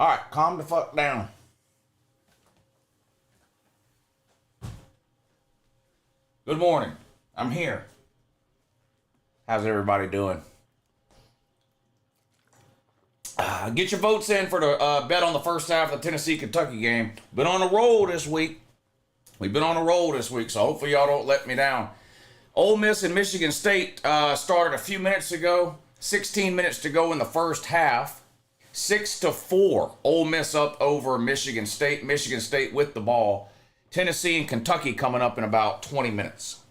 All right, calm the fuck down. Good morning. I'm here. How's everybody doing? Get your votes in for the bet on the first half of the Tennessee-Kentucky game. Been on a roll this week. We've been on a roll this week, so hopefully y'all don't let me down. Ole Miss and Michigan State started a few minutes ago. 16 minutes to go in the first half. 6-4. Ole Miss up over Michigan State. Michigan State with the ball. Tennessee and Kentucky coming up in about 20 minutes.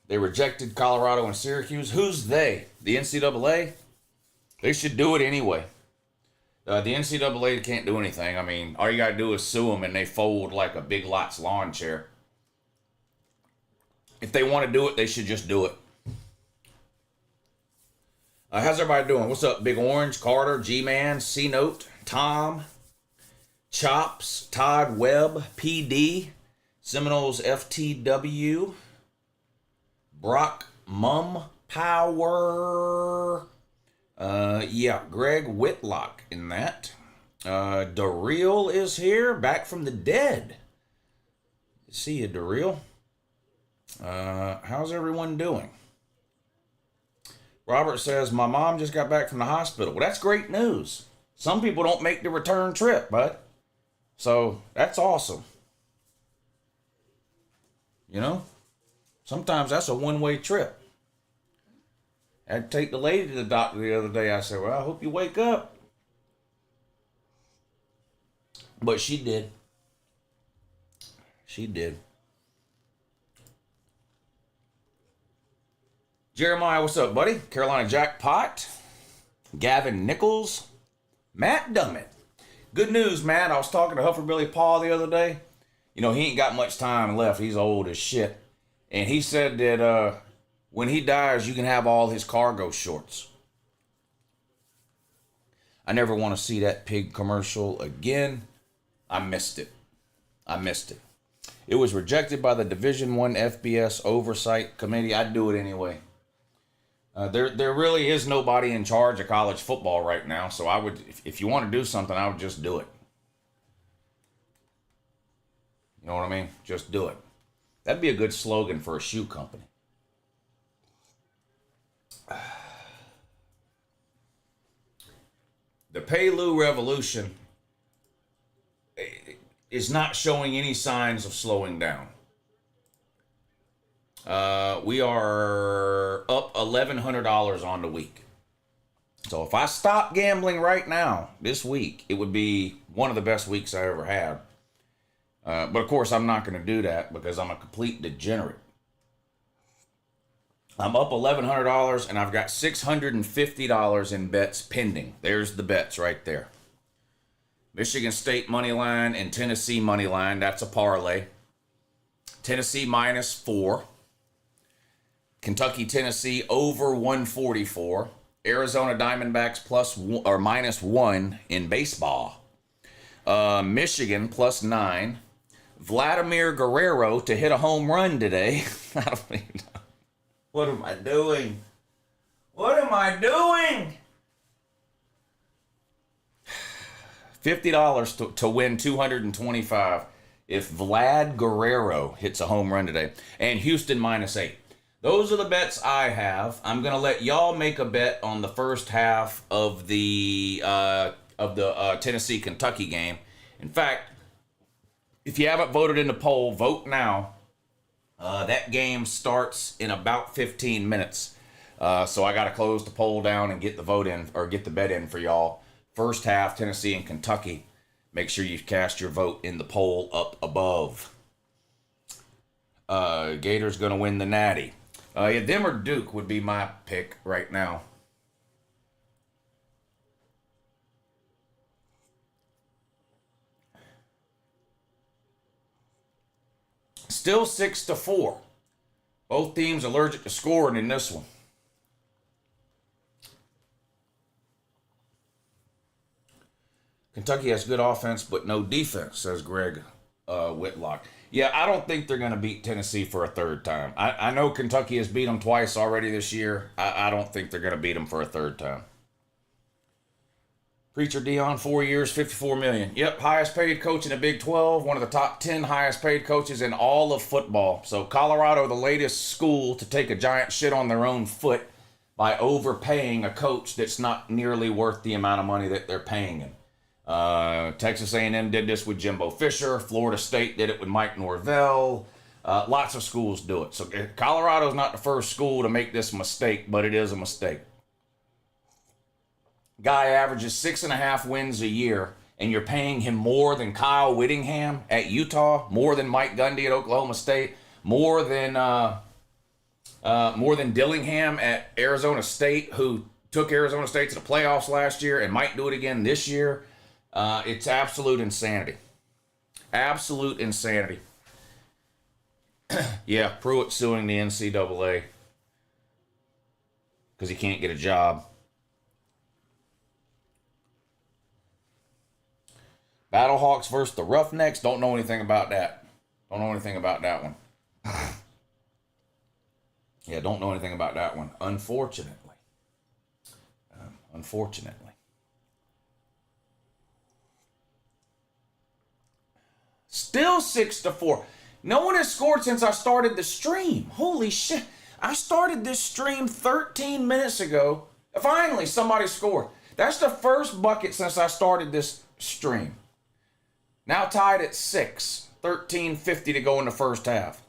They rejected Colorado and Syracuse. Who's they? The NCAA? They should do it anyway. The NCAA can't do anything. I mean, all you got to do is sue them and they fold like a Big Lots lawn chair. If they want to do it, they should just do it. How's everybody doing? What's up, Big Orange, Carter, G-Man, C-Note, Tom, Chops, Todd Webb, PD, Seminoles FTW, Brock Mum Power, Greg Whitlock in that. Daryl is here, back from the dead. See you, Daryl. How's everyone doing? Robert says, my mom just got back from the hospital. Well, that's great news. Some people don't make the return trip, bud. So, that's awesome. You know? Sometimes that's a one-way trip. I had to take the lady to the doctor the other day. I said, well, I hope you wake up. But she did. She did. Jeremiah, what's up, buddy? Carolina Jackpot. Gavin Nichols. Matt Dummett. Good news, Matt. I was talking to Hufferbilly Paul the other day. You know, he ain't got much time left. He's old as shit. And he said that when he dies, you can have all his cargo shorts. I never want to see that pig commercial again. I missed it. It was rejected by the Division I FBS Oversight Committee. I'd do it anyway. There really is nobody in charge of college football right now, so I would, if you want to do something, I would just do it. You know what I mean? Just do it. That'd be a good slogan for a shoe company. The Pay-Lou revolution is not showing any signs of slowing down. We are up $1,100 on the week. So if I stop gambling right now, this week, it would be one of the best weeks I ever had. But of course, I'm not going to do that because I'm a complete degenerate. I'm up $1,100 and I've got $650 in bets pending. There's the bets right there. Michigan State money line and Tennessee money line. That's a parlay. Tennessee -4. Kentucky, Tennessee over 144. Arizona Diamondbacks -1 in baseball. Michigan +9. Vladimir Guerrero to hit a home run today. I don't even know. What am I doing? $50 to win $225 if Vlad Guerrero hits a home run today. And Houston -8. Those are the bets I have. I'm going to let y'all make a bet on the first half of the Tennessee-Kentucky game. In fact, if you haven't voted in the poll, vote now. That game starts in about 15 minutes. So I got to close the poll down and get the vote in, or get the bet in for y'all. First half, Tennessee and Kentucky. Make sure you cast your vote in the poll up above. Gators going to win the Natty. Them or Duke would be my pick right now. Still 6-4. Both teams allergic to scoring in this one. Kentucky has good offense, but no defense, says Greg Whitlock. Yeah, I don't think they're going to beat Tennessee for a third time. I know Kentucky has beat them twice already this year. I don't think they're going to beat them for a third time. Preacher Dion, 4 years, $54 million. Yep, highest paid coach in the Big 12, one of the top 10 highest paid coaches in all of football. So Colorado, the latest school to take a giant shit on their own foot by overpaying a coach that's not nearly worth the amount of money that they're paying him. Texas A&M did this with Jimbo Fisher. Florida State did it with Mike Norvell. Lots of schools do it. So Colorado's not the first school to make this mistake, but it is a mistake. Guy averages 6.5 wins a year, and you're paying him more than Kyle Whittingham at Utah, more than Mike Gundy at Oklahoma State, more than Dillingham at Arizona State, who took Arizona State to the playoffs last year and might do it again this year. It's absolute insanity. Absolute insanity. Yeah, Pruitt suing the NCAA because he can't get a job. Battlehawks versus the Roughnecks. Don't know anything about that. Don't know anything about that one. Yeah, don't know anything about that one. Unfortunately. Unfortunately. Still 6-4. No one has scored since I started the stream. Holy shit. I started this stream 13 minutes ago. Finally, somebody scored. That's the first bucket since I started this stream. Now tied at 6. 13:50 to go in the first half.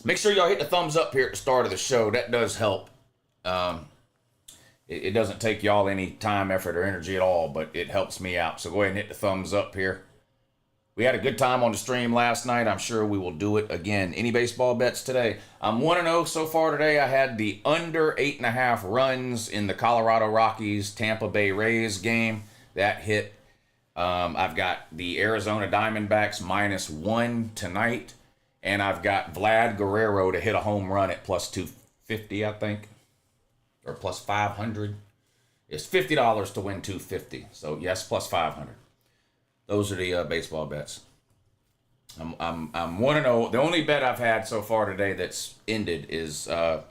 Make sure y'all hit the thumbs up here at the start of the show. That does help. It doesn't take y'all any time, effort, or energy at all, but it helps me out. So go ahead and hit the thumbs up here. We had a good time on the stream last night. I'm sure we will do it again. Any baseball bets today? I'm 1-0 so far today. I had the under 8.5 runs in the Colorado Rockies Tampa Bay Rays game. That hit. I've got the Arizona Diamondbacks -1 tonight. And I've got Vlad Guerrero to hit a home run at plus 250, I think. Or plus 500. It's $50 to win 250. So yes, plus 500. Those are the baseball bets. I'm 1-0. The only bet I've had so far today that's ended is the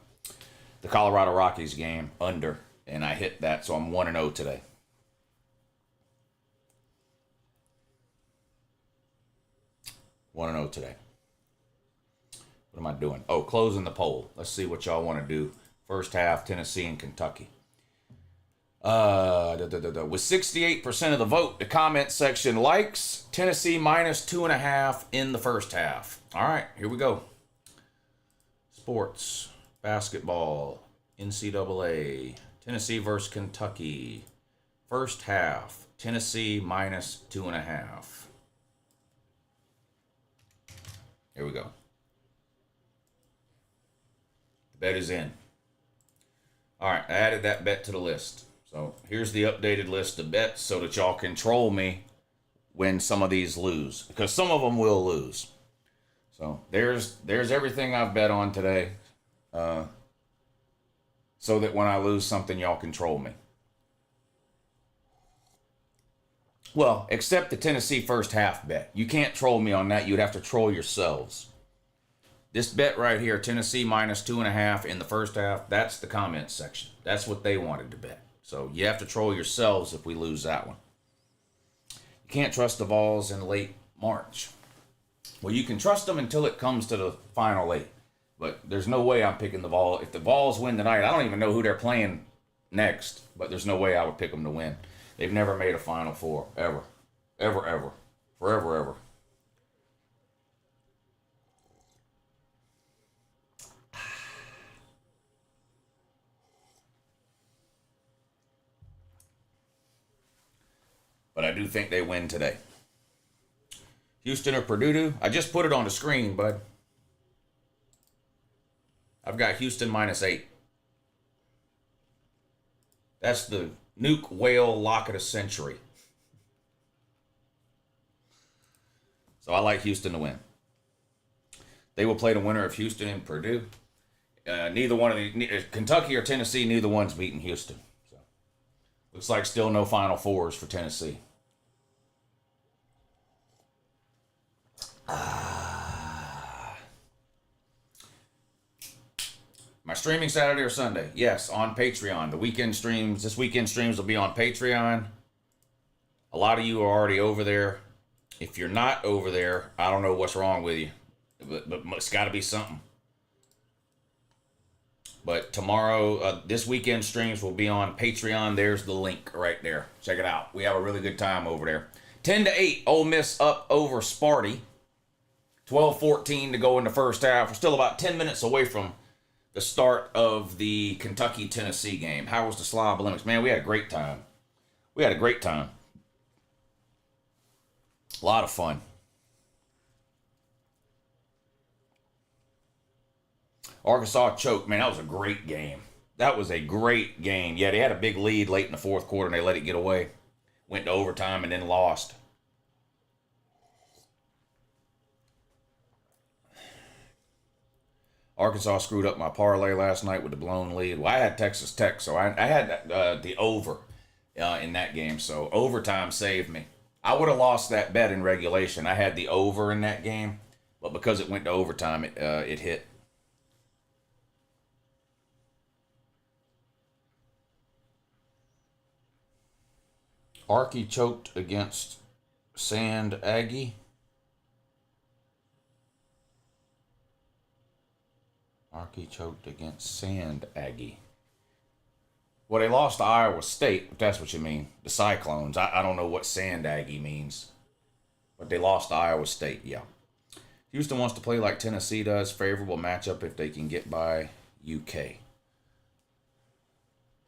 Colorado Rockies game under, and I hit that, so I'm 1-0 today. What am I doing? Oh, closing the poll. Let's see what y'all want to do. First half, Tennessee and Kentucky. With 68% of the vote, the comment section likes Tennessee -2.5 in the first half. All right, here we go. Sports, basketball, NCAA, Tennessee versus Kentucky. First half, Tennessee -2.5. Here we go. The bet is in. All right, I added that bet to the list. So here's the updated list of bets so that y'all can troll me when some of these lose, because some of them will lose. So there's everything I've bet on today, so that when I lose something, y'all can troll me. Well, except the Tennessee first half bet. You can't troll me on that. You'd have to troll yourselves. This bet right here, Tennessee -2.5 in the first half, that's the comment section. That's what they wanted to bet. So you have to troll yourselves if we lose that one. You can't trust the Vols in late March. Well, you can trust them until it comes to the final 8. But there's no way I'm picking the Vols. If the Vols win tonight, I don't even know who they're playing next. But there's no way I would pick them to win. They've never made a Final Four, ever. Ever, ever. Forever, ever. But I do think they win today. Houston or Purdue? I just put it on the screen, bud. I've got Houston -8. That's the nuke whale lock of the century. So I like Houston to win. They will play the winner of Houston and Purdue. Neither one of the Kentucky or Tennessee, neither one's beating Houston. So looks like still no Final Fours for Tennessee. Am I streaming Saturday or Sunday? Yes, on Patreon. The weekend streams, this weekend streams will be on Patreon. A lot of you are already over there. If you're not over there, I don't know what's wrong with you. But it's got to be something. But tomorrow, this weekend streams will be on Patreon. There's the link right there. Check it out. We have a really good time over there. 10-8, Ole Miss up over Sparty. 12-14 to go in the first half. We're still about 10 minutes away from the start of the Kentucky-Tennessee game. How was the Slob Olympics? Man, we had a great time. We had a great time. A lot of fun. Arkansas choked. Man, that was a great game. That was a great game. Yeah, they had a big lead late in the fourth quarter, and they let it get away. Went to overtime and then lost. Arkansas screwed up my parlay last night with the blown lead. Well, I had Texas Tech, so I had the over in that game. So overtime saved me. I would have lost that bet in regulation. I had the over in that game, but because it went to overtime, it hit. Arky choked against Sand Aggie. Arky choked against Sand Aggie. Well, they lost to Iowa State, if that's what you mean. The Cyclones. I don't know what Sand Aggie means. But they lost to Iowa State, yeah. Houston wants to play like Tennessee does. Favorable matchup if they can get by UK.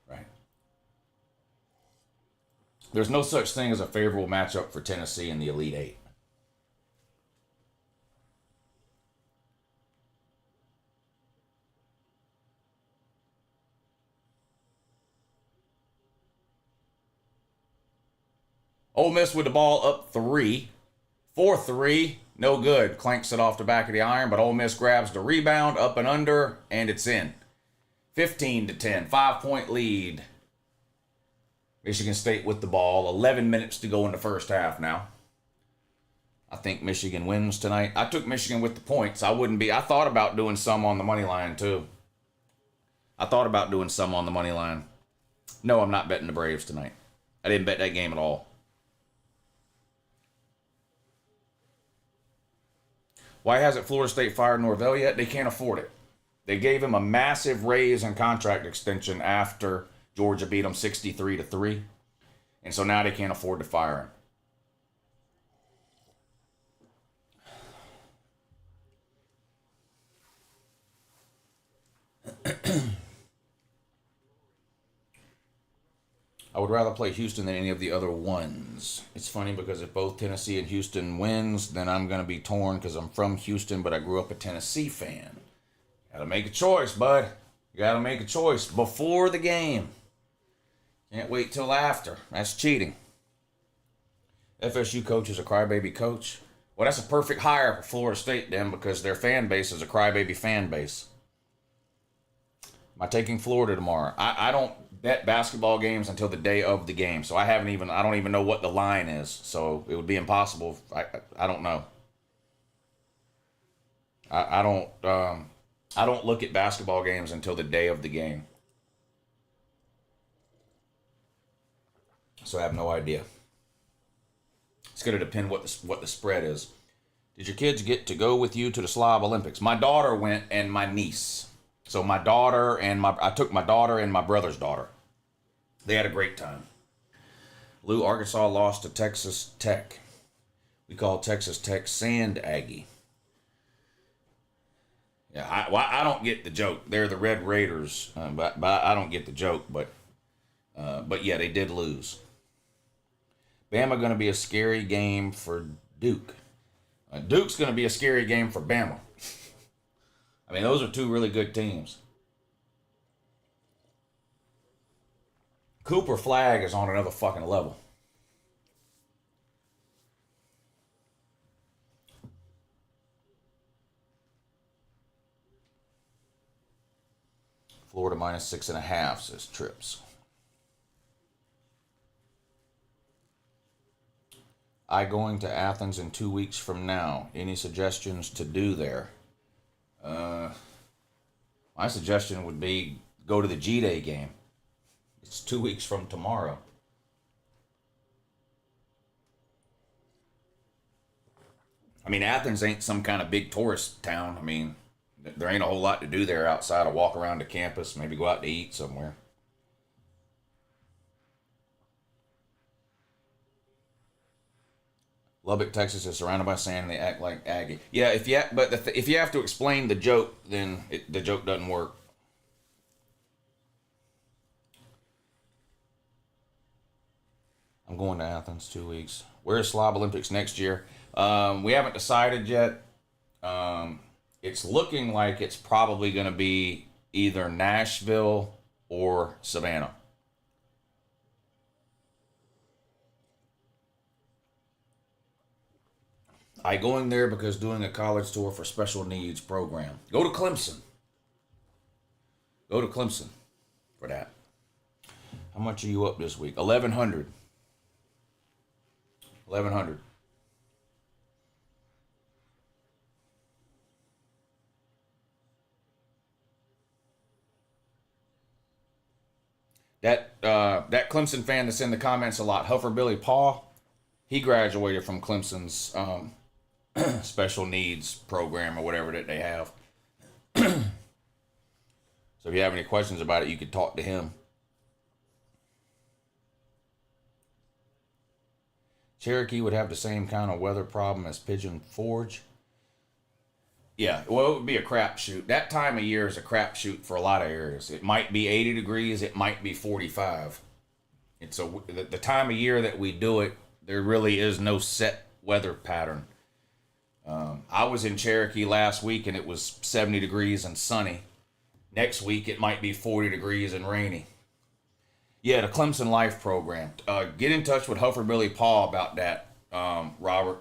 Right. There's no such thing as a favorable matchup for Tennessee in the Elite Eight. Ole Miss with the ball up 3. 4-3. No good. Clanks it off the back of the iron, but Ole Miss grabs the rebound, up and under, and it's in. 15-10. 5-point lead. Michigan State with the ball. 11 minutes to go in the first half now. I think Michigan wins tonight. I took Michigan with the points. I thought about doing some on the money line, too. No, I'm not betting the Braves tonight. I didn't bet that game at all. Why hasn't Florida State fired Norvell yet? They can't afford it. They gave him a massive raise and contract extension after Georgia beat them 63-3. And so now they can't afford to fire him. I would rather play Houston than any of the other ones. It's funny because if both Tennessee and Houston wins, then I'm going to be torn because I'm from Houston, but I grew up a Tennessee fan. Got to make a choice, bud. You got to make a choice before the game. Can't wait till after. That's cheating. FSU coach is a crybaby coach. Well, that's a perfect hire for Florida State then because their fan base is a crybaby fan base. Am I taking Florida tomorrow? I don't bet basketball games until the day of the game. So I don't even know what the line is. So it would be impossible. I don't know. I don't look at basketball games until the day of the game. So I have no idea. It's going to depend what the spread is. Did your kids get to go with you to the Slob Olympics? My daughter went and my niece. So I took my daughter and my brother's daughter. They had a great time. Lou, Arkansas lost to Texas Tech. We call Texas Tech Sand Aggie. Yeah, I don't get the joke. They're the Red Raiders, but I don't get the joke. But yeah, they did lose. Bama going to be a scary game for Duke. Duke's going to be a scary game for Bama. I mean, those are two really good teams. Cooper Flag is on another fucking level. Florida minus 6.5, says Trips. I going to Athens in 2 weeks from now. Any suggestions to do there? My My suggestion would be go to the G-Day game. It's 2 weeks from tomorrow. I mean, Athens ain't some kind of big tourist town. I mean, there ain't a whole lot to do there outside of walk around the campus, maybe go out to eat somewhere. Lubbock, Texas is surrounded by sand and they act like Aggie. Yeah, if you have to explain the joke, then the joke doesn't work. I'm going to Athens 2 weeks. Where's Slob Olympics next year? We haven't decided yet. It's looking like it's probably going to be either Nashville or Savannah. I going there because doing a college tour for special needs program. Go to Clemson. Go to Clemson for that. How much are you up this week? 1,100. 1,100. That Clemson fan that's in the comments a lot, Huffer Billy Paw, he graduated from Clemson's special needs program or whatever that they have. So if you have any questions about it, you could talk to him. Cherokee would have the same kind of weather problem as Pigeon Forge. Yeah, well, it would be a crapshoot. That time of year is a crapshoot for a lot of areas. It might be 80 degrees, it might be 45. The time of year that we do it, there really is no set weather pattern. I was in Cherokee last week and it was 70 degrees and sunny. Next week it might be 40 degrees and rainy. Yeah, the Clemson Life program. Get in touch with Huffer Billy Paw about that, Robert.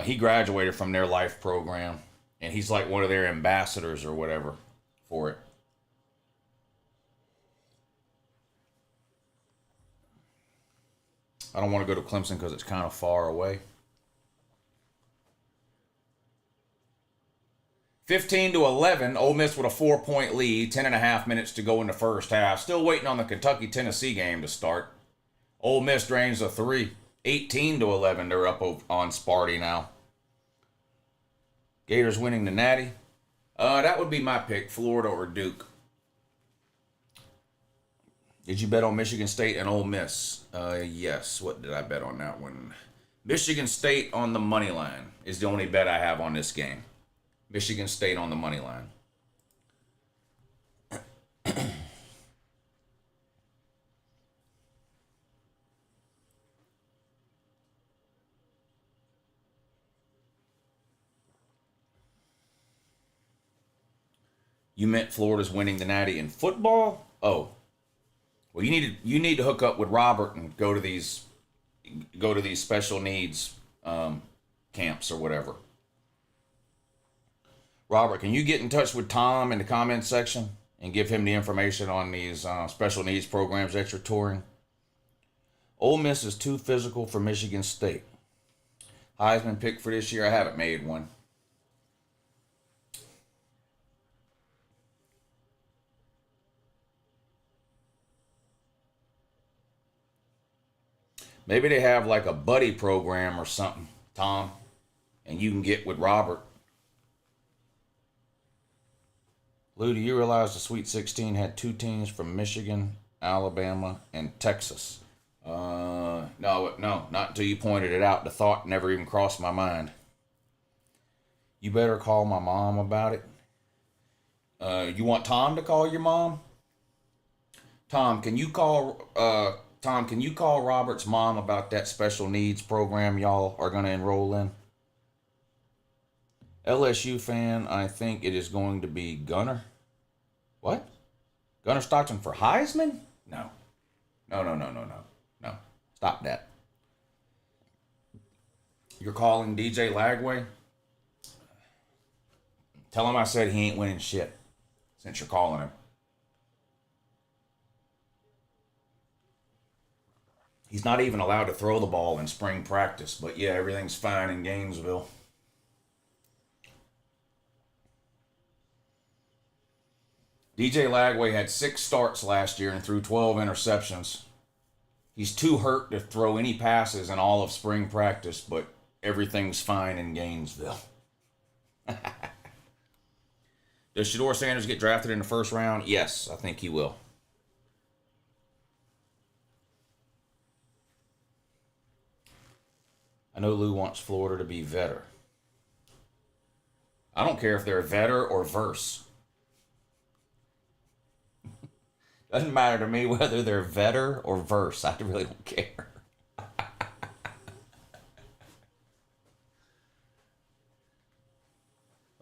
He graduated from their life program, and he's like one of their ambassadors or whatever for it. I don't want to go to Clemson because it's kind of far away. 15-11, Ole Miss with a 4-point lead, 10.5 minutes to go in the first half. Still waiting on the Kentucky-Tennessee game to start. Ole Miss drains a 3. 18-11, they're up on Sparty now. Gators winning the Natty. That would be my pick, Florida or Duke. Did you bet on Michigan State and Ole Miss? Yes. What did I bet on that one? Michigan State on the money line is the only bet I have on this game. Michigan State on the money line. You meant Florida's winning the Natty in football? Oh. Well, you need to hook up with Robert and go to these special needs camps or whatever. Robert, can you get in touch with Tom in the comments section and give him the information on these special needs programs that you're touring? Ole Miss is too physical for Michigan State. Heisman pick for this year, I haven't made one. Maybe they have like a buddy program or something, Tom, and you can get with Robert. Lou, do you realize the Sweet 16 had 2 teams from Michigan, Alabama, and Texas? No, not until you pointed it out. The thought never even crossed my mind. You better call my mom about it. You want Tom to call your mom? Tom, can you call Robert's mom about that special needs program y'all are going to enroll in? LSU fan, I think it is going to be Gunner. What? Gunner Stockton for Heisman? No. No. Stop that. You're calling DJ Lagway? Tell him I said he ain't winning shit since you're calling him. He's not even allowed to throw the ball in spring practice, but yeah, everything's fine in Gainesville. DJ Lagway had 6 starts last year and threw 12 interceptions. He's too hurt to throw any passes in all of spring practice, but everything's fine in Gainesville. Does Shedeur Sanders get drafted in the first round? Yes, I think he will. I know Lou wants Florida to be vetter. I don't care if they're vetter or verse. Doesn't matter to me whether they're vetter or verse. I really don't care.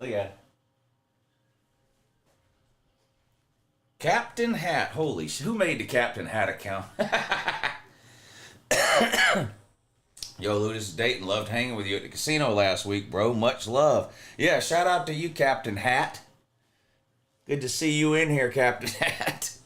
Look at it. Captain Hat. Holy shit. Who made the Captain Hat account? Yo, Lou, this is Dayton. Loved hanging with you at the casino last week, bro. Much love. Yeah, shout out to you, Captain Hat. Good to see you in here, Captain Hat.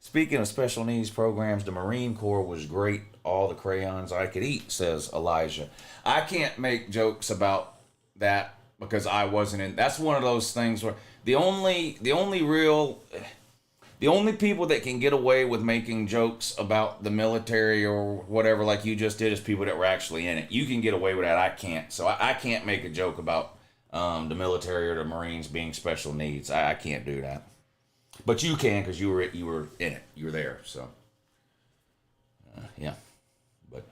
Speaking of special needs programs, the Marine Corps was great. All the crayons I could eat, says Elijah. I can't make jokes about that because I wasn't in. That's one of those things where the only people that can get away with making jokes about the military or whatever, like you just did, is people that were actually in it. You can get away with that. I can't. So I can't make a joke about the military or the Marines being special needs. I can't do that. But you can because you were in it. You were there. So yeah. But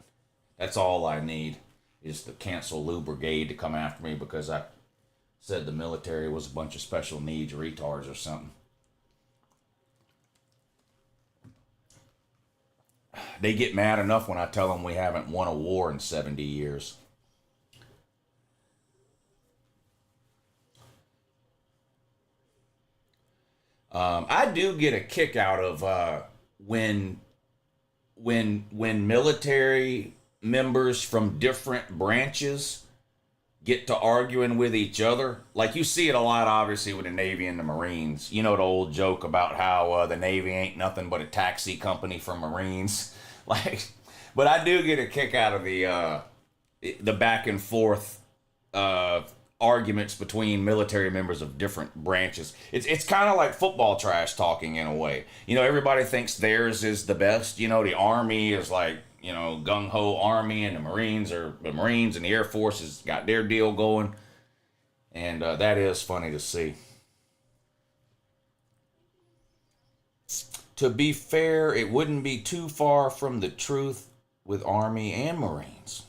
that's all I need is the cancel Lou Brigade to come after me because I said the military was a bunch of special needs retards or something. They get mad enough when I tell them we haven't won a war in 70 years. I do get a kick out of when military members from different branches get to arguing with each other. Like you see it a lot, obviously, with the Navy and the Marines. You know the old joke about how the Navy ain't nothing but a taxi company for Marines. Like, but I do get a kick out of the back and forth arguments between military members of different branches. It's kind of like football trash talking in a way. You know, everybody thinks theirs is the best. You know, the Army is like, you know, gung-ho Army, and the Marines and the Air Force has got their deal going. And that is funny to see. To be fair, it wouldn't be too far from the truth with Army and Marines.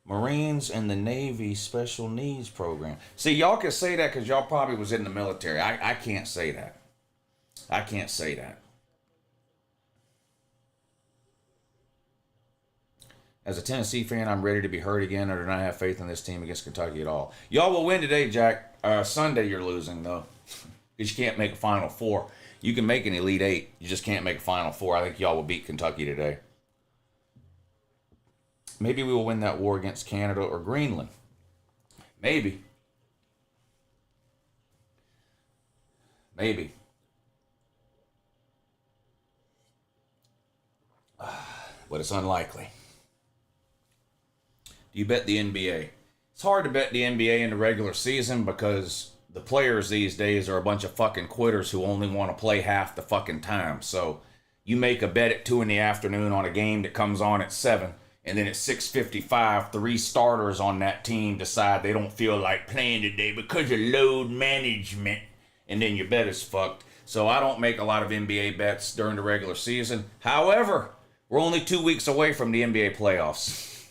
Marines and the Navy Special Needs Program. See, y'all can say that because y'all probably was in the military. I can't say that. I can't say that. As a Tennessee fan, I'm ready to be hurt again. I do not have faith in this team against Kentucky at all. Y'all will win today, Jack. Sunday you're losing, though. Because you can't make a Final Four. You can make an Elite Eight. You just can't make a Final Four. I think y'all will beat Kentucky today. Maybe we will win that war against Canada or Greenland. Maybe. Maybe. But it's unlikely. Do you bet the NBA? It's hard to bet the NBA in the regular season because the players these days are a bunch of fucking quitters who only want to play half the fucking time. So you make a bet at 2 p.m. on a game that comes on at 7. And then at 6:55, 3 starters on that team decide they don't feel like playing today because of load management. And then your bet is fucked. So I don't make a lot of NBA bets during the regular season. However, we're only 2 weeks away from the NBA playoffs.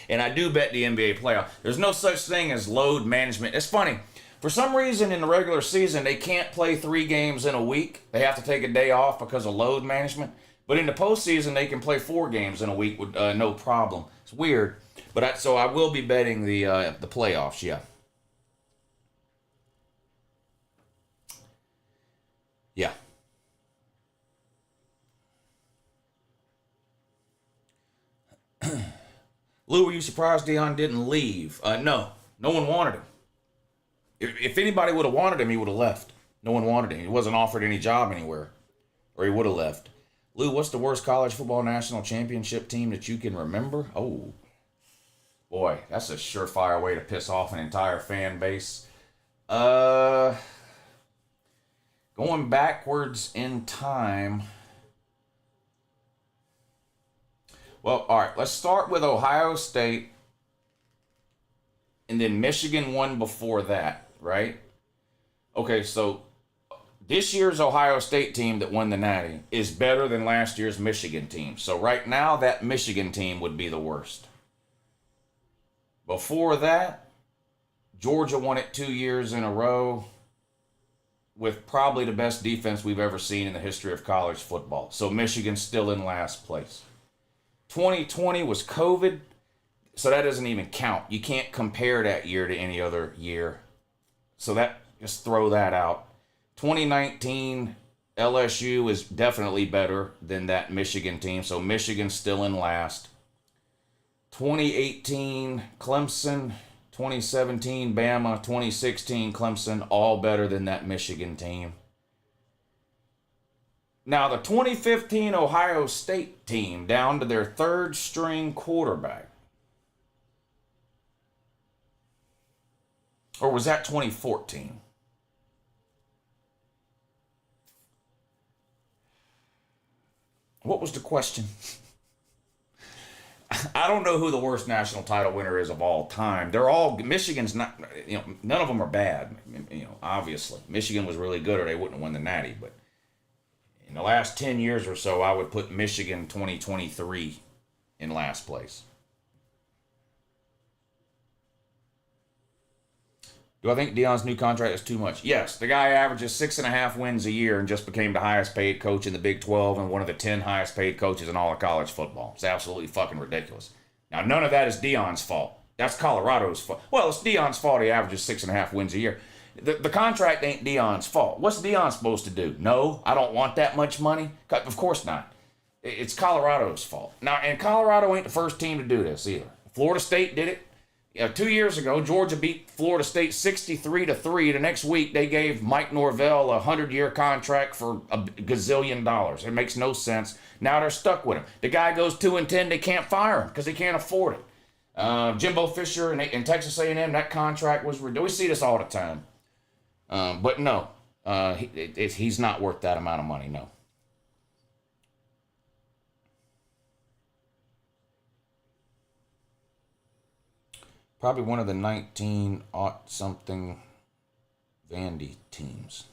And I do bet the NBA playoff. There's no such thing as load management. It's funny. For some reason in the regular season, they can't play 3 games in a week. They have to take a day off because of load management. But in the postseason, they can play 4 games in a week with no problem. It's weird, but so I will be betting the playoffs. Yeah, yeah. Lou, were you surprised Deion didn't leave? No one wanted him. If anybody would have wanted him, he would have left. No one wanted him. He wasn't offered any job anywhere, or he would have left. Lou, what's the worst college football national championship team that you can remember? Oh, boy, that's a surefire way to piss off an entire fan base. Uh, Going backwards in time. Well, all right, let's start with Ohio State, and then Michigan won before that, right? Okay, so this year's Ohio State team that won the Natty is better than last year's Michigan team. So right now, that Michigan team would be the worst. Before that, Georgia won it 2 years in a row with probably the best defense we've ever seen in the history of college football. So Michigan's still in last place. 2020 was COVID, so that doesn't even count. You can't compare that year to any other year. So that, just throw that out. 2019 LSU is definitely better than that Michigan team, so Michigan's still in last. 2018 Clemson, 2017 Bama, 2016 Clemson, all better than that Michigan team. Now, the 2015 Ohio State team, down to their third string quarterback. Or was that 2014? What was the question? I don't know who the worst national title winner is of all time. They're all, Michigan's not, none of them are bad, obviously. Michigan was really good or they wouldn't have won the Natty, but in the last 10 years or so, I would put Michigan 2023 in last place. Do I think Deion's new contract is too much? Yes, the guy averages 6.5 wins a year and just became the highest paid coach in the Big 12 and one of the 10 highest paid coaches in all of college football. It's absolutely fucking ridiculous. Now, none of that is Deion's fault. That's Colorado's fault. Well, it's Deion's fault he averages 6.5 wins a year. The contract ain't Deion's fault. What's Deion supposed to do? No, I don't want that much money? Of course not. It's Colorado's fault. Now, and Colorado ain't the first team to do this either. Florida State did it. 2 years ago, Georgia beat Florida State 63-3. The next week, they gave Mike Norvell a 100-year contract for a gazillion dollars. It makes no sense. Now they're stuck with him. The guy goes 2-10. They can't fire him because they can't afford it. Jimbo Fisher in Texas A&M, that contract was ridiculous. We see this all the time. But no, he's not worth that amount of money. No. Probably one of the 19-something Vandy teams.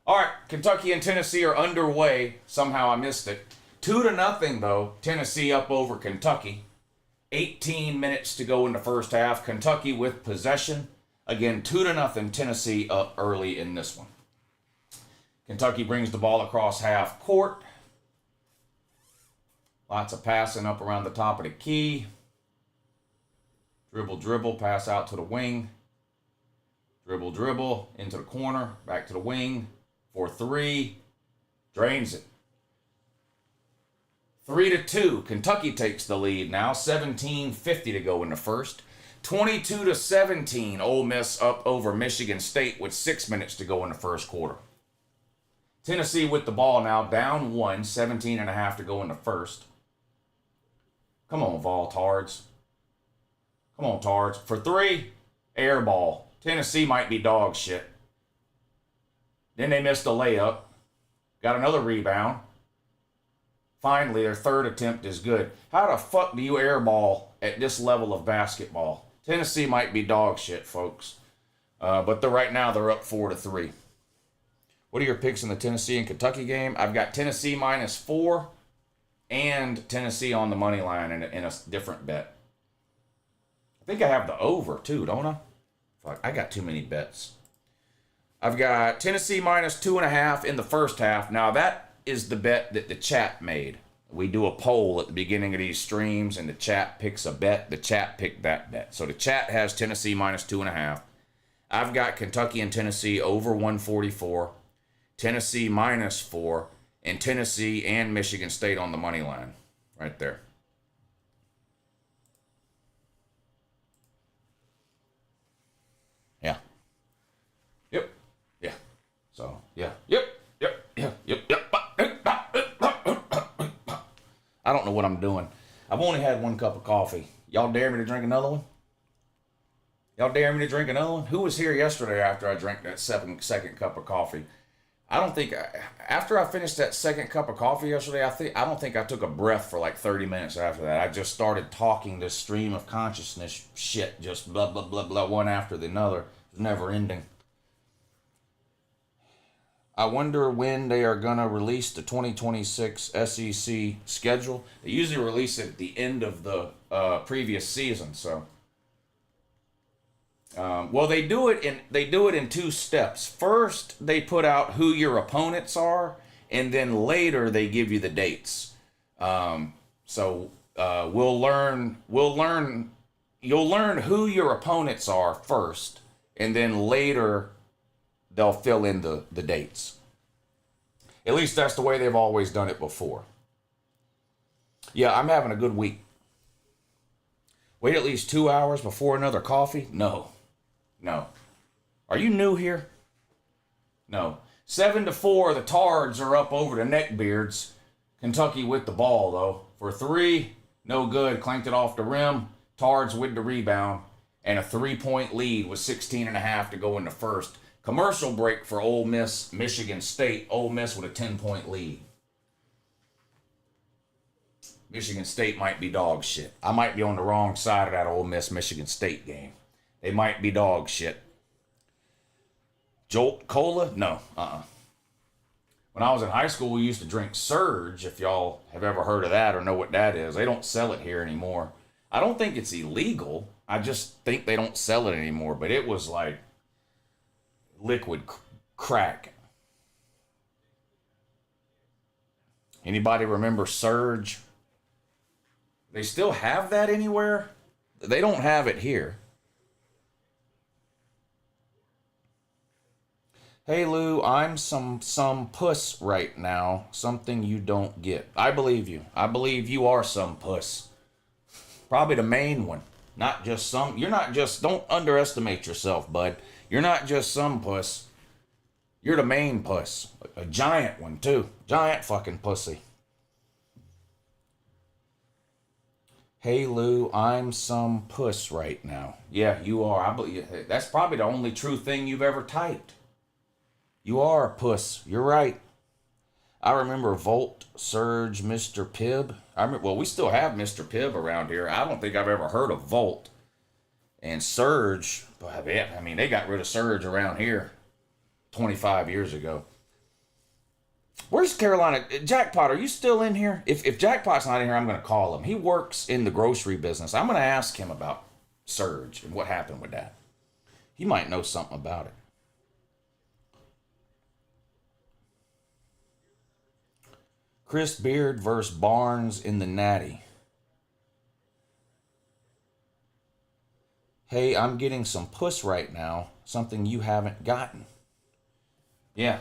All right, Kentucky and Tennessee are underway. Somehow I missed it. 2-0, though. Tennessee up over Kentucky. 18 minutes to go in the first half. Kentucky with possession. Again, 2-0. Tennessee up early in this one. Kentucky brings the ball across half court. Lots of passing up around the top of the key. Dribble, dribble, pass out to the wing. Dribble, dribble, into the corner, back to the wing. For 3. Drains it. 3-2. Kentucky takes the lead now. 17:50 to go in the first. 22-17. Ole Miss up over Michigan State with 6 minutes to go in the first quarter. Tennessee with the ball now, down 1. 17.5 to go in the first. Come on, Vol Tards. Come on, Tards. For 3, air ball. Tennessee might be dog shit. Then they missed a layup. Got another rebound. Finally, their third attempt is good. How the fuck do you airball at this level of basketball? Tennessee might be dog shit, folks. But right now, they're up 4-3. What are your picks in the Tennessee and Kentucky game? I've got Tennessee -4 and Tennessee on the money line in a different bet. I think I have the over, too, don't I? Fuck, I got too many bets. I've got Tennessee -2.5 in the first half. Now, that is the bet that the chat made. We do a poll at the beginning of these streams, and the chat picks a bet. The chat picked that bet. So the chat has Tennessee -2.5. I've got Kentucky and Tennessee over 144. Tennessee -4. And Tennessee and Michigan State on the money line. Right there. Yeah. Yep. Yeah. So, yeah. Yep. I don't know what I'm doing. I've only had 1 cup of coffee. Y'all dare me to drink another one? Y'all dare me to drink another one? Who was here yesterday after I drank that second cup of coffee? I don't think after I finished that second cup of coffee yesterday, I don't think I took a breath for like 30 minutes after that. I just started talking this stream of consciousness shit, just blah blah blah blah, one after the other. It was never ending. I wonder when they are gonna release the 2026 SEC schedule. They usually release it at the end of the previous season, so. Well, they do it in two steps. First, they put out who your opponents are, and then later they give you the dates. So you'll learn who your opponents are first, and then later they'll fill in the dates. At least that's the way they've always done it before. Yeah, I'm having a good week. Wait at least 2 hours before another coffee? No. Are you new here? No. 7-4, the Tards are up over the Neckbeards. Kentucky with the ball, though. For 3, no good. Clanked it off the rim. Tards with the rebound. And a 3-point lead with 16.5 to go in the first. Commercial break for Ole Miss, Michigan State. Ole Miss with a 10-point lead. Michigan State might be dog shit. I might be on the wrong side of that Ole Miss Michigan State game. They might be dog shit. Jolt Cola? No. When I was in high school, we used to drink Surge, if y'all have ever heard of that or know what that is. They don't sell it here anymore. I don't think it's illegal. I just think they don't sell it anymore. But it was like liquid crack. Anybody remember Surge? They still have that anywhere? They don't have it here. Hey Lou, I'm some puss right now. Something you don't get. I believe you. I believe you are some puss. Probably the main one. Not just some. You're not just. Don't underestimate yourself, bud. You're not just some puss. You're the main puss. A giant one too. Giant fucking pussy. Hey Lou, I'm some puss right now. Yeah, you are. I believe that's probably the only true thing you've ever typed. You are a puss. You're right. I remember Volt, Surge, Mr. Pibb. We still have Mr. Pibb around here. I don't think I've ever heard of Volt. And Surge, I mean, they got rid of Surge around here 25 years ago. Where's Carolina? Jackpot, are you still in here? If Jackpot's not in here, I'm going to call him. He works in the grocery business. I'm going to ask him about Surge and what happened with that. He might know something about it. Chris Beard versus Barnes in the Natty. Hey, I'm getting some puss right now. Something you haven't gotten. Yeah.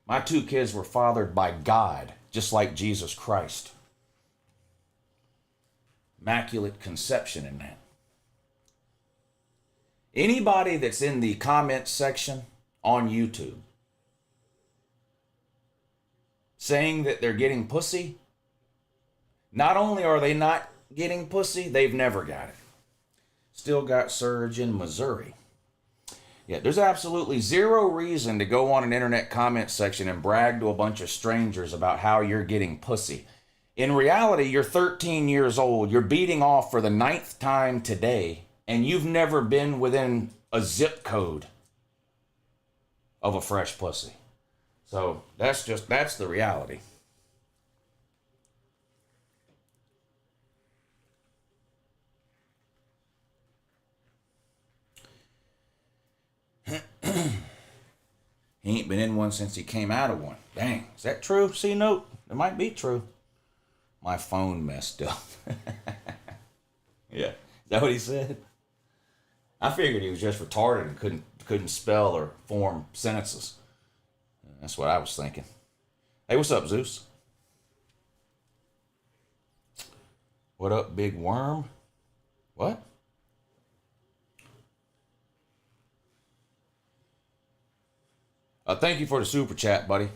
My 2 kids were fathered by God, just like Jesus Christ. Immaculate conception in that. Anybody that's in the comment section on YouTube saying that they're getting pussy, not only are they not getting pussy, they've never got it. Still got Surge in Missouri. Yeah, there's absolutely zero reason to go on an internet comment section and brag to a bunch of strangers about how you're getting pussy. In reality, you're 13 years old, you're beating off for the 9th time today, and you've never been within a zip code of a fresh pussy. So that's the reality. He ain't been in one since he came out of one. Dang, is that true? C note? It might be true. My phone messed up. Yeah, is that what he said? I figured he was just retarded and couldn't spell or form sentences. That's what I was thinking. Hey, what's up, Zeus? What up, Big Worm? What? Thank you for the super chat, buddy.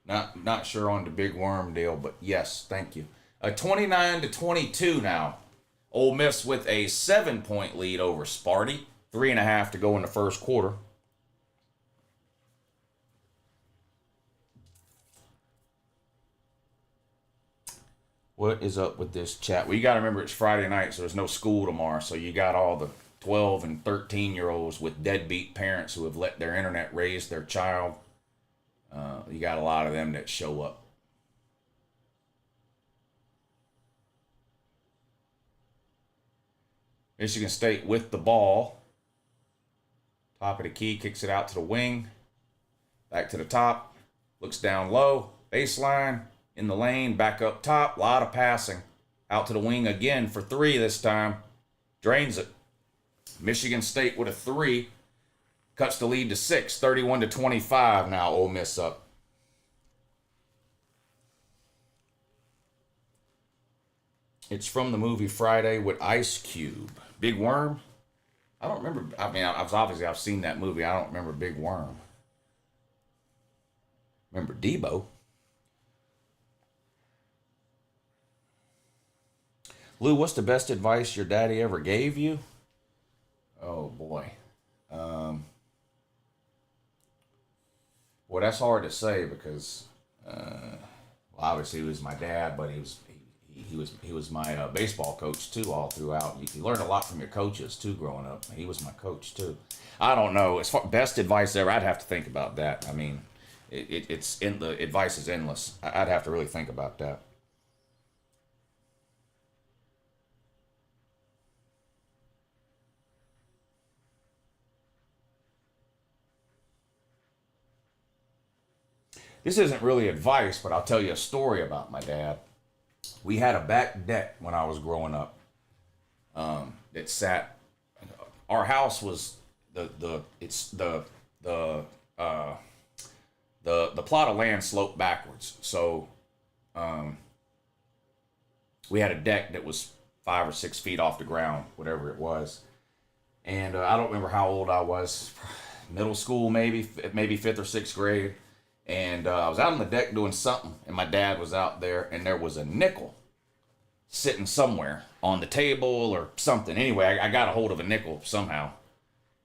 Not sure on the Big Worm deal, but yes, thank you. 29-22 now. Ole Miss with a 7-point lead over Sparty. 3.5 to go in the first quarter. What is up with this chat? Well, you got to remember it's Friday night, so there's no school tomorrow. So you got all the 12 and 13-year-olds with deadbeat parents who have let their internet raise their child. You got a lot of them that show up. Michigan State with the ball. Top of the key, kicks it out to the wing. Back to the top. Looks down low. Baseline. In the lane. Back up top. A lot of passing. Out to the wing again for 3 this time. Drains it. Michigan State with a 3. Cuts the lead to 6. 31-25 now. Ole Miss up. It's from the movie Friday with Ice Cube. Big Worm? I don't remember. I mean, I've seen that movie. I don't remember Big Worm. Remember Debo. Lou, what's the best advice your daddy ever gave you? Oh, boy. Well, that's hard to say because, well, obviously he was my dad, but he was my baseball coach too all throughout. You learn a lot from your coaches too growing up. He was my coach too. I don't know. As far best advice ever, I'd have to think about that. I mean, the advice is endless. I'd have to really think about that. This isn't really advice, but I'll tell you a story about my dad. We had a back deck when I was growing up. That sat. Our house was the plot of land sloped backwards. So, we had a deck that was 5 or 6 feet off the ground, whatever it was. And I don't remember how old I was, middle school maybe 5th or 6th grade. And I was out on the deck doing something, and my dad was out there, and there was a nickel sitting somewhere on the table or something. Anyway, I got a hold of a nickel somehow,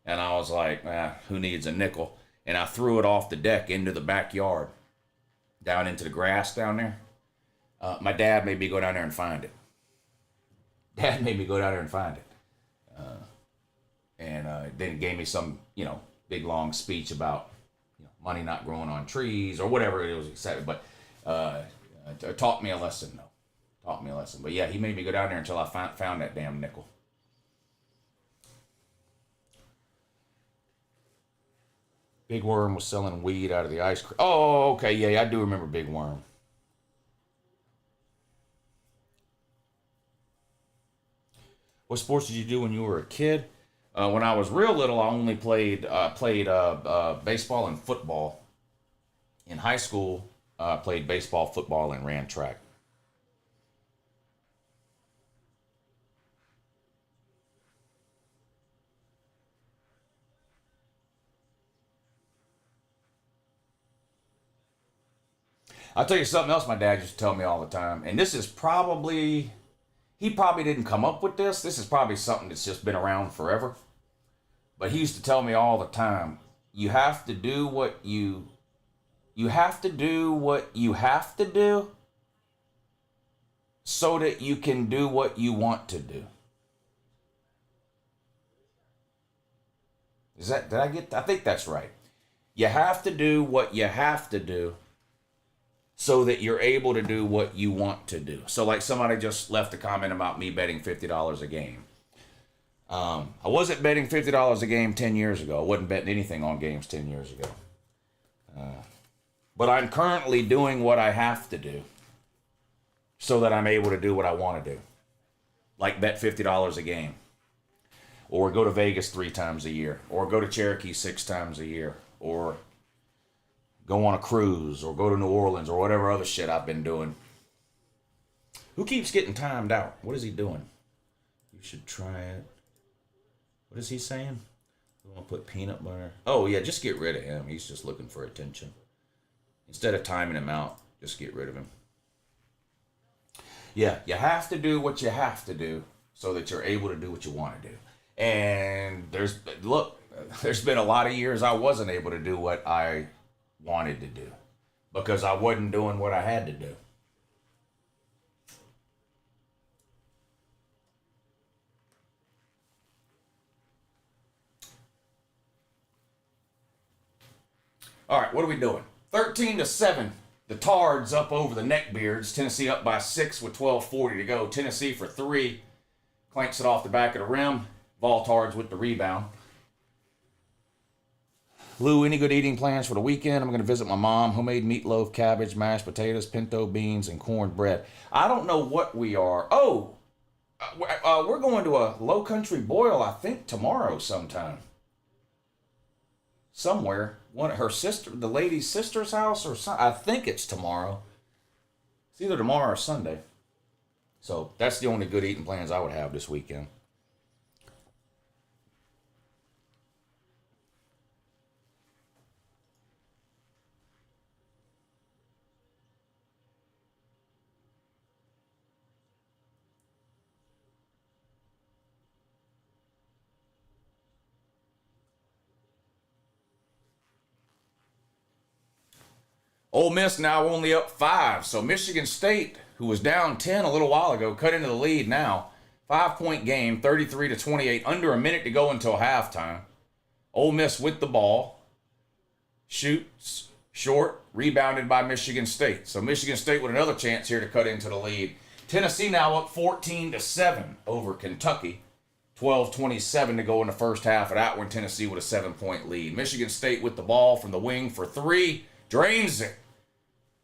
and I was like, who needs a nickel? And I threw it off the deck into the backyard, down into the grass down there. My dad made me go down there and find it. And then gave me some, big long speech about money not growing on trees or whatever it was, excited. But taught me a lesson, though. But yeah, he made me go down there until I found that damn nickel. Big Worm was selling weed out of the ice cream. Oh, okay, yeah, I do remember Big Worm. What sports did you do when you were a kid? When I was real little, I only played baseball and football. In high school, I played baseball, football, and ran track. I'll tell you something else my dad used to tell me all the time, and this is probably, he probably didn't come up with this. This is probably something that's just been around forever. But he used to tell me all the time, you have to do what you have to do so that you can do what you want to do. I think that's right. You have to do what you have to do so that you're able to do what you want to do. So like somebody just left a comment about me betting $50 a game. I wasn't betting $50 a game 10 years ago. I wasn't betting anything on games 10 years ago. But I'm currently doing what I have to do so that I'm able to do what I want to do. Like bet $50 a game. Or go to Vegas 3 times a year. Or go to Cherokee 6 times a year. Or go on a cruise. Or go to New Orleans. Or whatever other shit I've been doing. Who keeps getting timed out? What is he doing? You should try it. What is he saying? We want to put peanut butter. Oh, yeah, just get rid of him. He's just looking for attention. Instead of timing him out, just get rid of him. Yeah, you have to do what you have to do so that you're able to do what you want to do. And there's been a lot of years I wasn't able to do what I wanted to do because I wasn't doing what I had to do. All right, what are we doing? 13-7. The Tards up over the Neckbeards. Tennessee up by 6 with 12:40 to go. Tennessee for 3. Clanks it off the back of the rim. Vol Tards with the rebound. Lou, any good eating plans for the weekend? I'm going to visit my mom. Homemade meatloaf, cabbage, mashed potatoes, pinto beans, and cornbread. I don't know what we are. Oh, we're going to a Low Country Boil, I think, tomorrow sometime. Somewhere. One of her sister, the lady's sister's house, or something. I think it's tomorrow. It's either tomorrow or Sunday. So that's the only good eating plans I would have this weekend. Ole Miss now only up 5. So Michigan State, who was down 10 a little while ago, cut into the lead now. 5-point game, 33-28, under a minute to go until halftime. Ole Miss with the ball. Shoots short, rebounded by Michigan State. So Michigan State with another chance here to cut into the lead. Tennessee now up 14-7 over Kentucky. 12:27 to go in the first half of that one. Tennessee with a 7-point lead. Michigan State with the ball from the wing for 3. Drains it.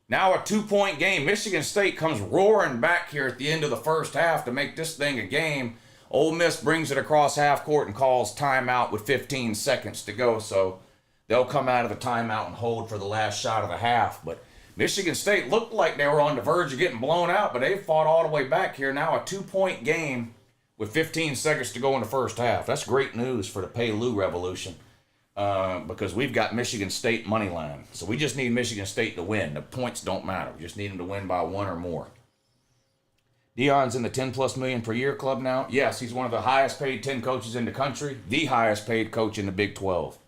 Now a 2-point game. Michigan State comes roaring back here at the end of the first half to make this thing a game. Ole Miss brings it across half court and calls timeout with 15 seconds to go. So they'll come out of the timeout and hold for the last shot of the half. But Michigan State looked like they were on the verge of getting blown out, but they fought all the way back here. Now a 2-point game with 15 seconds to go in the first half. That's great news for the Pay Lou Revolution. Because we've got Michigan State money line. So we just need Michigan State to win. The points don't matter. We just need them to win by 1 or more. Deion's in the 10+ million per year club now. Yes, he's one of the highest paid 10 coaches in the country. The highest paid coach in the Big 12.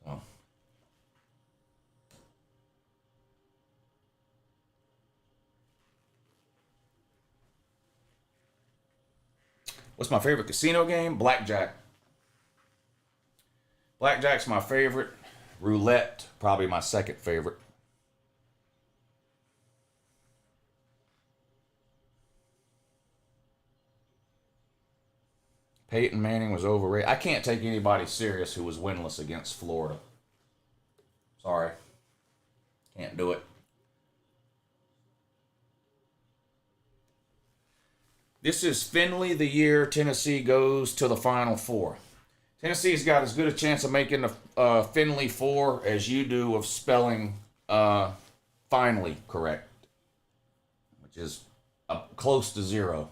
So. What's my favorite casino game? Blackjack. Blackjack's my favorite. Roulette, probably my second favorite. Peyton Manning was overrated. I can't take anybody serious who was winless against Florida. Sorry. Can't do it. This is Finley the year Tennessee goes to the Final Four. Tennessee's got as good a chance of making the Finley 4 as you do of spelling finally correct, which is close to 0.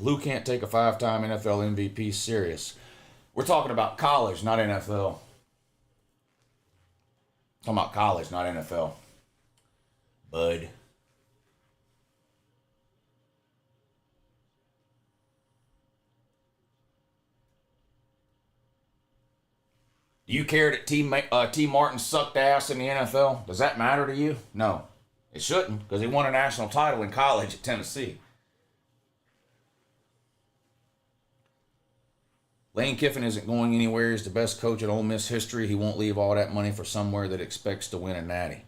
Lou can't take a 5-time NFL MVP serious. We're talking about college, not NFL. Talking about college, not NFL. Bud. Do you care that T. Martin sucked ass in the NFL? Does that matter to you? No. It shouldn't, because he won a national title in college at Tennessee. Lane Kiffin isn't going anywhere. He's the best coach in Ole Miss history. He won't leave all that money for somewhere that expects to win a natty.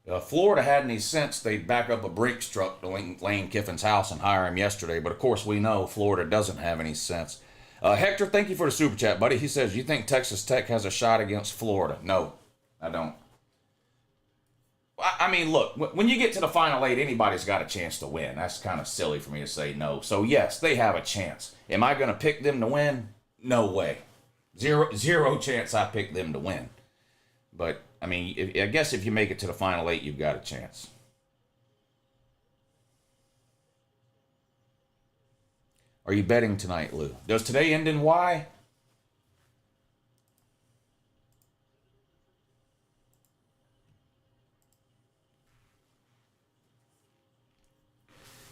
If Florida had any sense, they'd back up a Brinks truck to Lane Kiffin's house and hire him yesterday. But, of course, we know Florida doesn't have any sense. Hector, thank you for the super chat, buddy. He says, you think Texas Tech has a shot against Florida? No, I don't. I mean, look, when you get to the Final 8, anybody's got a chance to win. That's kind of silly for me to say no. So, yes, they have a chance. Am I going to pick them to win? No way. Zero chance I pick them to win. But, I mean, I guess if you make it to the Final 8, you've got a chance. Are you betting tonight, Lou? Does today end in Y?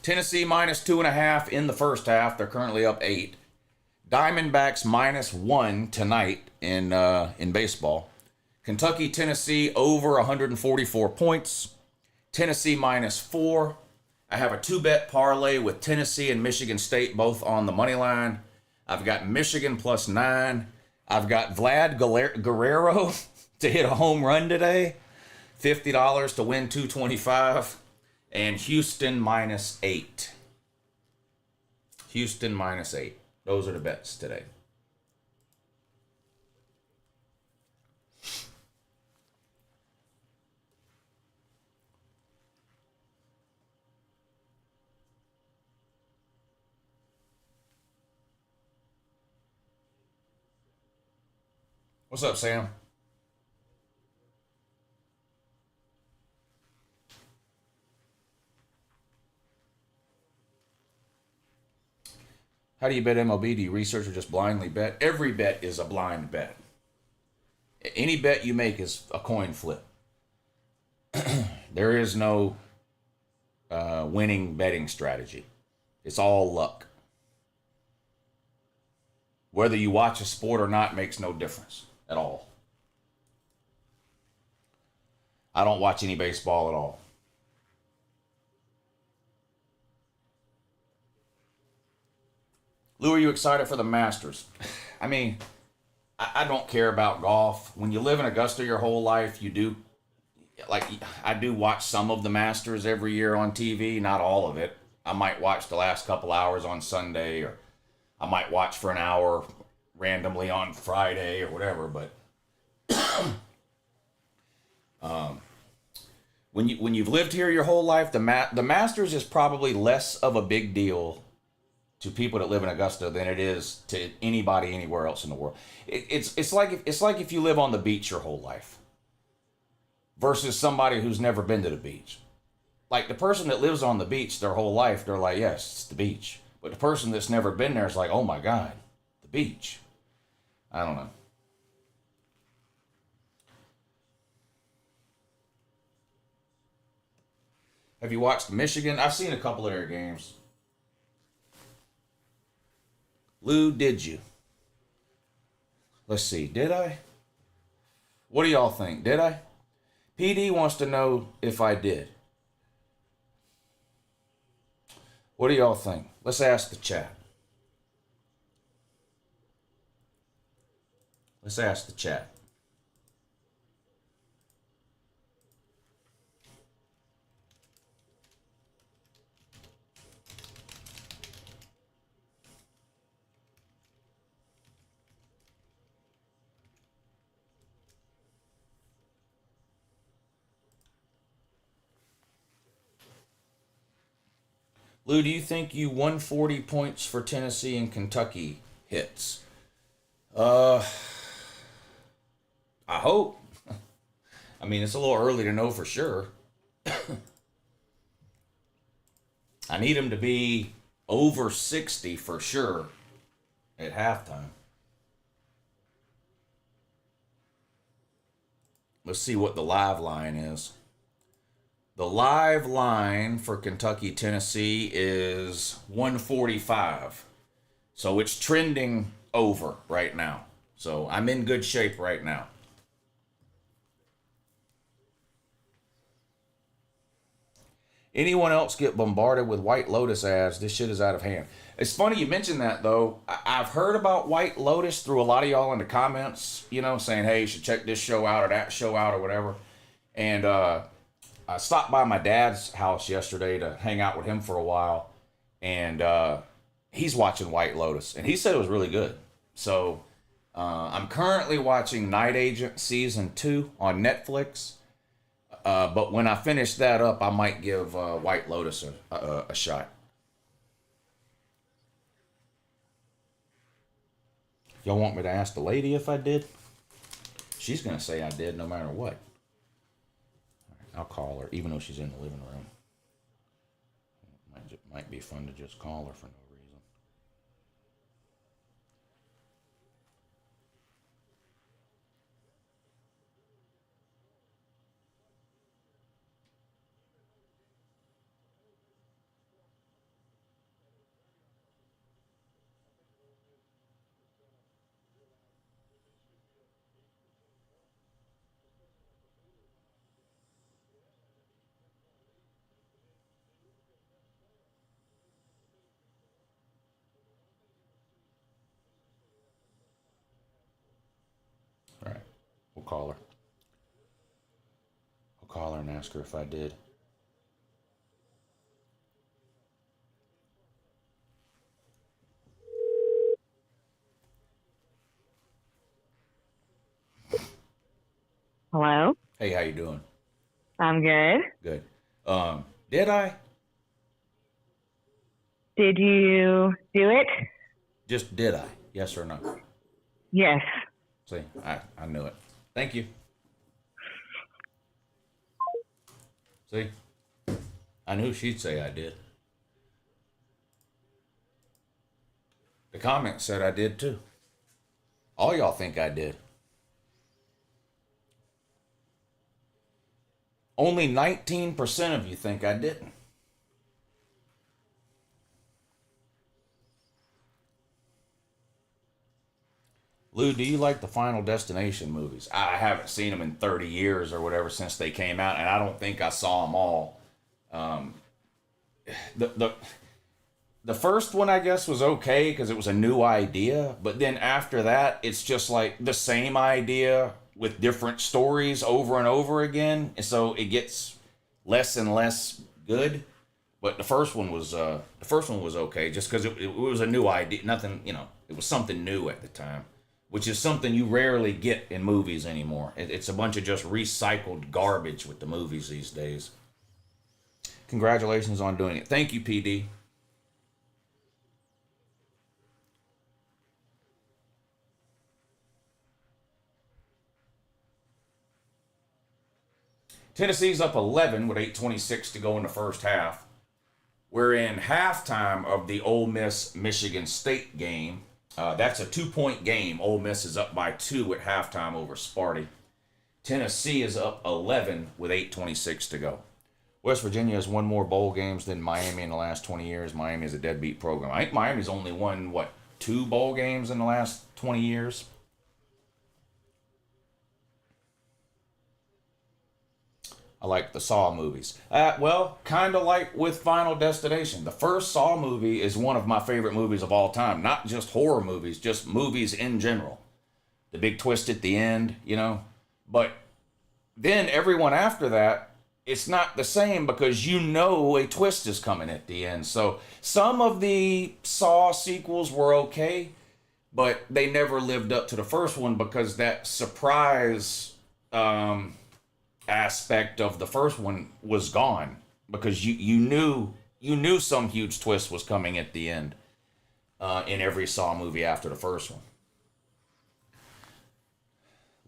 Tennessee minus 2.5 in the first half. They're currently up 8. Diamondbacks -1 tonight in baseball. Kentucky, Tennessee over 144 points. Tennessee -4. I have a 2-bet parlay with Tennessee and Michigan State both on the money line. I've got Michigan +9. I've got Vlad Guerrero to hit a home run today. $50 to win $225. And Houston -8. Houston -8. Those are the bets today. What's up, Sam? How do you bet MLB? Do you research or just blindly bet? Every bet is a blind bet. Any bet you make is a coin flip. There is no winning betting strategy. It's all luck. Whether you watch a sport or not makes no difference at all. I don't watch any baseball at all. Lou, are you excited for the Masters? I mean, I don't care about golf. When you live in Augusta your whole life, you do, like, I do watch some of the Masters every year on TV, not all of it. I might watch the last couple hours on Sunday, or I might watch for an hour randomly on Friday or whatever, but when you've lived here your whole life, the Masters is probably less of a big deal to people that live in Augusta than it is to anybody anywhere else in the world. It's like if you live on the beach your whole life versus somebody who's never been to the beach. Like, the person that lives on the beach their whole life, they're like, yes, it's the beach. But the person that's never been there is like, oh my God, the beach. I don't know. Have you watched Michigan? I've seen a couple of their games. Lou, did you? Let's see, did I? What do y'all think? Did I? PD wants to know if I did. What do y'all think? Let's ask the chat. Let's ask the chat. Lou, do you think you 140 points for Tennessee and Kentucky hits? I hope. I mean, it's a little early to know for sure. I need them to be over 60 for sure at halftime. Let's see what the live line is. The live line for Kentucky, Tennessee is 145. So it's trending over right now. So I'm in good shape right now. Anyone else get bombarded with White Lotus ads? This shit is out of hand. It's funny you mentioned that, though. I've heard about White Lotus through a lot of y'all in the comments, you know, saying, hey, you should check this show out or that show out or whatever. And I stopped by my dad's house yesterday to hang out with him for a while. And he's watching White Lotus. And he said it was really good. So I'm currently watching Night Agent Season 2 on Netflix. But when I finish that up, I might give White Lotus a shot. Y'all want me to ask the lady if I did? She's going to say I did no matter what. I'll call her, even though she's in the living room. Might be fun to just call her for no reason. All right. We'll call her. I'll call her and ask her if I did. Hello? Hey, how you doing? I'm good. Good. Did I? Did you do it? Just did I? Yes or no? Yes. See, I knew it. Thank you. See, I knew she'd say I did. The comment said I did too. All y'all think I did. Only 19% of you think I didn't. Lou, do you like the Final Destination movies? I haven't seen them in 30 years or whatever since they came out, and I don't think I saw them all. Um, the, the the first one, I guess, was okay because it was a new idea, but then after that, it's just like the same idea with different stories over and over again, and so it gets less and less good. But the first one was okay just because it was a new idea. Nothing, it was something new at the time, which is something you rarely get in movies anymore. It's a bunch of just recycled garbage with the movies these days. Congratulations on doing it. Thank you, PD. Tennessee's up 11 with 8:26 to go in the first half. We're in halftime of the Ole Miss Michigan State game. That's a 2-point game. Ole Miss is up by 2 at halftime over Sparty. Tennessee is up 11 with 8:26 to go. West Virginia has won more bowl games than Miami in the last 20 years. Miami is a deadbeat program. I think Miami's only won, 2 bowl games in the last 20 years? I like the Saw movies. Well, kind of like with Final Destination. The first Saw movie is one of my favorite movies of all time. Not just horror movies, just movies in general. The big twist at the end. But then everyone after that, it's not the same because a twist is coming at the end. So some of the Saw sequels were okay, but they never lived up to the first one because that surprise aspect of the first one was gone because you knew some huge twist was coming at the end in every Saw movie after the first one.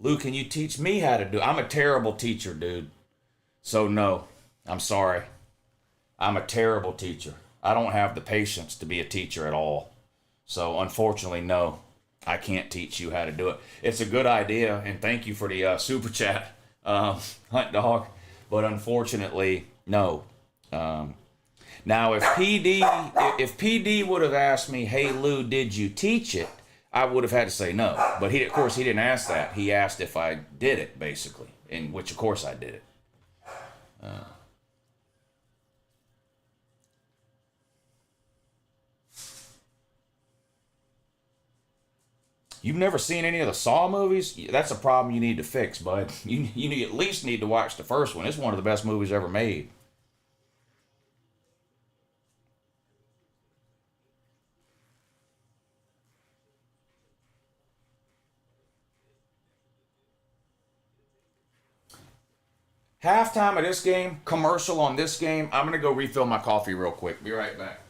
Lou, can you teach me how to do? I'm a terrible teacher, dude. So no, I'm sorry. I'm a terrible teacher. I don't have the patience to be a teacher at all. So unfortunately, no, I can't teach you how to do it. It's a good idea, and thank you for the super chat, Hunt Dog. But unfortunately, no. Now, if PD would have asked me, "Hey Lou, did you teach it?" I would have had to say no. But of course, he didn't ask that. He asked if I did it, basically, in which of course I did it. You've never seen any of the Saw movies? That's a problem you need to fix, bud. You at least need to watch the first one. It's one of the best movies ever made. Halftime of this game, commercial on this game. I'm gonna go refill my coffee real quick. Be right back.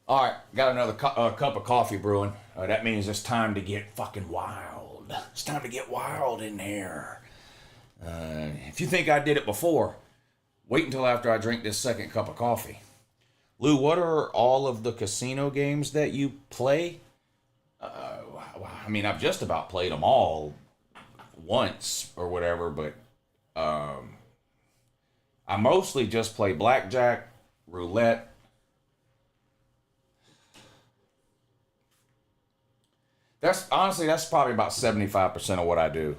All right, got another cup of coffee brewing. That means it's time to get fucking wild. It's time to get wild in here. If you think I did it before, wait until after I drink this second cup of coffee. Lou, what are all of the casino games that you play? I mean, I've just about played them all once or whatever, but I mostly just play blackjack, roulette. That's probably about 75% of what I do.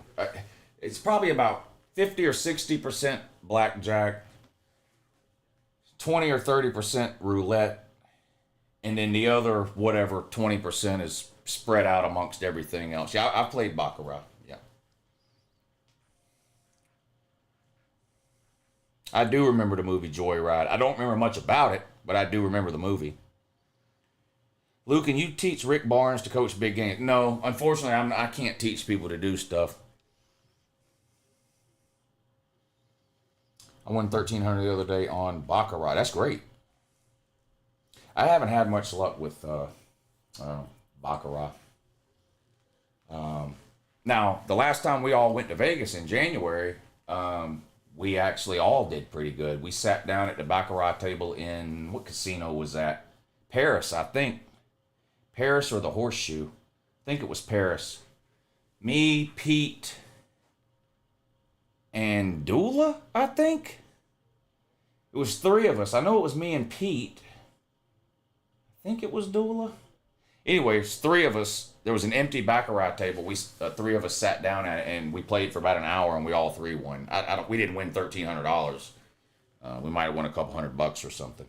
It's probably about 50 or 60% blackjack, 20 or 30% roulette, and then the other whatever 20% is spread out amongst everything else. Yeah, I played baccarat. Yeah, I do remember the movie Joyride. I don't remember much about it, but I do remember the movie. Lou, can you teach Rick Barnes to coach big games? No, unfortunately, I can't teach people to do stuff. I won 1,300 the other day on baccarat. That's great. I haven't had much luck with baccarat. Now, the last time we all went to Vegas in January, we actually all did pretty good. We sat down at the baccarat table in, what casino was that? Paris, I think. Paris or the Horseshoe. I think it was Paris. Me, Pete, and Dula, I think. It was three of us. I know it was me and Pete. I think it was Dula. Anyways, three of us. There was an empty baccarat table. We three of us sat down at it and we played for about an hour and we all three won. We didn't win $1,300. We might have won a couple $100 or something.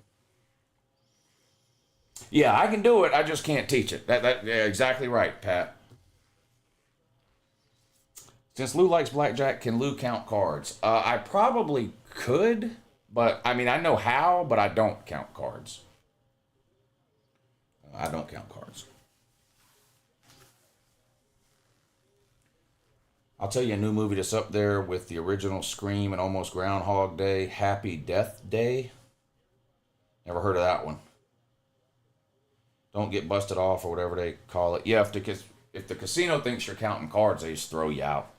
Yeah, I can do it. I just can't teach it. Yeah, exactly right, Pat. Since Lou likes blackjack, can Lou count cards? I probably could, but I mean, I know how, but I don't count cards. I don't count cards. I'll tell you a new movie that's up there with the original Scream and almost Groundhog Day, Happy Death Day. Never heard of that one. Don't get busted off or whatever they call it. Yeah, if the casino thinks you're counting cards, they just throw you out.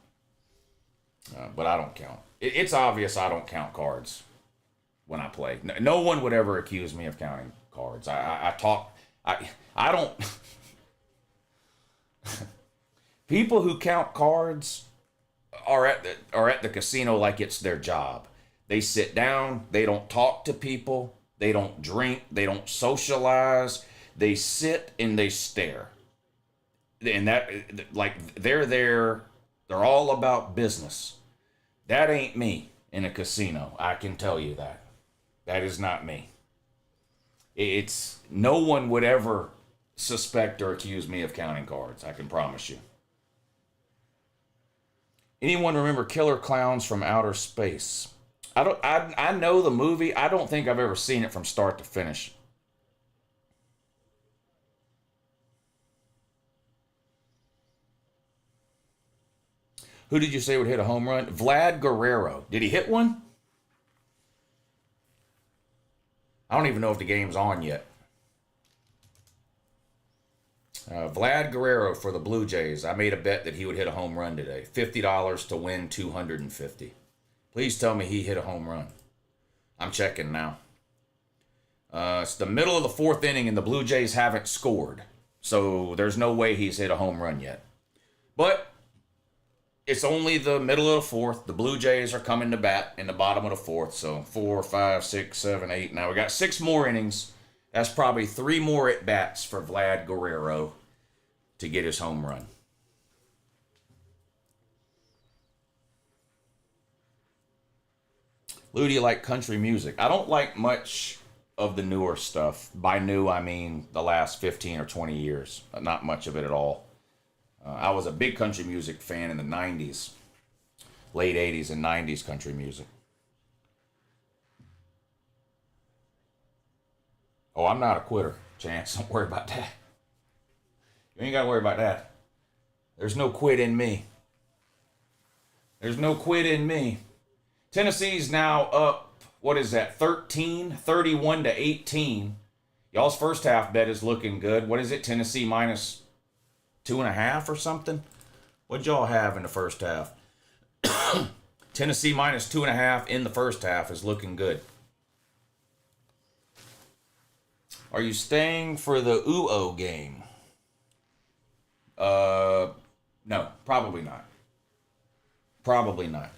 But I don't count. It's obvious I don't count cards when I play. No one would ever accuse me of counting cards. I don't. People who count cards are at the casino like it's their job. They sit down. They don't talk to people. They don't drink. They don't socialize. They sit and they stare. And that, like, they're there. They're all about business. That ain't me in a casino. I can tell you that. That is not me. It's no one would ever suspect or accuse me of counting cards. I can promise you. Anyone remember Killer Clowns from Outer Space? I know the movie. I don't think I've ever seen it from start to finish. Who did you say would hit a home run? Vlad Guerrero. Did he hit one? I don't even know if the game's on yet. Vlad Guerrero for the Blue Jays. I made a bet that he would hit a home run today. $50 to win $250. Please tell me he hit a home run. I'm checking now. It's the middle of the fourth inning and the Blue Jays haven't scored. So there's no way he's hit a home run yet. But it's only the middle of the fourth. The Blue Jays are coming to bat in the bottom of the fourth. So 4, 5, 6, 7, 8. Now we got 6 more innings. That's probably 3 more at bats for Vlad Guerrero to get his home run. Lou, do you like country music? I don't like much of the newer stuff. By new, I mean the last 15 or 20 years. Not much of it at all. I was a big country music fan in the 90s. Late 80s and 90s country music. Oh, I'm not a quitter, Chance. Don't worry about that. You ain't got to worry about that. There's no quit in me. There's no quit in me. Tennessee's now up, what is that, 31 to 18 Y'all's first half bet is looking good. What is it? Tennessee minus 2.5 or something? What'd y'all have in the first half? Tennessee minus 2.5 in the first half is looking good. Are you staying for the UO game? No, probably not. Probably not.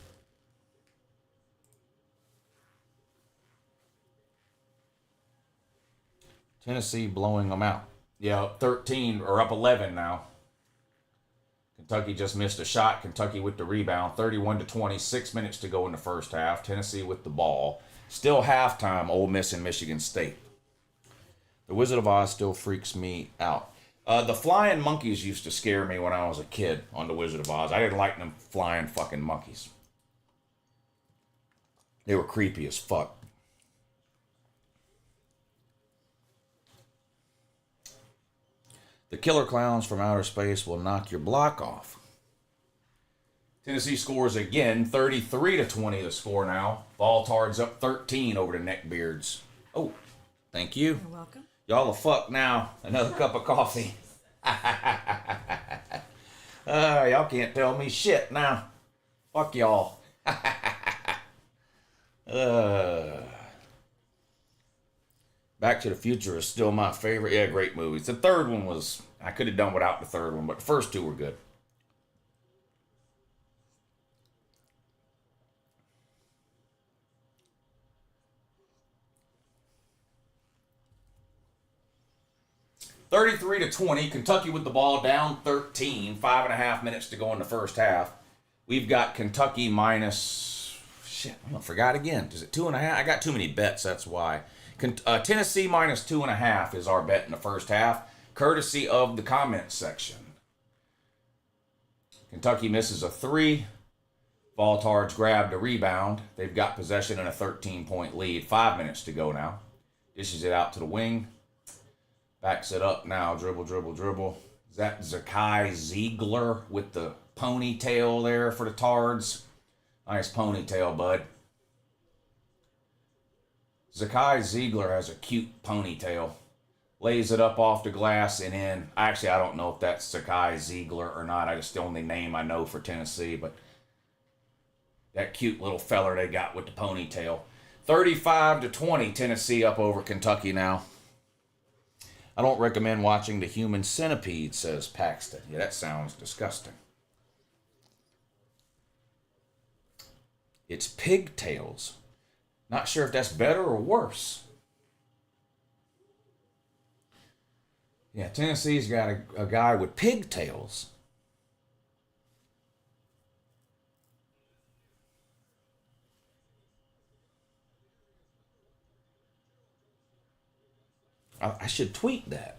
Tennessee blowing them out. Yeah, 13 or up 11 now. Kentucky just missed a shot. Kentucky with the rebound. 31-20. 6 minutes to go in the first half. Tennessee with the ball. Still halftime. Ole Miss and Michigan State. The Wizard of Oz still freaks me out. The flying monkeys used to scare me when I was a kid on the Wizard of Oz. I didn't like them flying fucking monkeys. They were creepy as fuck. The killer clowns from outer space will knock your block off. Tennessee scores again, 33-20 the score now. Baltards up 13 over the Neckbeards. Oh, thank you. You're welcome. Y'all a fuck now. Another cup of coffee. Y'all can't tell me shit now. Fuck y'all. Back to the Future is still my favorite. Yeah, great movies. The third one was, I could have done without the third one, but the first two were good. (33-20). Kentucky with the ball, down 13. 5.5 minutes to go in the first half. We've got Kentucky minus, shit, I forgot again. Is it 2.5? I got too many bets, that's why. Tennessee minus 2.5 is our bet in the first half, courtesy of the comments section. Kentucky misses a 3. Baltards grabbed a rebound. They've got possession and a 13-point lead. 5 minutes to go now. Dishes it out to the wing. Backs it up now. Dribble, dribble, dribble. Is that Zakai Ziegler with the ponytail there for the Tards? Nice ponytail, bud. Zakai Ziegler has a cute ponytail. Lays it up off the glass and in. Actually, I don't know if that's Zakai Ziegler or not. I just the only name I know for Tennessee, but that cute little feller they got with the ponytail. 35-20, Tennessee up over Kentucky now. I don't recommend watching The Human Centipede, says Paxton. Yeah, that sounds disgusting. It's pigtails. Not sure if that's better or worse. Yeah, Tennessee's got a guy with pigtails. I should tweet that.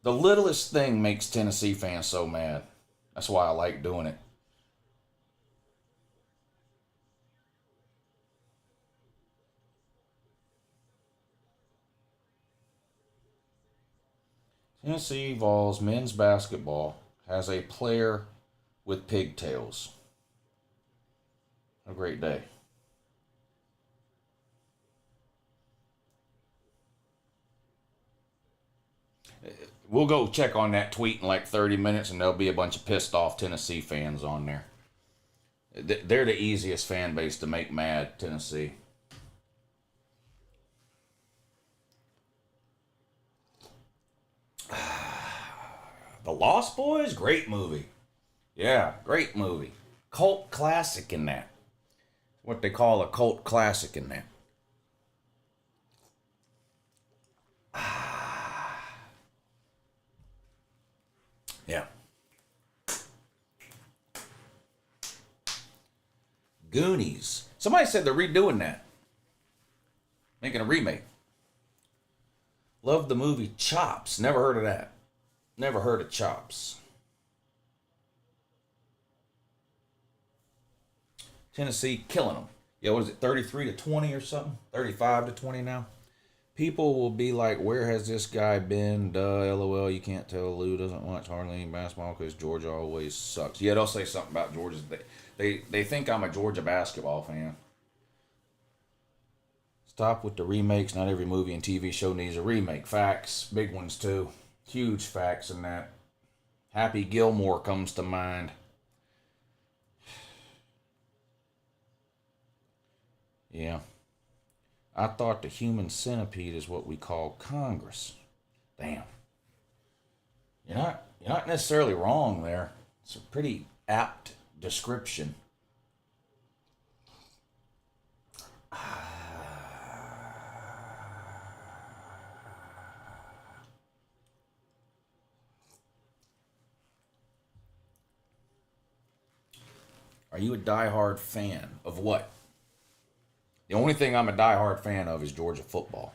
The littlest thing makes Tennessee fans so mad. That's why I like doing it. Tennessee Vols men's basketball has a player with pigtails. Have a great day. We'll go check on that tweet in like 30 minutes, and there'll be a bunch of pissed off Tennessee fans on there. They're the easiest fan base to make mad, Tennessee. The Lost Boys, great movie. Yeah, great movie. Cult classic in that. What they call a cult classic in that. Yeah. Goonies. Somebody said they're redoing that. Making a remake. Love the movie Chops. Never heard of that. Never heard of Chops. Tennessee killing them. Yeah, what is it, 33-20 or something? 35-20 now? People will be like, where has this guy been? Duh, LOL, you can't tell Lou doesn't watch hardly any basketball because Georgia always sucks. Yeah, they'll say something about Georgia. They think I'm a Georgia basketball fan. Stop with the remakes. Not every movie and TV show needs a remake. Facts. Big ones, too. Huge facts in that. Happy Gilmore comes to mind. Yeah. I thought the human centipede is what we call Congress. Damn. You're not necessarily wrong there. It's a pretty apt description. Are you a diehard fan of what? The only thing I'm a diehard fan of is Georgia football.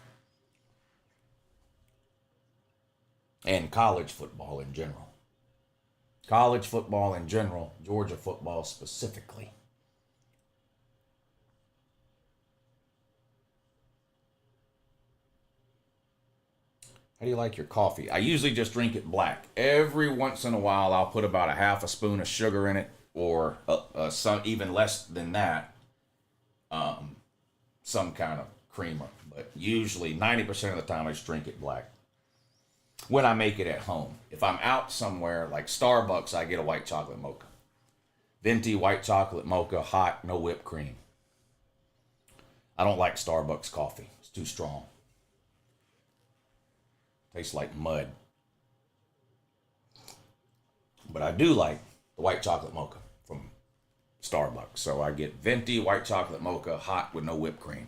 And college football in general. College football in general, Georgia football specifically. How do you like your coffee? I usually just drink it black. Every once in a while, I'll put about a half a spoon of sugar in it, or some even less than that, some kind of creamer. But usually, 90% of the time, I just drink it black. When I make it at home. If I'm out somewhere, like Starbucks, I get a white chocolate mocha. Venti white chocolate mocha, hot, no whipped cream. I don't like Starbucks coffee. It's too strong. Tastes like mud. But I do like the white chocolate mocha from Starbucks. So I get Venti white chocolate mocha, hot with no whipped cream.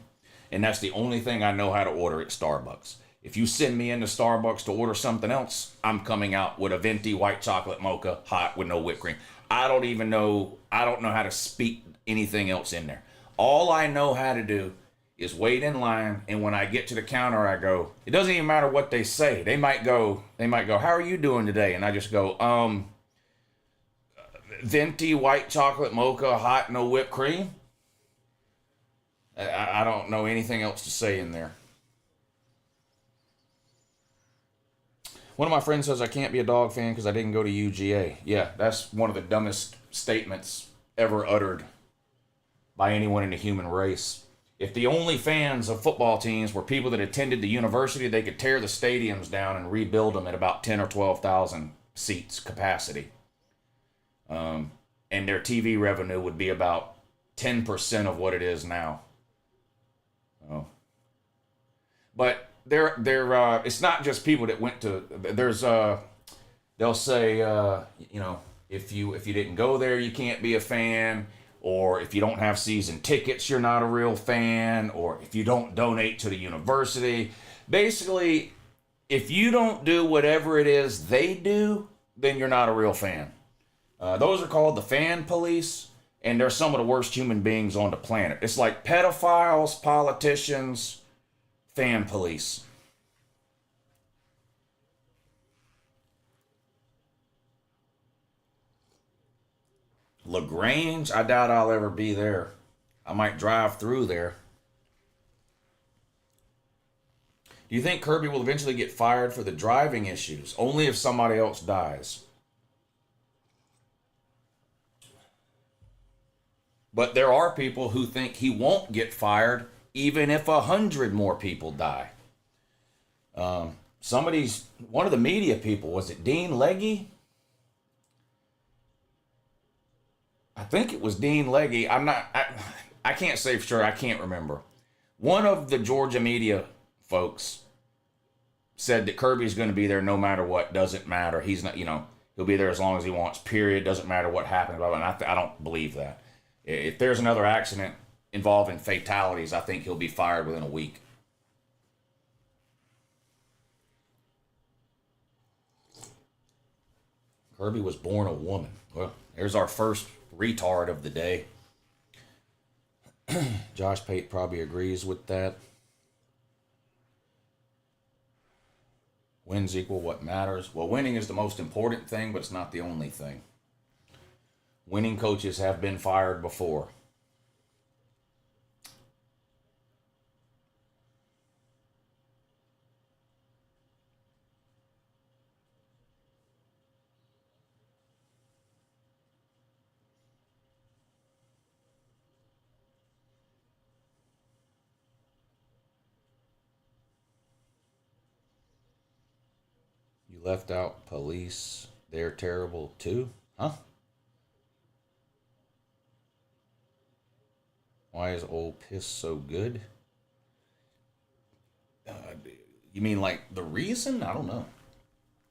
And that's the only thing I know how to order at Starbucks. If you send me into Starbucks to order something else, I'm coming out with a Venti white chocolate mocha, hot with no whipped cream. I don't know how to speak anything else in there. All I know how to do is wait in line, and when I get to the counter, I go, it doesn't even matter what they say. They might go, how are you doing today? And I just go, Venti white chocolate mocha, hot, no whipped cream. I don't know anything else to say in there. One of my friends says I can't be a dog fan because I didn't go to UGA. Yeah, that's one of the dumbest statements ever uttered by anyone in the human race. If the only fans of football teams were people that attended the university, they could tear the stadiums down and rebuild them at about 10 or 12,000 seats capacity. And their TV revenue would be about 10% of what it is now. Oh. But it's not just people that went to, they'll say, if you didn't go there, you can't be a fan, or if you don't have season tickets, you're not a real fan, or if you don't donate to the university. Basically, if you don't do whatever it is they do, then you're not a real fan. Those are called the fan police, and they're some of the worst human beings on the planet. It's like pedophiles, politicians, fan police. LaGrange, I doubt I'll ever be there. I might drive through there. Do you think Kirby will eventually get fired for the driving issues? Only if somebody else dies. But there are people who think he won't get fired even if 100 more people die. One of the media people, was it Dean Legge? I think it was Dean Legge. I can't say for sure. I can't remember. One of the Georgia media folks said that Kirby's going to be there no matter what. Doesn't matter. He's not, he'll be there as long as he wants, period. Doesn't matter what happens. And I don't believe that. If there's another accident involving fatalities, I think he'll be fired within a week. Kirby was born a woman. Well, there's our first retard of the day. Josh Pate probably agrees with that. Wins equal what matters. Well, winning is the most important thing, but it's not the only thing. Winning coaches have been fired before. You left out police. They're terrible too? Huh? Why is Old Piss so good? You mean like the reason? I don't know.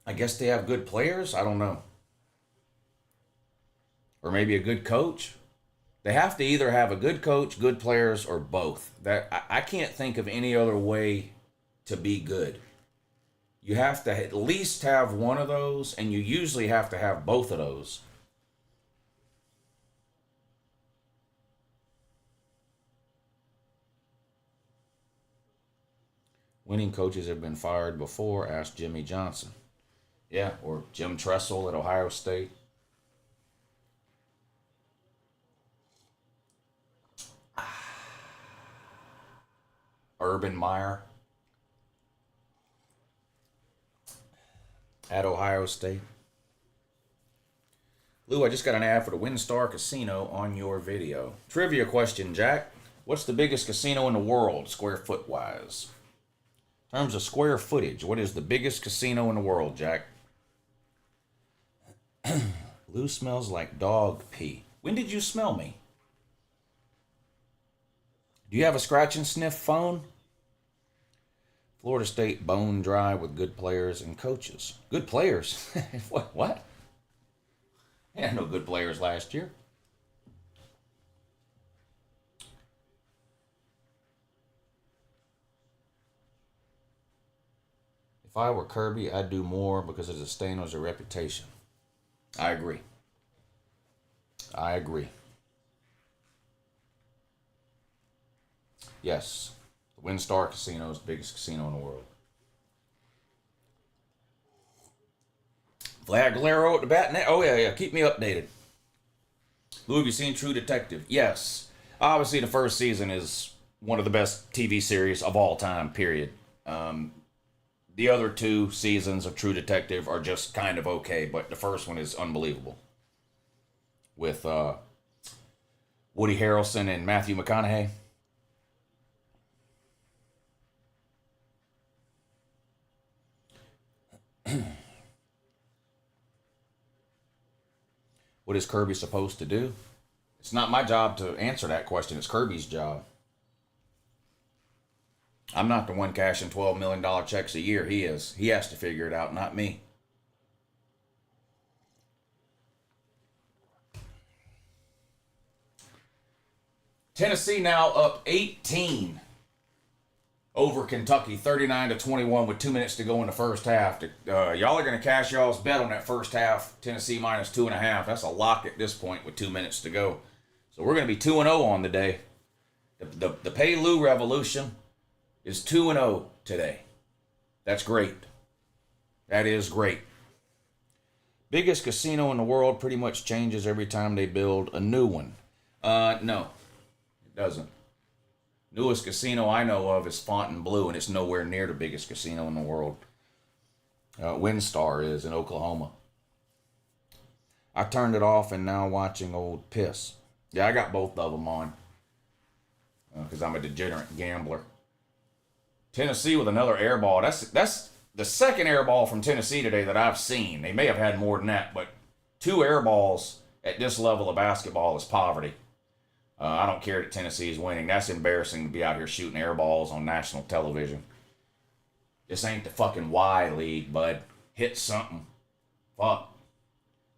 I guess they have good players. I don't know. Or maybe a good coach. They have to either have a good coach, good players, or both. I can't think of any other way to be good. You have to at least have one of those, and you usually have to have both of those. Winning coaches have been fired before, asked Jimmy Johnson. Yeah, or Jim Tressel at Ohio State. Urban Meyer at Ohio State. Lou, I just got an ad for the WinStar Casino on your video. Trivia question, Jack. What's the biggest casino in the world, square foot wise? In terms of square footage, what is the biggest casino in the world, Jack? Lou smells like dog pee. When did you smell me? Do you have a scratch and sniff phone? Florida State bone dry with good players and coaches. Good players? What? They had no good players last year. If I were Kirby, I'd do more because of the Stanos' reputation. I agree. Yes, the WinStar Casino is the biggest casino in the world. Vlad Galero at the bat net. Oh, yeah. Keep me updated. Lou, have you seen True Detective? Yes. Obviously, the first season is one of the best TV series of all time, period. The other two seasons of True Detective are just kind of okay, but the first one is unbelievable. With Woody Harrelson and Matthew McConaughey. What is Kirby supposed to do? It's not my job to answer that question. It's Kirby's job. I'm not the one cashing $12 million checks a year. He is. He has to figure it out, not me. Tennessee now up 18 over Kentucky, 39-21 with 2 minutes to go in the first half. Y'all are going to cash y'all's bet on that first half. Tennessee minus 2.5. That's a lock at this point with 2 minutes to go. So we're going to be 2-0 on the day. The Pay Lou revolution is 2-0 today. That's great. That is great. Biggest casino in the world pretty much changes every time they build a new one. No, it doesn't. Newest casino I know of is Fontainebleau, and it's nowhere near the biggest casino in the world. WinStar is in Oklahoma. I turned it off and now watching Old Piss. Yeah, I got both of them on because I'm a degenerate gambler. Tennessee with another air ball. That's the second air ball from Tennessee today that I've seen. They may have had more than that, but 2 air balls at this level of basketball is poverty. I don't care that Tennessee is winning. That's embarrassing to be out here shooting air balls on national television. This ain't the fucking Y League, bud. Hit something. Fuck.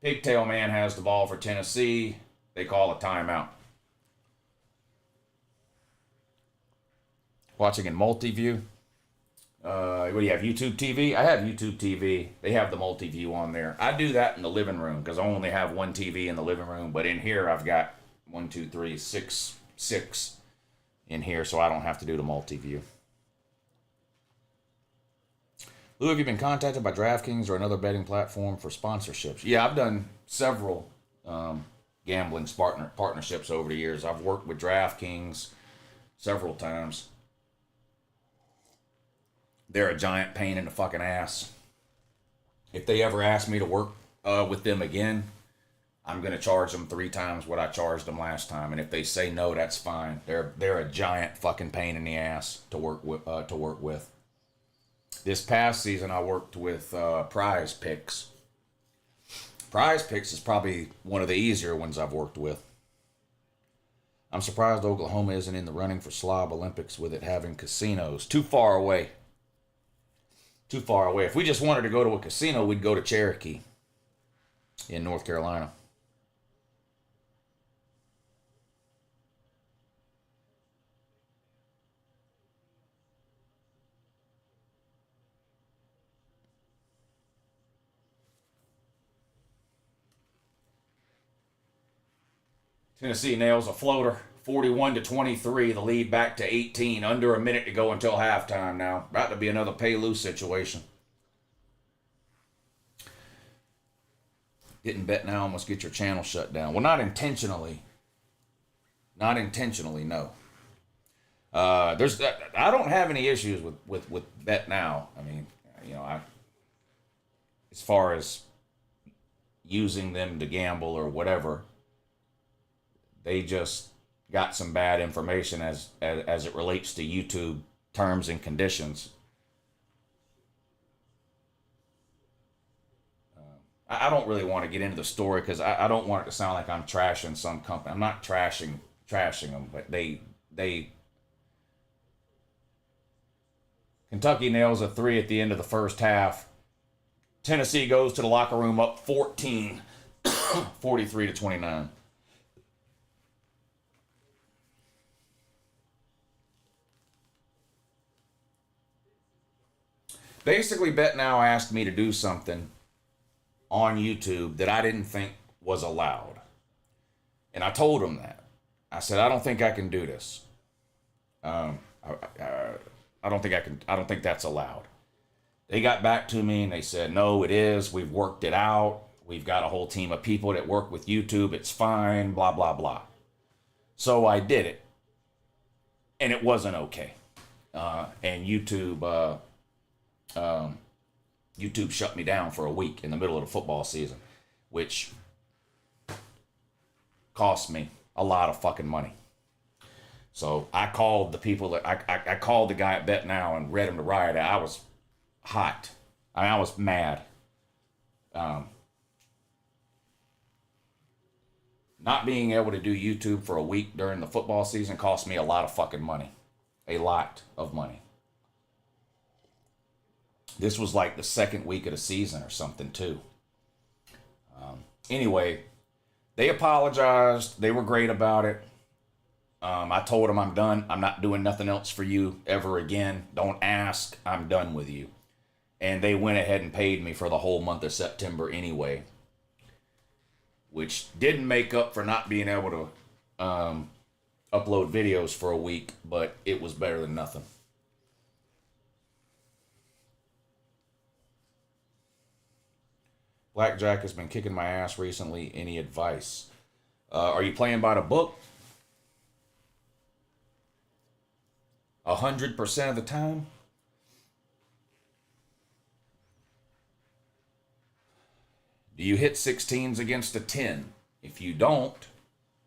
Pigtail Man has the ball for Tennessee. They call a timeout. Watching in multi-view. What do you have, YouTube TV? I have YouTube TV. They have the multi-view on there. I do that in the living room because I only have one TV in the living room. But in here, I've got 6 in here, so I don't have to do the multi-view. Lou, have you been contacted by DraftKings or another betting platform for sponsorships? Yeah, I've done several gambling partnerships over the years. I've worked with DraftKings several times. They're a giant pain in the fucking ass. If they ever ask me to work with them again, I'm going to charge them 3 times what I charged them last time. And if they say no, that's fine. They're a giant fucking pain in the ass to work with. This past season, I worked with Prize Picks. Prize Picks is probably one of the easier ones I've worked with. I'm surprised Oklahoma isn't in the running for Slob Olympics with it having casinos. Too far away. Too far away. If we just wanted to go to a casino, we'd go to Cherokee in North Carolina. Tennessee nails a floater, 41-23. The lead back to 18. Under a minute to go until halftime now. About to be another pay-lose situation. Didn't bet now, almost get your channel shut down. Well, not intentionally. Not intentionally, no. I don't have any issues with bet now. I mean, as far as using them to gamble or whatever, they just got some bad information as it relates to YouTube terms and conditions. I don't really want to get into the story because I don't want it to sound like I'm trashing some company. I'm not trashing them, but they Kentucky nails a 3 at the end of the first half. Tennessee goes to the locker room up 14, 43-29. Basically, Bet Now asked me to do something on YouTube that I didn't think was allowed. And I told them that. I said, I don't think I can do this. I don't think that's allowed. They got back to me and they said, no, it is. We've worked it out. We've got a whole team of people that work with YouTube. It's fine, blah, blah, blah. So I did it. And it wasn't okay. And YouTube shut me down for a week in the middle of the football season, which cost me a lot of fucking money. So I called the people that I called the guy at Bet Now and read him to riot. I was hot. I was mad. Not being able to do YouTube for a week during the football season cost me a lot of fucking money. A lot of money. This was like the second week of the season or something too. Anyway, they apologized. They were great about it. I told them I'm done. I'm not doing nothing else for you ever again. Don't ask. I'm done with you. And they went ahead and paid me for the whole month of September anyway, which didn't make up for not being able to upload videos for a week, but it was better than nothing. Blackjack has been kicking my ass recently. Any advice? Are you playing by the book? 100% of the time? Do you hit 16s against a 10? If you don't,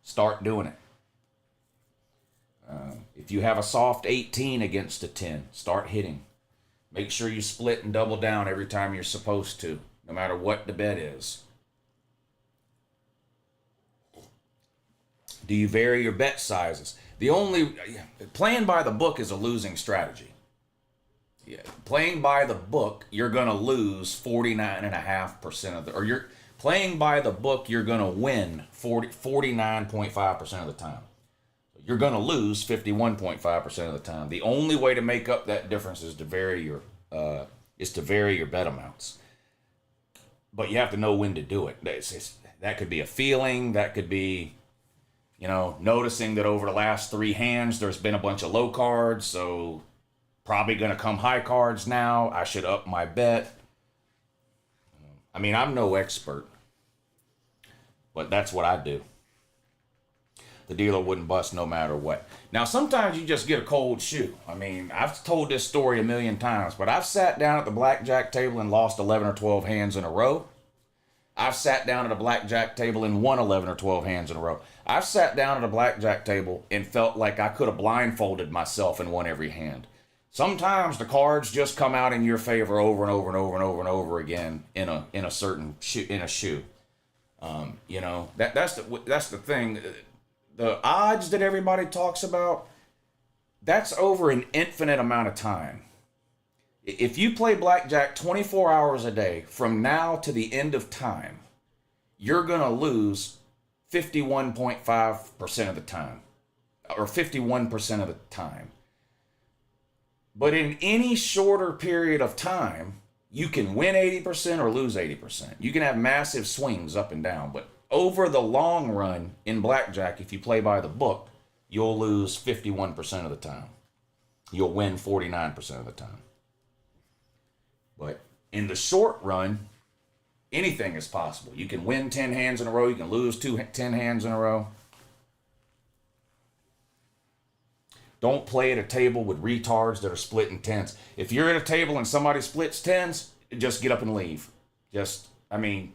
start doing it. If you have a soft 18 against a 10, start hitting. Make sure you split and double down every time you're supposed to, no matter what the bet is. Do you vary your bet sizes? Playing by the book is a losing strategy. Yeah, playing by the book, you're going to lose 49.5% of or you're playing by the book, you're going to win 49.5% of the time. You're going to lose 51.5% of the time. The only way to make up that difference is to vary your bet amounts. But you have to know when to do it. That could be a feeling. That could be, noticing that over the last 3 hands, there's been a bunch of low cards. So probably going to come high cards now. I should up my bet. I mean, I'm no expert, but that's what I do. The dealer wouldn't bust no matter what. Now, sometimes you just get a cold shoe. I mean, I've told this story a million times, but I've sat down at the blackjack table and lost 11 or 12 hands in a row. I've sat down at a blackjack table and won 11 or 12 hands in a row. I've sat down at a blackjack table and felt like I could have blindfolded myself and won every hand. Sometimes the cards just come out in your favor over and over and over and over and over again in a certain shoe. You know, that's the thing. The odds that everybody talks about, that's over an infinite amount of time. If you play blackjack 24 hours a day from now to the end of time, you're going to lose 51.5% of the time, or 51% of the time. But in any shorter period of time, you can win 80% or lose 80%. You can have massive swings up and down, but over the long run in blackjack, if you play by the book, you'll lose 51% of the time. You'll win 49% of the time. But in the short run, anything is possible. You can win 10 hands in a row. You can lose 10 hands in a row. Don't play at a table with retards that are splitting tens. If you're at a table and somebody splits tens, just get up and leave.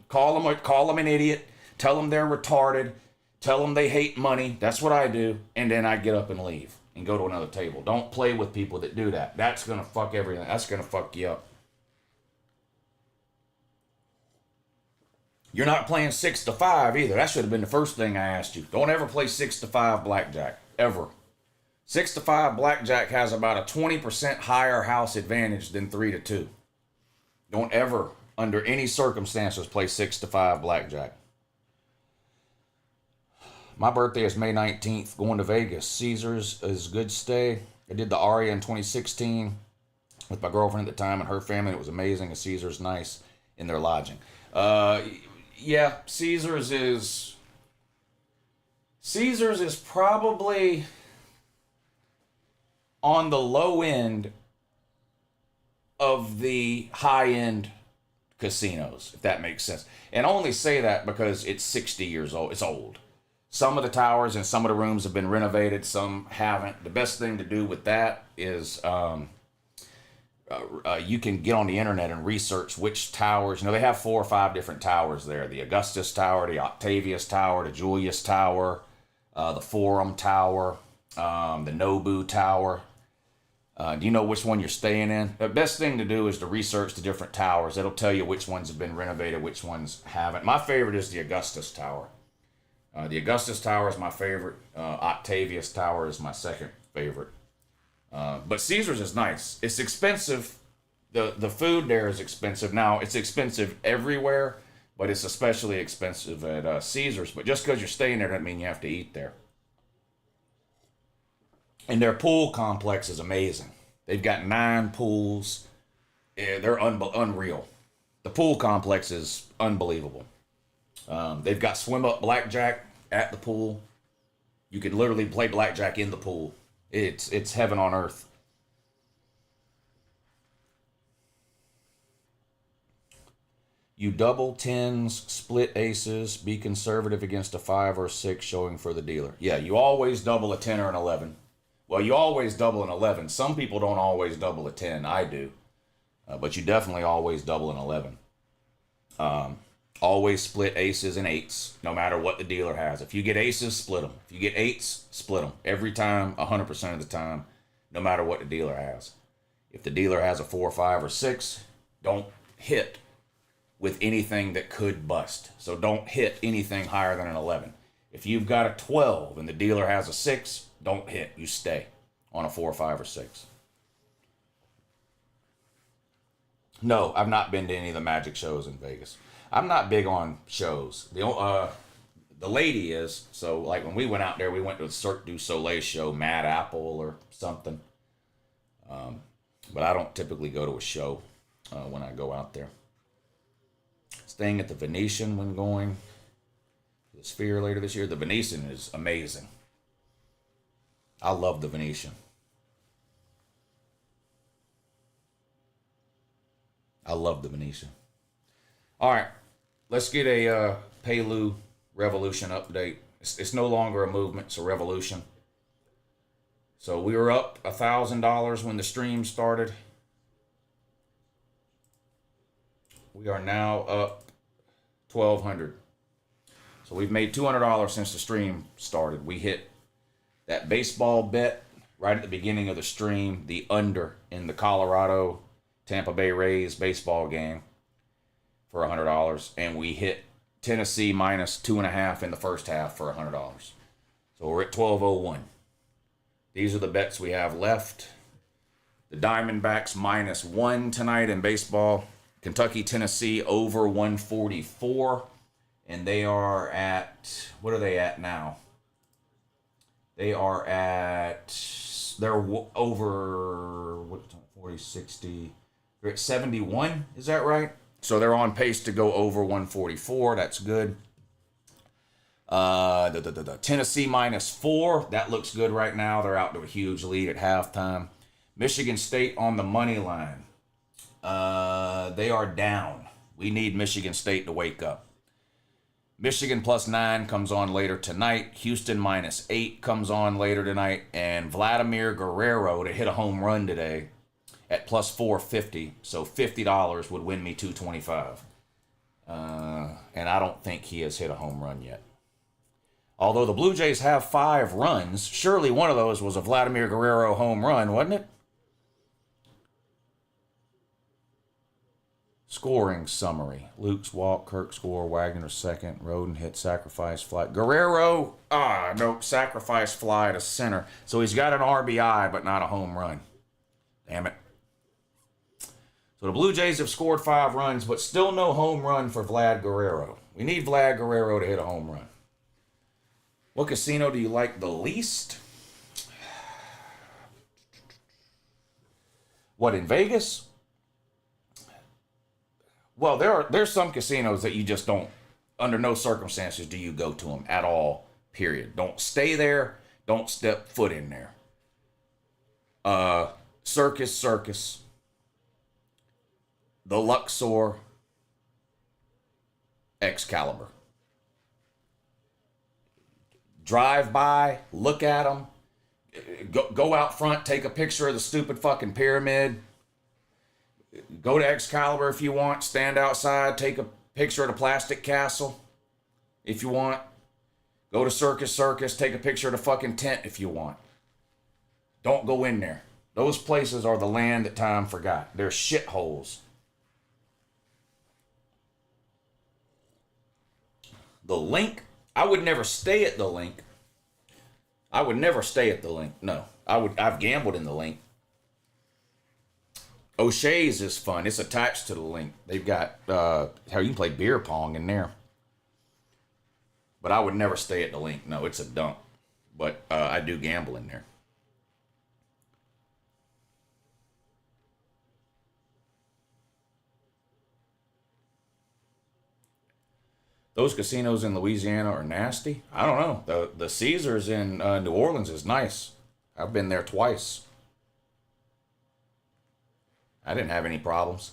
Call them an idiot. Tell them they're retarded. Tell them they hate money. That's what I do. And then I get up and leave and go to another table. Don't play with people that do that. That's going to fuck everything. That's going to fuck you up. You're not playing 6 to 5 either. That should have been the first thing I asked you. Don't ever play 6 to 5 blackjack. Ever. 6 to 5 blackjack has about a 20% higher house advantage than 3 to 2. Don't ever, under any circumstances, play 6 to 5 blackjack. My birthday is May 19th. Going to Vegas. Caesars is good stay. I did the Aria in 2016 with my girlfriend at the time and her family. It was amazing. And Caesars nice in their lodging. Yeah, Caesars is probably on the low end of the high end casinos, if that makes sense. And I only say that because it's 60 years old. It's old. Some of the towers and some of the rooms have been renovated. Some haven't. The best thing to do with that is you can get on the internet and research which towers. You know, they have 4 or 5 different towers there. The Augustus Tower, the Octavius Tower, the Julius Tower, the Forum Tower, the Nobu Tower. Do you know which one you're staying in? The best thing to do is to research the different towers. It'll tell you which ones have been renovated, which ones haven't. My favorite is the Augustus Tower. The Augustus Tower is my favorite. Octavius Tower is my second favorite. But Caesars is nice. It's expensive. The food there is expensive. Now, it's expensive everywhere, but it's especially expensive at Caesars. But just because you're staying there doesn't mean you have to eat there. And their pool complex is amazing. They've got 9 pools. Yeah, they're unreal. The pool complex is unbelievable. They've got swim up blackjack at the pool. You can literally play blackjack in the pool. It's heaven on earth. You double tens, split aces, be conservative against a 5 or 6 showing for the dealer. Yeah, you always double a 10 or an 11. Well, you always double an 11. Some people don't always double a 10. I do. But you definitely always double an 11. Always split aces and 8s, no matter what the dealer has. If you get aces, split them. If you get 8s, split them. Every time, 100% of the time, no matter what the dealer has. If the dealer has a 4, 5, or 6, don't hit with anything that could bust. So don't hit anything higher than an 11. If you've got a 12 and the dealer has a 6, don't hit. You stay on a 4, 5, or 6. No, I've not been to any of the magic shows in Vegas. I'm not big on shows. The lady is. So, like, when we went out there, we went to a Cirque du Soleil show, Mad Apple or something. But I don't typically go to a show when I go out there. Staying at the Venetian when going to the Sphere later this year. The Venetian is amazing. I love the Venetian. I love the Venetian. All right, let's get a Paylou Revolution update. It's no longer a movement, it's a revolution. So we were up $1,000 when the stream started. We are now up $1,200. So we've made $200 since the stream started. We hit that baseball bet right at the beginning of the stream, the under in the Colorado Tampa Bay Rays baseball game for $100, and we hit Tennessee minus 2.5 in the first half for $100. So we're at 1201. These are the bets we have left. The Diamondbacks -1 tonight in baseball. Kentucky, Tennessee over 144. And they are at, what are they at now? They are at, they're over, what, 40, 60, they're at 71, is that right? So they're on pace to go over 144, that's good. Tennessee -4, that looks good right now. They're out to a huge lead at halftime. Michigan State on the money line. They are down. We need Michigan State to wake up. Michigan +9 comes on later tonight. Houston -8 comes on later tonight. And Vladimir Guerrero to hit a home run today at +450. So $50 would win me $225. And I don't think he has hit a home run yet. Although the Blue Jays have 5 runs, surely one of those was a Vladimir Guerrero home run, wasn't it? Scoring summary. Luke's walk, Kirk score, Wagner second, Roden hit sacrifice fly. Guerrero, nope, sacrifice fly to center. So he's got an RBI, but not a home run. Damn it. So the Blue Jays have scored 5 runs, but still no home run for Vlad Guerrero. We need Vlad Guerrero to hit a home run. What casino do you like the least? What, in Vegas? Well, there's some casinos that you just don't, under no circumstances do you go to them at all, period. Don't stay there. Don't step foot in there. Circus, the Luxor, Excalibur. Drive by, look at them, go out front, take a picture of the stupid fucking pyramid. Go to Excalibur if you want. Stand outside, take a picture of the plastic castle if you want. Go to Circus, take a picture of the fucking tent if you want. Don't go in there. Those places are the land that time forgot. They're shitholes. The Link, I would never stay at the Link. No, I've gambled in the Link. O'Shea's is fun. It's attached to the Link. They've got, how you can play beer pong in there. But I would never stay at the Link. No, it's a dump. But I do gamble in there. Those casinos in Louisiana are nasty. I don't know. The Caesars in New Orleans is nice. I've been there twice. I didn't have any problems.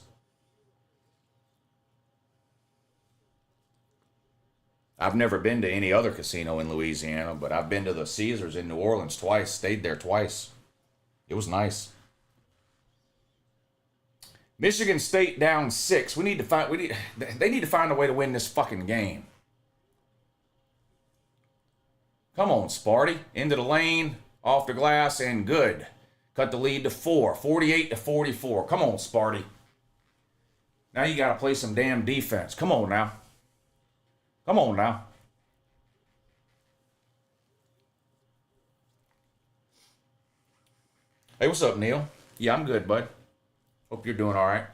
I've never been to any other casino in Louisiana, but I've been to the Caesars in New Orleans twice, stayed there twice. It was nice. Michigan State down 6. They need to find a way to win this fucking game. Come on, Sparty. Into the lane, off the glass, and good. Cut the lead to 4, 48-44. Come on, Sparty. Now you got to play some damn defense. Come on now. Come on now. Hey, what's up, Neil? Yeah, I'm good, bud. Hope you're doing all right.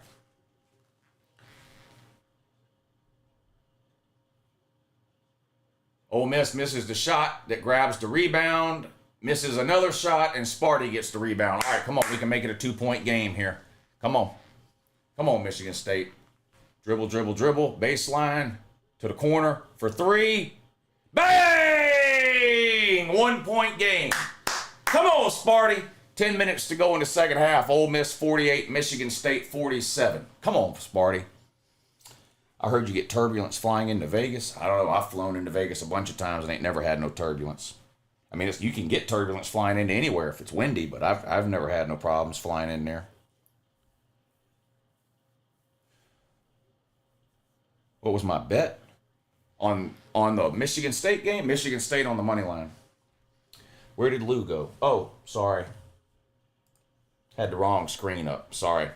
Ole Miss misses the shot that grabs the rebound. Misses another shot, and Sparty gets the rebound. All right, come on. We can make it a 2-point game here. Come on. Come on, Michigan State. Dribble, baseline to the corner for 3. Bang! 1-point game. Come on, Sparty. 10 minutes to go in the second half. Ole Miss 48, Michigan State 47. Come on, Sparty. I heard you get turbulence flying into Vegas. I don't know. I've flown into Vegas a bunch of times and ain't never had no turbulence. I mean, you can get turbulence flying into anywhere if it's windy, but I've never had no problems flying in there. What was my bet? On the Michigan State game? Michigan State on the money line. Where did Lou go? Oh, sorry. Had the wrong screen up. Sorry.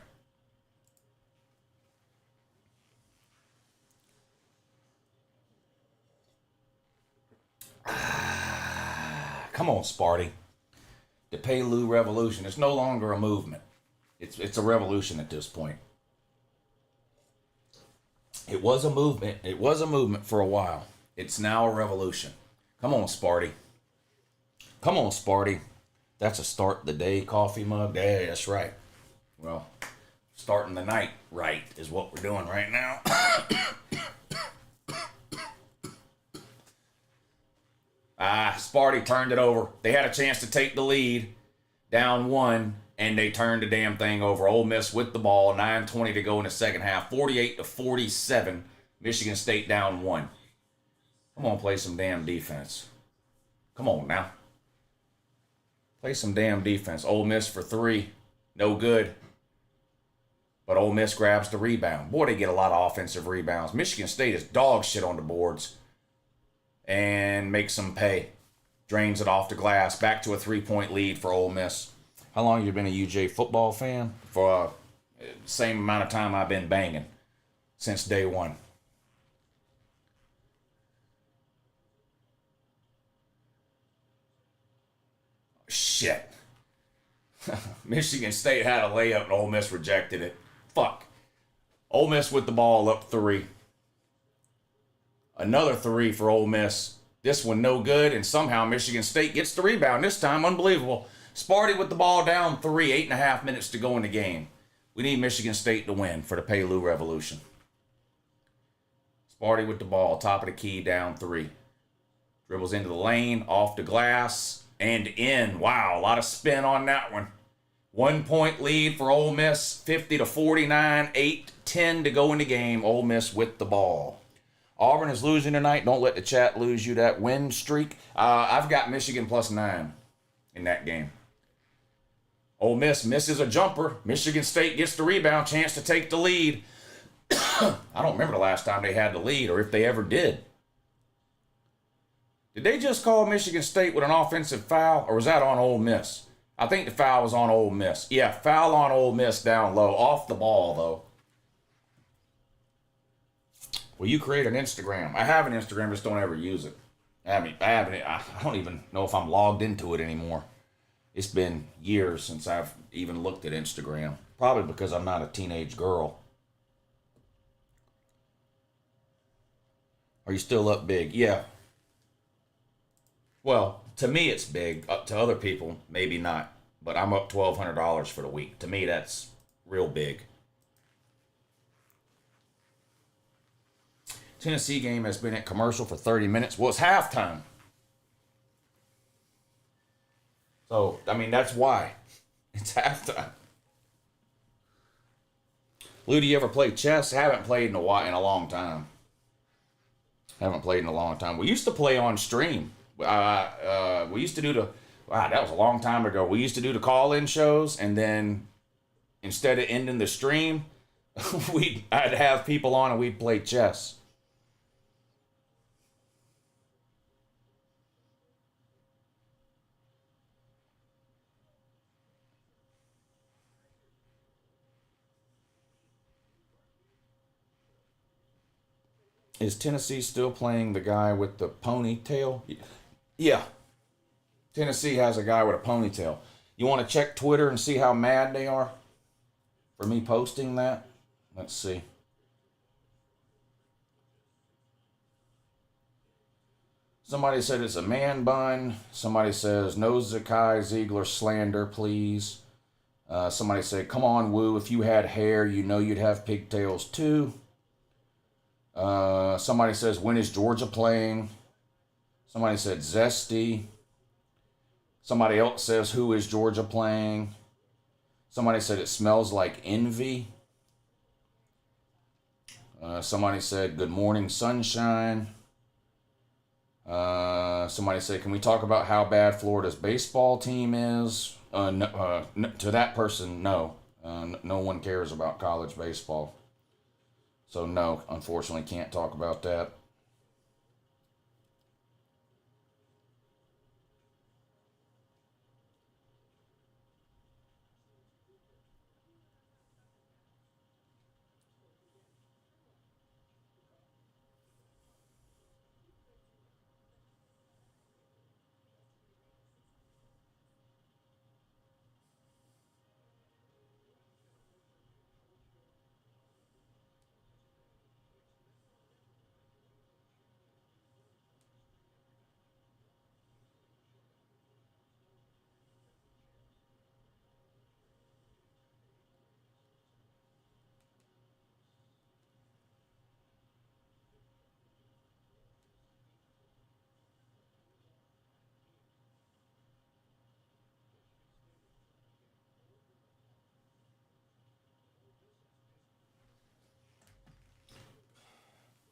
Come on, Sparty. The Pay-Lou revolution. It's no longer a movement. It's a revolution at this point. It was a movement. It was a movement for a while. It's now a revolution. Come on, Sparty. Come on, Sparty. That's a start the day coffee mug. Yeah, that's right. Well, starting the night right is what we're doing right now. Sparty turned it over. They had a chance to take the lead, down 1, and they turned the damn thing over. Ole Miss with the ball, 9:20 to go in the second half, 48-47. Michigan State down 1. Come on, play some damn defense. Come on now. Play some damn defense. Ole Miss for 3. No good. But Ole Miss grabs the rebound. Boy, they get a lot of offensive rebounds. Michigan State is dog shit on the boards. And makes them pay. Drains it off the glass. Back to a 3-point lead for Ole Miss. How long have you been a UJ football fan? For the same amount of time I've been banging. Since day one. Shit. Michigan State had a layup and Ole Miss rejected it. Fuck. Ole Miss with the ball up 3. Another 3 for Ole Miss. This one no good, and somehow Michigan State gets the rebound. This time, unbelievable. Sparty with the ball down 3, 8.5 minutes to go in the game. We need Michigan State to win for the Pay-Lou revolution. Sparty with the ball, top of the key, down 3. Dribbles into the lane, off the glass, and in. Wow, a lot of spin on that one. 1-point lead for Ole Miss, 50-49, 8-10 to go in the game. Ole Miss with the ball. Auburn is losing tonight. Don't let the chat lose you that win streak. I've got Michigan +9 in that game. Ole Miss misses a jumper. Michigan State gets the rebound, chance to take the lead. I don't remember the last time they had the lead or if they ever did. Did they just call Michigan State with an offensive foul or was that on Ole Miss? I think the foul was on Ole Miss. Yeah, foul on Ole Miss down low. Off the ball, though. Well, you create an Instagram. I have an Instagram, just don't ever use it. I don't even know if I'm logged into it anymore. It's been years since I've even looked at Instagram. Probably because I'm not a teenage girl. Are you still up big? Yeah. Well, to me it's big. Up to other people, maybe not. But I'm up $1,200 for the week. To me, that's real big. Tennessee game has been at commercial for 30 minutes. Well, it's halftime. So, I mean, that's why. It's halftime. Lou, do you ever play chess? I haven't played in a long time. We used to play on stream. We used to do that was a long time ago. We used to do the call-in shows, and then instead of ending the stream, I'd have people on and we'd play chess. Is Tennessee still playing the guy with the ponytail? Yeah. Tennessee has a guy with a ponytail. You want to check Twitter and see how mad they are for me posting that? Let's see. Somebody said it's a man bun. Somebody says, no Zakai Ziegler slander, please. Somebody said, come on, Woo. If you had hair, you know you'd have pigtails too. Somebody says, when is Georgia playing? Somebody said, zesty. Somebody else says, who is Georgia playing? Somebody said, it smells like envy. Somebody said, good morning, sunshine. Somebody said, can we talk about how bad Florida's baseball team is? No, to that person, no. No one cares about college baseball. So no, unfortunately can't talk about that.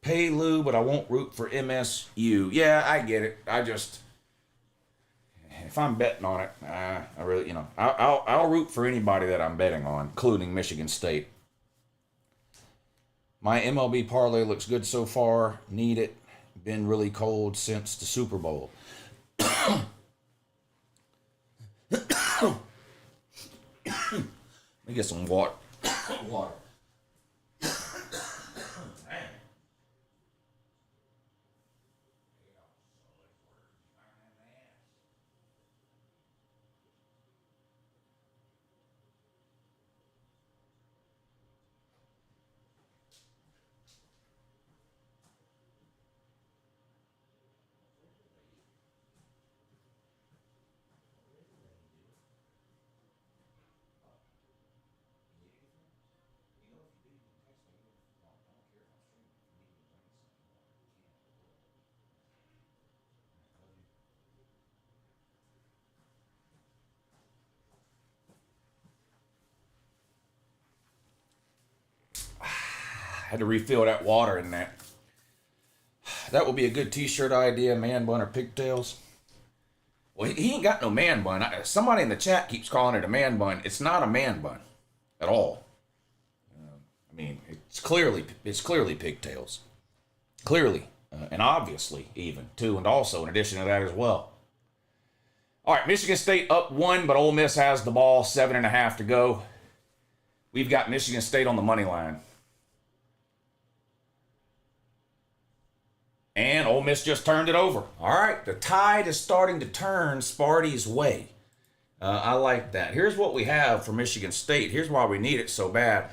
Pay Lou, but I won't root for MSU. Yeah, I get it. If I'm betting on it, I really, I'll root for anybody that I'm betting on, including Michigan State. My MLB parlay looks good so far. Need it. Been really cold since the Super Bowl. Let me get some water. Water. Had to refill that water in that. That would be a good t-shirt idea, man bun or pigtails. Well, he ain't got no man bun. Somebody in the chat keeps calling it a man bun. It's not a man bun at all. I mean, it's clearly pigtails. Clearly, and obviously even, too, and also in addition to that as well. All right, Michigan State up 1, but Ole Miss has the ball, 7.5 to go. We've got Michigan State on the money line. And Ole Miss just turned it over. All right, the tide is starting to turn Sparty's way. I like that. Here's what we have for Michigan State. Here's why we need it so bad.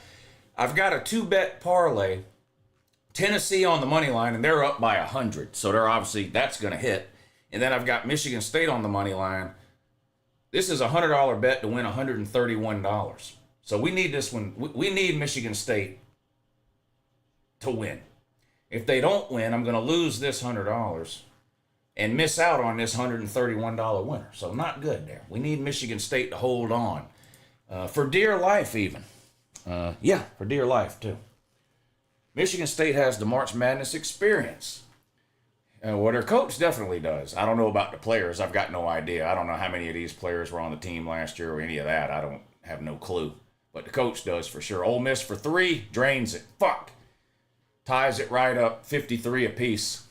I've got a 2-bet parlay. Tennessee on the money line, and they're up by 100. So that's going to hit. And then I've got Michigan State on the money line. This is a $100 bet to win $131. So we need this one. We need Michigan State to win. If they don't win, I'm going to lose this $100 and miss out on this $131 winner. So not good there. We need Michigan State to hold on. For dear life, even. For dear life, too. Michigan State has the March Madness experience. Well, their coach definitely does. I don't know about the players. I've got no idea. I don't know how many of these players were on the team last year or any of that. I don't have no clue. But the coach does for sure. Ole Miss for 3, drains it. Fuck. Ties it right up, 53 apiece.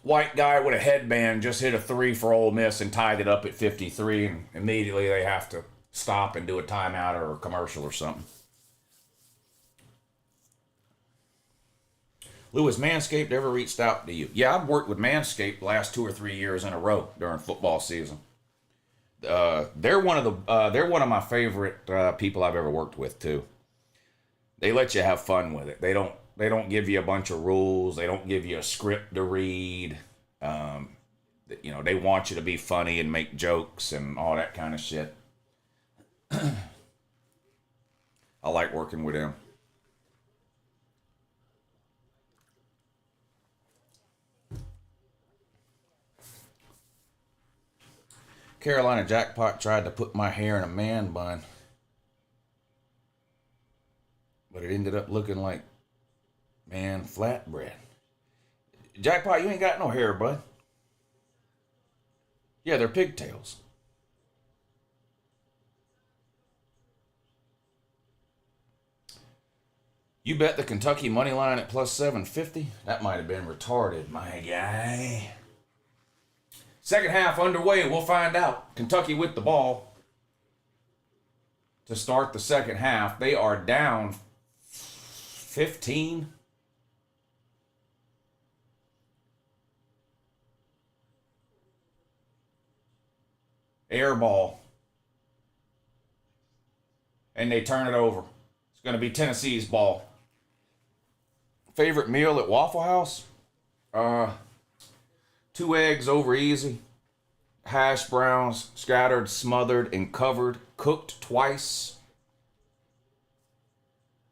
White guy with a headband just hit a 3 for Ole Miss and tied it up at 53, and immediately they have to stop and do a timeout or a commercial or something. Lou, has Manscaped ever reached out to you? Yeah, I've worked with Manscaped the last 2 or 3 years in a row during football season. They're one of my favorite people I've ever worked with too. They let you have fun with it. They don't give you a bunch of rules. They don't give you a script to read. They want you to be funny and make jokes and all that kind of shit. I like working with them. Carolina Jackpot tried to put my hair in a man bun, but it ended up looking like man flatbread. Jackpot, you ain't got no hair, bud. Yeah, they're pigtails. You bet the Kentucky money line at plus 750? That might have been retarded, my guy. Second half underway, we'll find out. Kentucky with the ball to start the second half. They are down 15. Air ball. And they turn it over. It's going to be Tennessee's ball. Favorite meal at Waffle House? 2 eggs over easy. Hash browns, scattered, smothered, and covered. Cooked twice.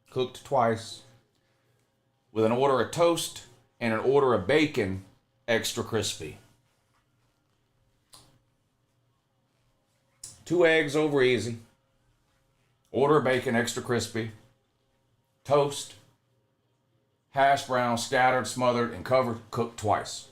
Cooked twice. With an order of toast and an order of bacon, extra crispy. 2 eggs over easy. Order of bacon, extra crispy. Toast hash browns, scattered, smothered, and covered, cooked twice.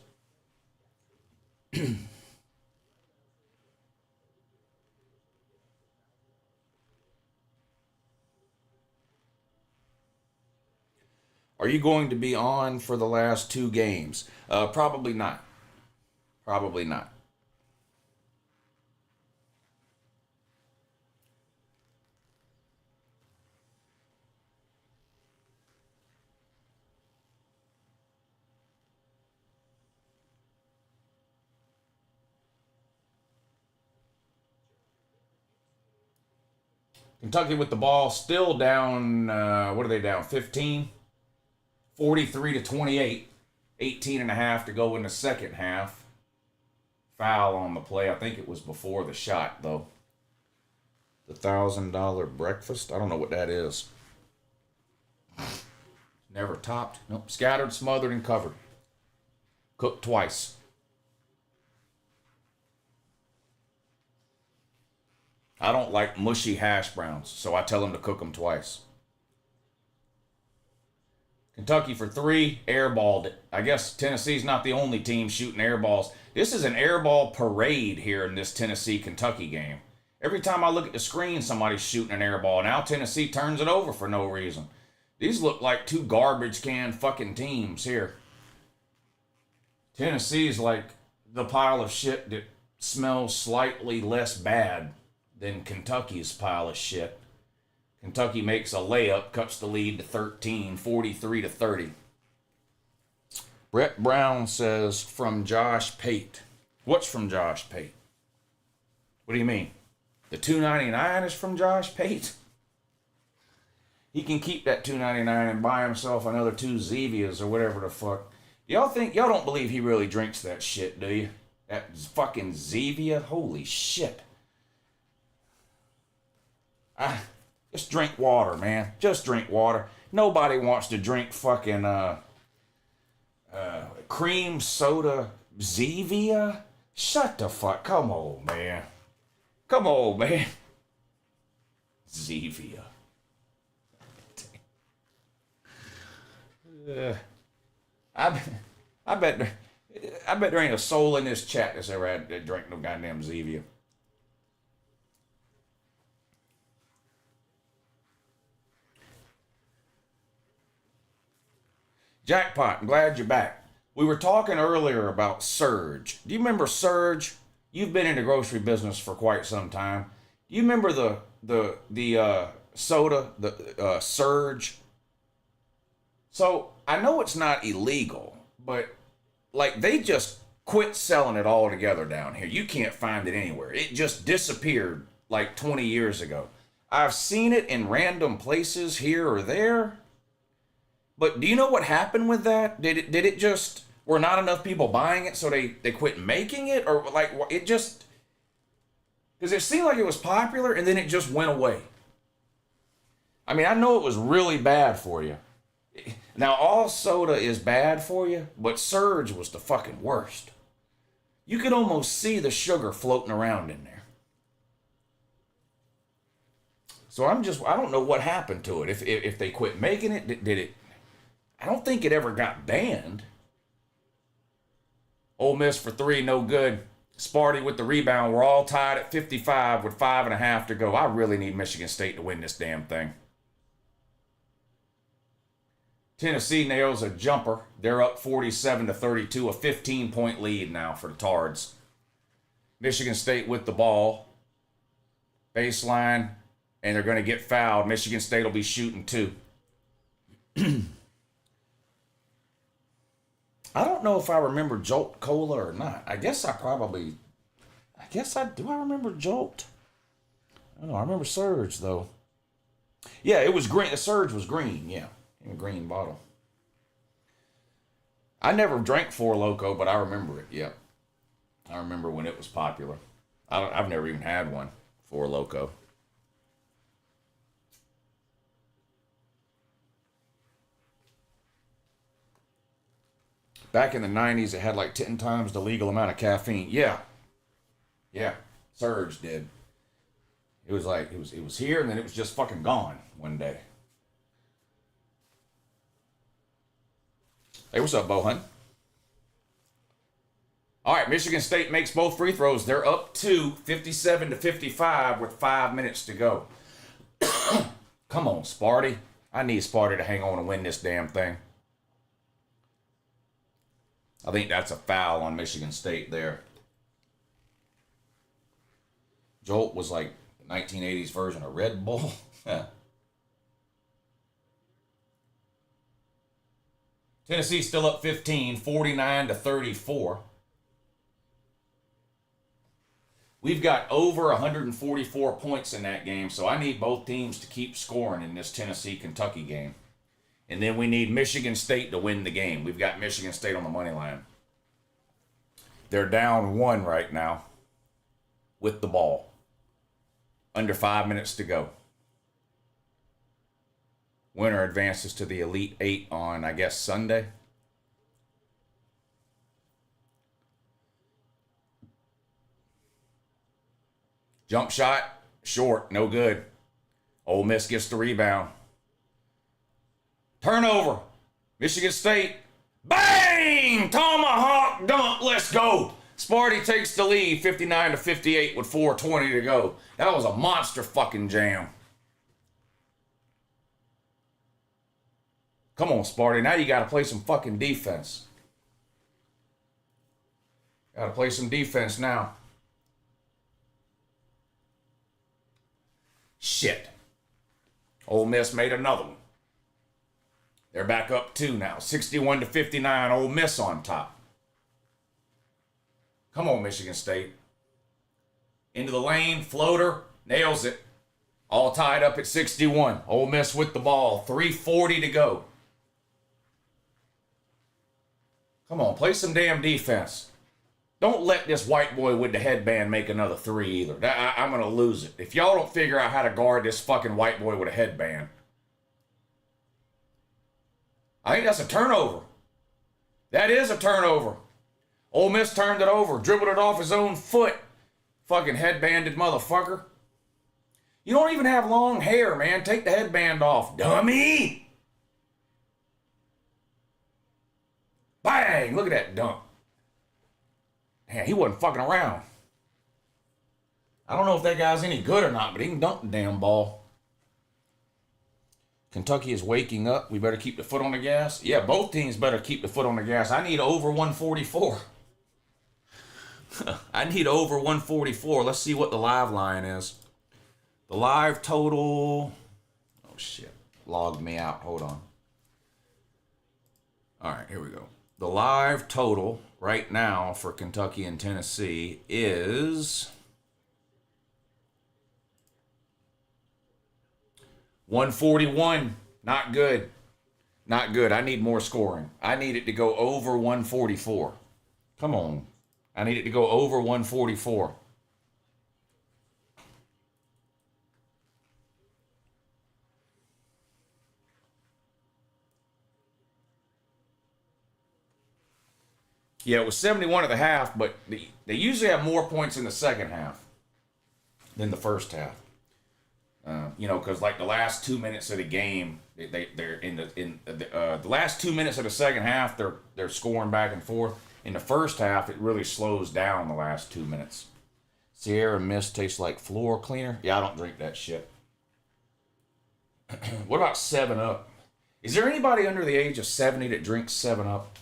Are you going to be on for the last 2 games? Probably not. Probably not. Kentucky with the ball, still down. What are they down? 15, 43 to 28. 18 and a half to go in the second half. Foul on the play. I think it was before the shot, though. The $1,000 breakfast. I don't know what that is. Never topped. Nope. Scattered, smothered, and covered. Cooked twice. I don't like mushy hash browns, so I tell them to cook them twice. Kentucky for 3, airballed it. I guess Tennessee's not the only team shooting air balls. This is an airball parade here in this Tennessee-Kentucky game. Every time I look at the screen, somebody's shooting an air ball. Now Tennessee turns it over for no reason. These look like 2 garbage can fucking teams here. Tennessee's like the pile of shit that smells slightly less bad than Kentucky's pile of shit. Kentucky makes a layup, cuts the lead to 13, 43 to 30. Brett Brown says, from Josh Pate. What's from Josh Pate? What do you mean? The $2.99 is from Josh Pate? He can keep that $2.99 and buy himself another 2 Zevias or whatever the fuck. Y'all don't believe he really drinks that shit, do you? That fucking Zevia? Holy shit. Just drink water, man. Just drink water. Nobody wants to drink fucking cream soda Zevia. Shut the fuck. Come on, man. Come on, man. Zevia. I bet there ain't a soul in this chat that's ever had to drink no goddamn Zevia. Jackpot, I'm glad you're back. We were talking earlier about Surge. Do you remember Surge? You've been in the grocery business for quite some time. Do you remember the soda, the Surge? So I know it's not illegal, but like they just quit selling it altogether down here. You can't find it anywhere. It just disappeared like 20 years ago. I've seen it in random places here or there. But do you know what happened with that? Did it just, were not enough people buying it so they quit making it? Or like it just, because it seemed like it was popular and then it just went away. I mean, I know it was really bad for you. Now all soda is bad for you, but Surge was the fucking worst. You could almost see the sugar floating around in there. So I don't know what happened to it. If they quit making it, did it? I don't think it ever got banned. Ole Miss for 3, no good. Sparty with the rebound. We're all tied at 55 with 5.5 to go. I really need Michigan State to win this damn thing. Tennessee nails a jumper. They're up 47 to 32, a 15-point lead now for the Tards. Michigan State with the ball. Baseline, and they're going to get fouled. Michigan State will be shooting 2. I don't know if I remember Jolt Cola or not. I guess I do. I remember Jolt. I don't know. I remember Surge, though. Yeah, it was green. The Surge was green, yeah. In a green bottle. I never drank Four Loko, but I remember it, yeah. I remember when it was popular. I've never even had one, Four Loko. Back in the 90s, it had like 10 times the legal amount of caffeine. Yeah. Yeah. Surge did. It was like, it was here and then it was just fucking gone one day. Hey, what's up, Bohun? All right, Michigan State makes both free throws. They're up to 57-55 with 5 minutes to go. Come on, Sparty. I need Sparty to hang on and win this damn thing. I think that's a foul on Michigan State there. Jolt was like the 1980s version of Red Bull. Tennessee still up 15, 49-34. We've got over 144 points in that game, so I need both teams to keep scoring in this Tennessee-Kentucky game. And then we need Michigan State to win the game. We've got Michigan State on the money line. They're down 1 right now with the ball. Under 5 minutes to go. Winner advances to the Elite Eight on, I guess, Sunday. Jump shot, short, no good. Ole Miss gets the rebound. Turnover. Michigan State. Bang! Tomahawk dunk. Let's go. Sparty takes the lead 59-58 with 4:20 to go. That was a monster fucking jam. Come on, Sparty. Now you got to play some fucking defense. Got to play some defense now. Shit. Ole Miss made another one. They're back up 2 now. 61-59. Ole Miss on top. Come on, Michigan State. Into the lane. Floater. Nails it. All tied up at 61. Ole Miss with the ball. 3:40 to go. Come on, play some damn defense. Don't let this white boy with the headband make another 3 either. I'm going to lose it. If y'all don't figure out how to guard this fucking white boy with a headband. I think that's a turnover. That is a turnover. Ole Miss turned it over. Dribbled it off his own foot. Fucking headbanded motherfucker. You don't even have long hair, man. Take the headband off, dummy. Bang! Look at that dunk. Man, he wasn't fucking around. I don't know if that guy's any good or not, but he can dunk the damn ball. Kentucky is waking up. We better keep the foot on the gas. Yeah, both teams better keep the foot on the gas. I need over 144. I need over 144. Let's see what the live line is. The live total... Oh, shit. Logged me out. Hold on. All right, here we go. The live total right now for Kentucky and Tennessee is 141. Not good. Not good. I need more scoring. I need it to go over 144. Come on. I need it to go over 144. Yeah, it was 71 at the half, but they usually have more points in the second half than the first half. Because like the last 2 minutes of the game, they're in the last 2 minutes of the second half, they're scoring back and forth. In the first half, it really slows down the last 2 minutes. Sierra Mist tastes like floor cleaner. Yeah, I don't drink that shit. What about 7-Up? Is there anybody under the age of 70 that drinks 7-Up?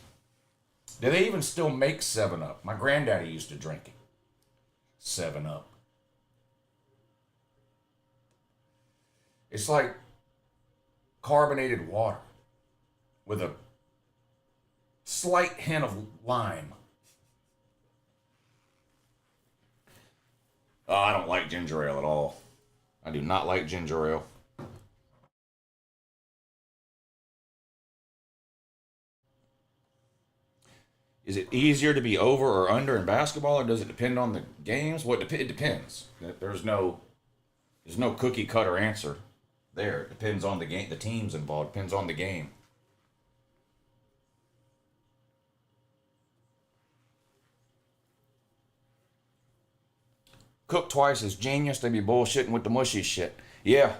Do they even still make 7-Up? My granddaddy used to drink it. 7-Up. It's like carbonated water with a slight hint of lime. Oh, I don't like ginger ale at all. I do not like ginger ale. Is it easier to be over or under in basketball, or does it depend on the games? Well, it depends. There's no cookie cutter answer there. It depends on the game, the teams involved. Depends on the game. Cook twice is genius. They be bullshitting with the mushy shit. Yeah,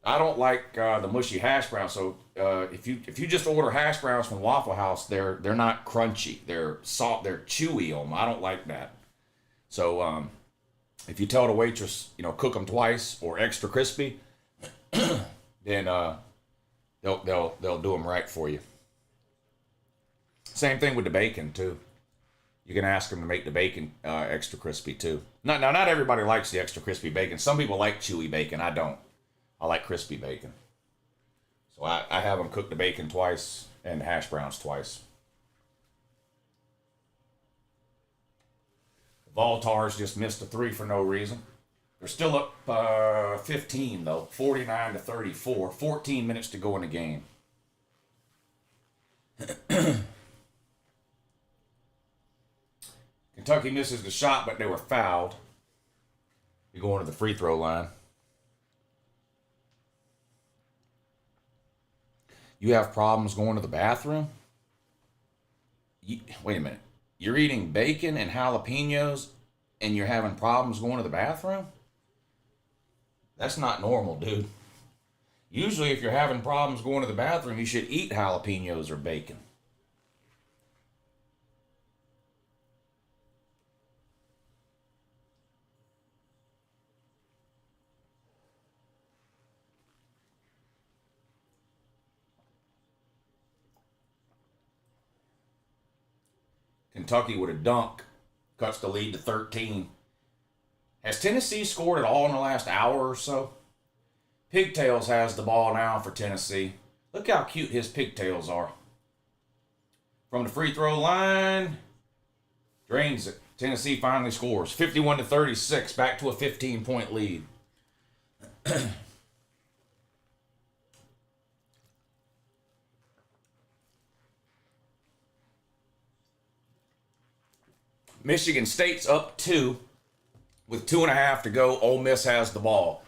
I don't like the mushy hash browns. So if you just order hash browns from Waffle House, they're not crunchy. They're soft. They're chewy on them. I don't like that. So if you tell the waitress, cook them twice or extra crispy, then they'll do them right for you. Same thing with the bacon too. You can ask them to make the bacon extra crispy too. Not everybody likes the extra crispy bacon. Some people like chewy bacon. I don't. I like crispy bacon. So I have them cook the bacon twice and hash browns twice. The Voltars just missed a 3 for no reason. They're still up 15 though, 49-34. 14 minutes to go in the game. Kentucky misses the shot, but they were fouled. You're going to the free throw line. You have problems going to the bathroom? Wait a minute. You're eating bacon and jalapenos and you're having problems going to the bathroom? That's not normal, dude. Usually if you're having problems going to the bathroom, you should eat jalapenos or bacon. Kentucky with a dunk cuts the lead to 13. Has Tennessee scored at all in the last hour or so? Pigtails has the ball now for Tennessee. Look how cute his pigtails are. From the free throw line, drains it. Tennessee finally scores. 51-36, back to a 15-point lead. Michigan State's up 2 with 2.5 to go. Ole Miss has the ball.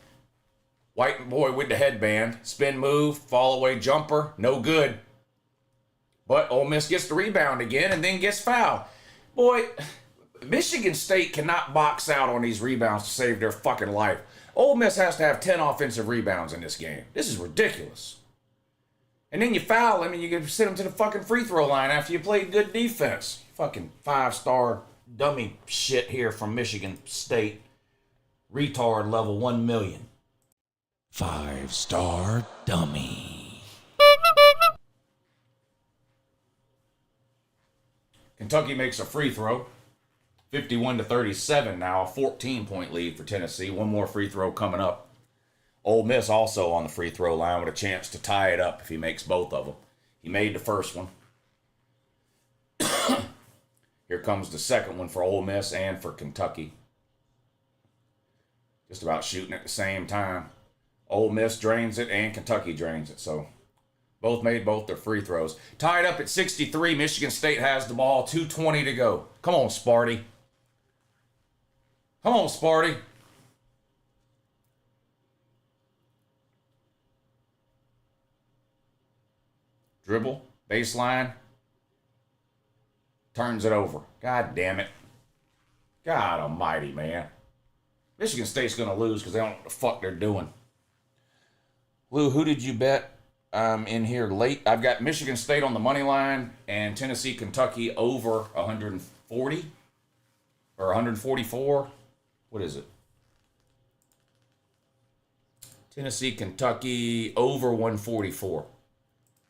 White boy with the headband. Spin move, fall away jumper, no good. But Ole Miss gets the rebound again and then gets fouled. Boy, Michigan State cannot box out on these rebounds to save their fucking life. Ole Miss has to have 10 offensive rebounds in this game. This is ridiculous. And then you foul him and you can send him to the fucking free throw line after you played good defense. Fucking 5-star dummy shit here from Michigan State. Retard level 1 million. 5-star dummy. Kentucky makes a free throw. 51-37 now. A 14-point lead for Tennessee. One more free throw coming up. Ole Miss also on the free throw line with a chance to tie it up if he makes both of them. He made the first one. Here comes the second one for Ole Miss and for Kentucky. Just about shooting at the same time. Ole Miss drains it and Kentucky drains it. So both made both their free throws. Tied up at 63. Michigan State has the ball. 2:20 to go. Come on, Sparty. Come on, Sparty. Dribble. Baseline. Turns it over. God damn it. God almighty, man. Michigan State's going to lose because they don't know what the fuck they're doing. Lou, who did you bet in here late? I've got Michigan State on the money line and Tennessee, Kentucky over 140 or 144. What is it? Tennessee, Kentucky over 144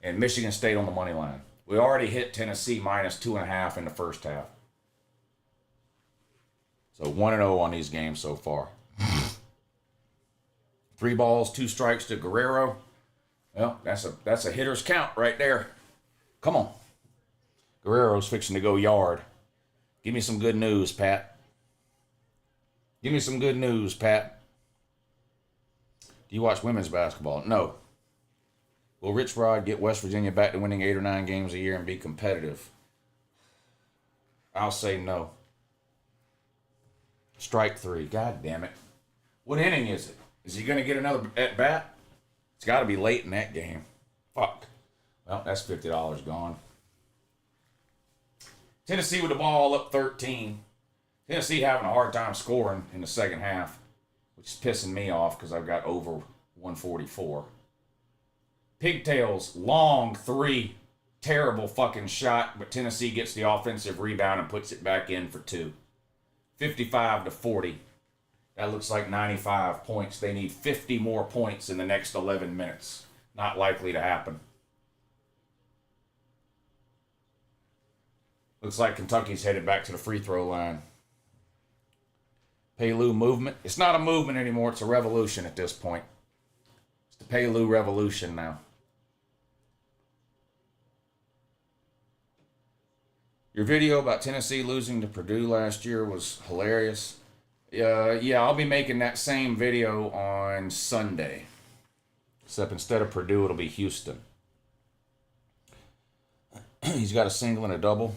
and Michigan State on the money line. We already hit Tennessee minus 2.5 in the first half. So 1-0 on these games so far. 3 balls, 2 strikes to Guerrero. Well, that's a hitter's count right there. Come on. Guerrero's fixing to go yard. Give me some good news, Pat. Give me some good news, Pat. Do you watch women's basketball? No. Will Rich Rod get West Virginia back to winning 8 or 9 games a year and be competitive? I'll say no. Strike 3. God damn it. What inning is it? Is he going to get another at bat? It's got to be late in that game. Fuck. Well, that's $50 gone. Tennessee with the ball up 13. Tennessee having a hard time scoring in the second half, which is pissing me off because I've got over 144. Pigtails, long 3. Terrible fucking shot, but Tennessee gets the offensive rebound and puts it back in for 2. 55-40. That looks like 95 points. They need 50 more points in the next 11 minutes. Not likely to happen. Looks like Kentucky's headed back to the free throw line. Pay-Lou movement. It's not a movement anymore. It's a revolution at this point. It's the Pay-Lou revolution now. Your video about Tennessee losing to Purdue last year was hilarious. Yeah, I'll be making that same video on Sunday. Except instead of Purdue, it'll be Houston. He's got a single and a double.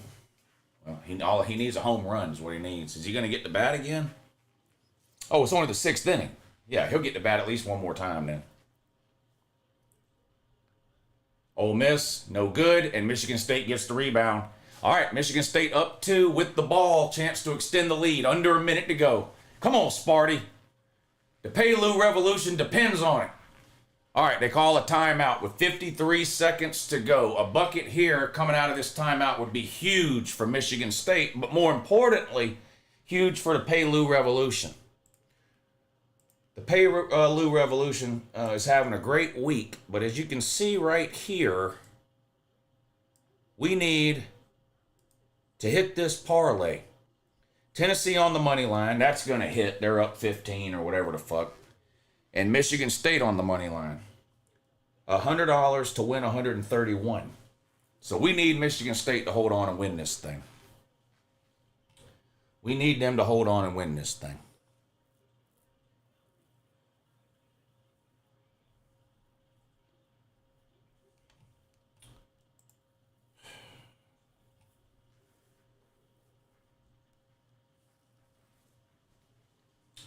Well, all he needs a home run is what he needs. Is he going to get the bat again? Oh, it's only the 6th inning. Yeah, he'll get the bat at least one more time then. Ole Miss, no good, and Michigan State gets the rebound. All right, Michigan State up 2 with the ball. Chance to extend the lead. Under a minute to go. Come on, Sparty. The Pay-Lou revolution depends on it. All right, they call a timeout with 53 seconds to go. A bucket here coming out of this timeout would be huge for Michigan State, but more importantly, huge for the Pay-Lou revolution. The Pay-Lou revolution is having a great week, but as you can see right here, we need to hit this parlay. Tennessee on the money line, that's going to hit. They're up 15 or whatever the fuck. And Michigan State on the money line. $100 to win 131. So we need Michigan State to hold on and win this thing. We need them to hold on and win this thing.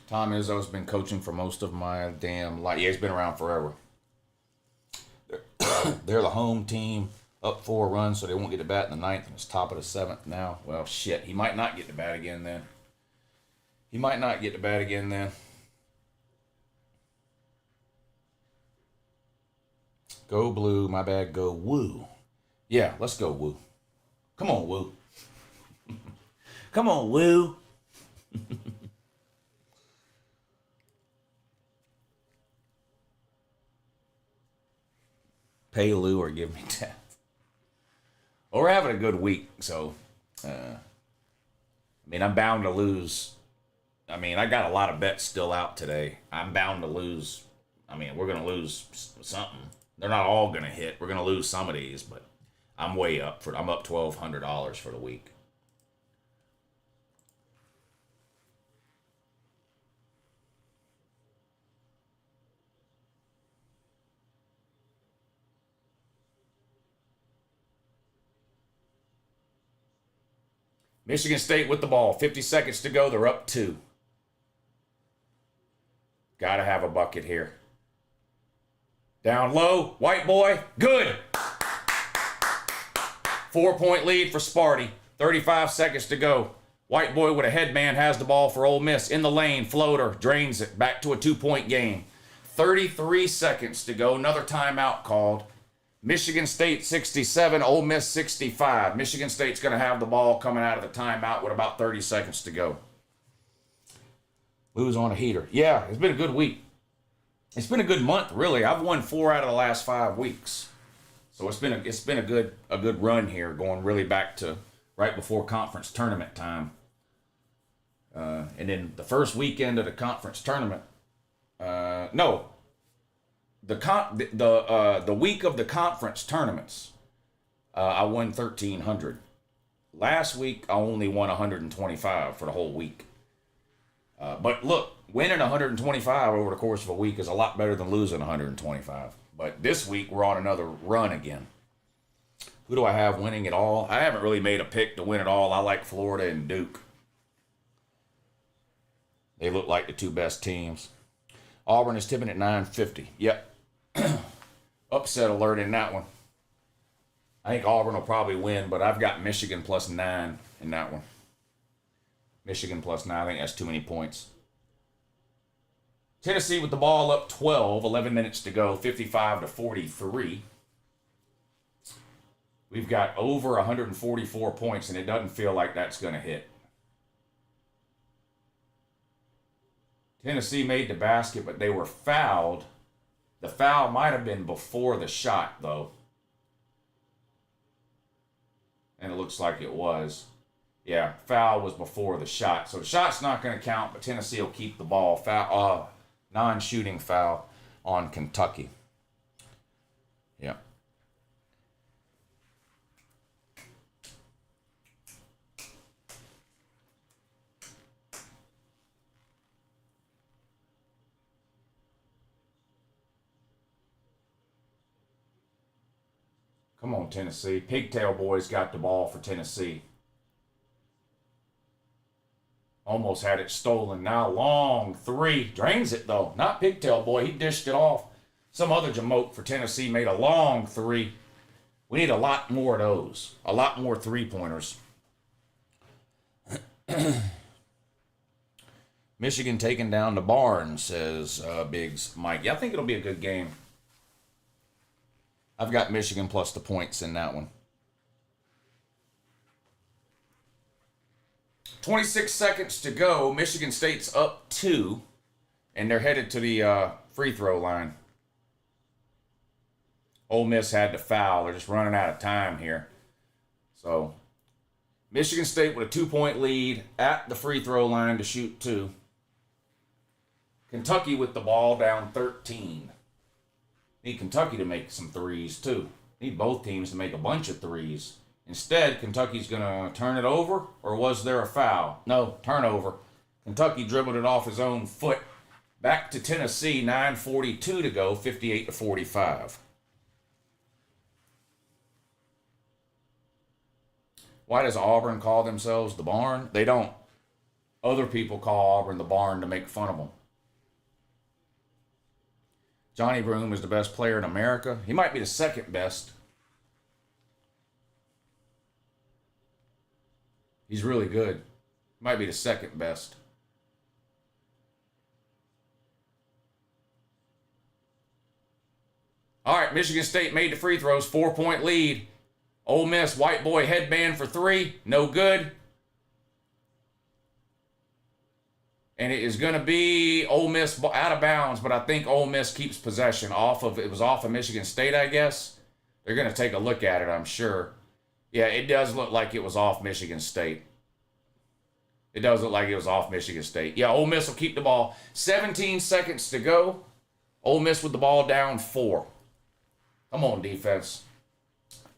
Tom Izzo's been coaching for most of my damn life. Yeah, he's been around forever. They're the home team, up 4 runs, so they won't get the bat in the 9th, and it's top of the 7th now. Well, shit, he might not get the bat again then. Go blue, my bad, go woo. Yeah, let's go woo. Come on, woo. Come on, woo. Pay Lou or give me death. Well, we're having a good week, so I mean, I'm bound to lose. I mean, I got a lot of bets still out today. I'm bound to lose. I mean, we're gonna lose something. They're not all gonna hit. We're gonna lose some of these, but I'm way up I'm up $1,200 for the week. Michigan State with the ball. 50 seconds to go. They're up 2. Gotta have a bucket here. Down low. White boy. Good. 4-point lead for Sparty. 35 seconds to go. White boy with a headman has the ball for Ole Miss. In the lane. Floater. Drains it. Back to a 2-point game. 33 seconds to go. Another timeout called. Michigan State 67, Ole Miss 65. Michigan State's going to have the ball coming out of the timeout with about 30 seconds to go. Lou's on a heater. Yeah, it's been a good week. It's been a good month, really. I've won 4 out of the last 5 weeks. So it's been a good run here, going really back to right before conference tournament time. And then the first weekend of the conference tournament, the week of the conference tournaments, I won 1,300. Last week I only won 125 for the whole week. But look, winning 125 over the course of a week is a lot better than losing 125. But this week we're on another run again. Who do I have winning it all? I haven't really made a pick to win it all. I like Florida and Duke. They look like the 2 best teams. Auburn is tipping at 950. Yep. Upset alert in that one. I think Auburn will probably win, but I've got Michigan plus 9 in that one. Michigan plus 9. I think that's too many points. Tennessee with the ball up 12, 11 minutes to go, 55-43. We've got over 144 points, and it doesn't feel like that's going to hit. Tennessee made the basket, but they were fouled. The foul might have been before the shot, though. And it looks like it was. Yeah, foul was before the shot. So the shot's not going to count, but Tennessee will keep the ball. Foul, non-shooting foul on Kentucky. Yeah. Come on, Tennessee. Pigtail Boys got the ball for Tennessee. Almost had it stolen. Now long three. Drains it, though. Not Pigtail Boy. He dished it off. Some other jamoke for Tennessee made a long three. We need a lot more of those. A lot more three-pointers. Michigan taking down the barn, says Biggs Mike. Yeah, I think it'll be a good game. I've got Michigan plus the points in that one. 26 seconds to go. Michigan State's up 2, and they're headed to the free throw line. Ole Miss had to foul. They're just running out of time here. So, Michigan State with a 2-point lead at the free throw line to shoot 2. Kentucky with the ball down 13. Need Kentucky to make some threes, too. Need both teams to make a bunch of threes. Instead, Kentucky's going to turn it over, or was there a foul? No, turnover. Kentucky dribbled it off his own foot. Back to Tennessee, 9:42 to go, 58-45. Why does Auburn call themselves the Barn? They don't. Other people call Auburn the Barn to make fun of them. Johnny Broome is the best player in America. He might be the second best. He's really good. Might be the second best. All right, Michigan State made the free throws. 4-point lead. Ole Miss, white boy headband for 3. No good. And it is going to be Ole Miss out of bounds, but I think Ole Miss keeps possession it was off of Michigan State, I guess. They're going to take a look at it, I'm sure. Yeah, it does look like it was off Michigan State. It does look like it was off Michigan State. Yeah, Ole Miss will keep the ball. 17 seconds to go. Ole Miss with the ball down 4. Come on, defense.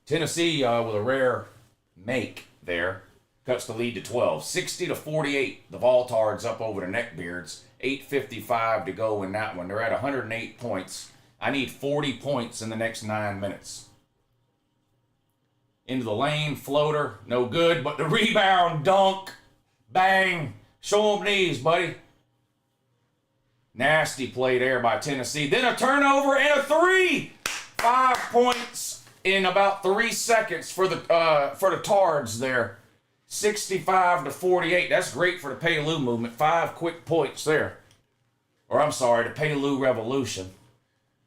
Tennessee with a rare make there. Cuts the lead to 12. 60-48. The Voltards up over the Neckbeards. 8:55 to go in that one. They're at 108 points. I need 40 points in the next 9 minutes. Into the lane, floater, no good, but the rebound, dunk, bang. Show them knees, buddy. Nasty play there by Tennessee. Then a turnover and a 3. 5 points in about 3 seconds for the Tards there. 65-48. That's great for the Paylou movement. 5 quick points there. Or I'm sorry, the Paylou Revolution.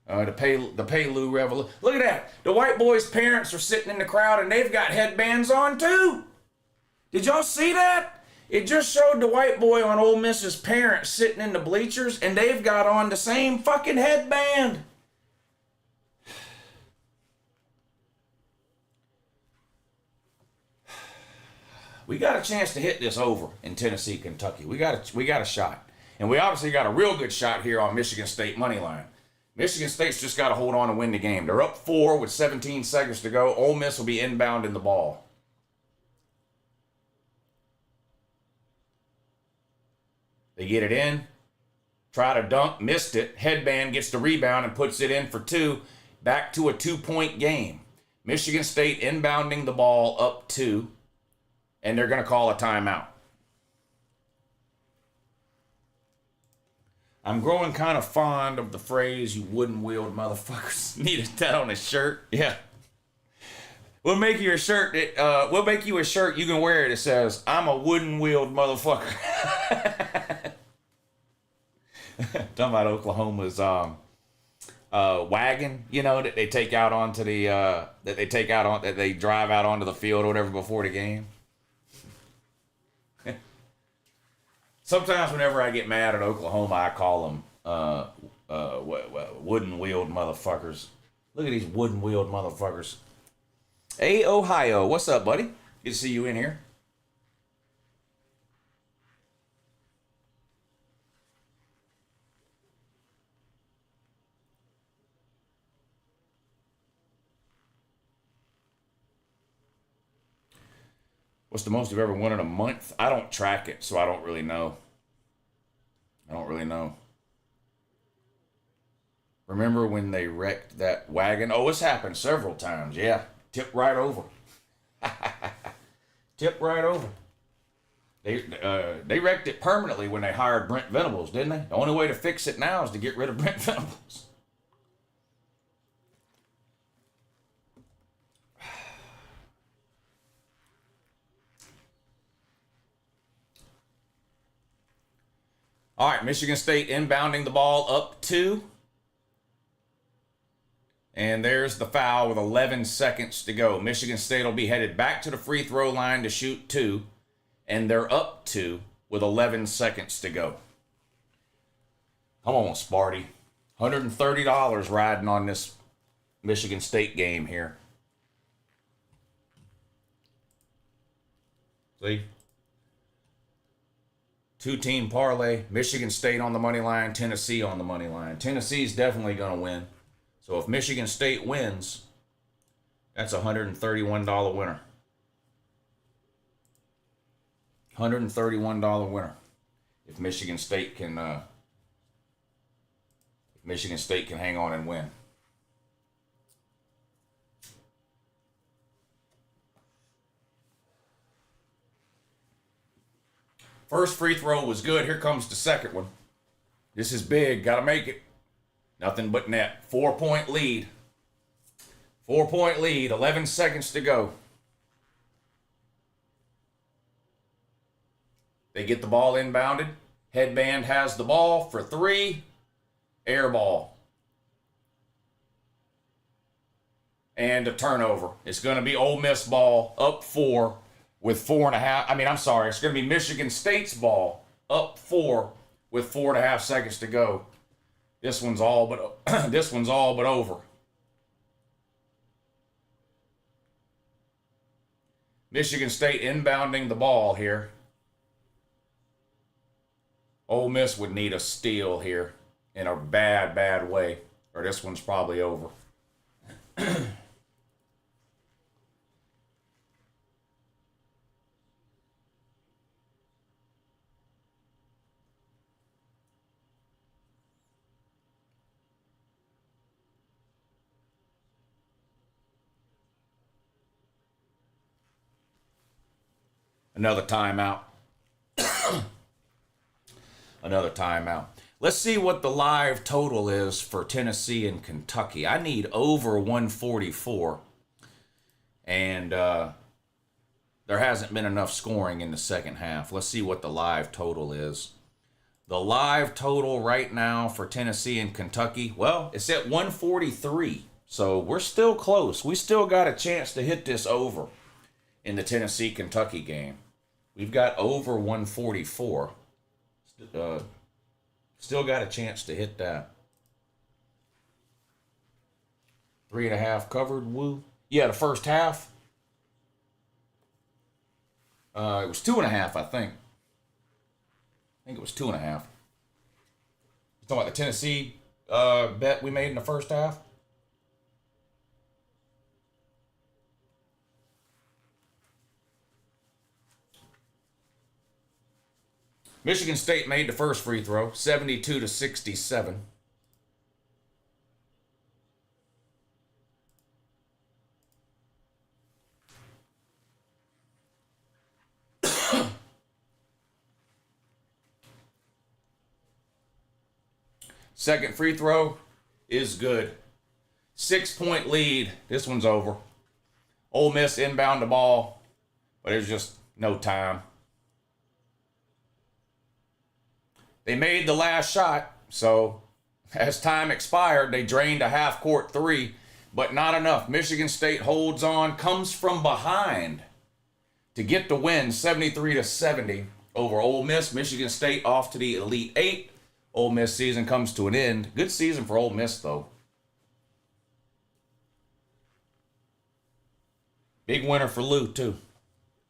The Paylou Revolution. Look at that. The white boys' parents are sitting in the crowd and they've got headbands on too. Did y'all see that? It just showed the white boy on Ole Miss's parents sitting in the bleachers and they've got on the same fucking headband. We got a chance to hit this over in Tennessee, Kentucky. We got a shot. And we obviously got a real good shot here on Michigan State money line. Michigan State's just got to hold on and win the game. They're up 4 with 17 seconds to go. Ole Miss will be inbound in the ball. They get it in. Try to dunk. Missed it. Headband gets the rebound and puts it in for 2. Back to a 2-point game. Michigan State inbounding the ball up 2. And they're going to call a timeout. I'm growing kind of fond of the phrase, "you wooden-wheeled motherfuckers." Needed that on his shirt. Yeah. We'll make you a shirt we'll make you a shirt you can wear it. It says, "I'm a wooden-wheeled motherfucker." Talking about Oklahoma's wagon, you know, that they take out onto the that they drive out onto the field or whatever before the game. Sometimes whenever I get mad at Oklahoma, I call them wooden wheeled motherfuckers. Look at these wooden wheeled motherfuckers. Hey, Ohio, what's up, buddy? Good to see you in here. What's the most you've ever won in a month? I don't track it, so I don't really know. I don't really know. Remember when they wrecked that wagon? Oh, it's happened several times. Yeah. Tipped right over. Tipped right over. They wrecked it permanently when they hired Brent Venables, didn't they? The only way to fix it now is to get rid of Brent Venables. All right, Michigan State inbounding the ball up 2. And there's the foul with 11 seconds to go. Michigan State will be headed back to the free throw line to shoot 2. And they're up 2 with 11 seconds to go. Come on, Sparty. $130 riding on this Michigan State game here. See? 2-team parlay. Michigan State on the money line. Tennessee on the money line. Tennessee's definitely going to win. So if Michigan State wins, that's a $131 winner. $131 winner. If Michigan State can hang on and win. First free throw was good. Here comes the second one. This is big. Got to make it. Nothing but net. 4-point lead. 4-point lead. 11 seconds to go. They get the ball inbounded. Headband has the ball for 3. Air ball. And a turnover. It's going to be Ole Miss ball up 4 with 4.5. It's going to be Michigan State's ball up 4 with 4.5 seconds to go. This one's all but over. Michigan State inbounding the ball here. Ole Miss would need a steal here in a bad way, or this one's probably over. Another timeout. Another timeout. Let's see what the live total is for Tennessee and Kentucky. I need over 144. And there hasn't been enough scoring in the second half. Let's see what the live total is. The live total right now for Tennessee and Kentucky, well, it's at 143. So we're still close. We still got a chance to hit this over in the Tennessee-Kentucky game. We've got over 144. Still got a chance to hit that. 3.5 covered, woo. Yeah, the first half. It was 2.5, I think. I think it was 2.5. You talking about the Tennessee bet we made in the first half? Michigan State made the first free throw, 72-67. Second free throw is good. 6-point lead. This one's over. Ole Miss inbound the ball, but there's just no time. They made the last shot. So as time expired, they drained a half court three, but not enough. Michigan State holds on, comes from behind to get the win, 73-70 over Ole Miss. Michigan State off to the Elite Eight. Ole Miss season comes to an end. Good season for Ole Miss, though. Big winner for Lou, too.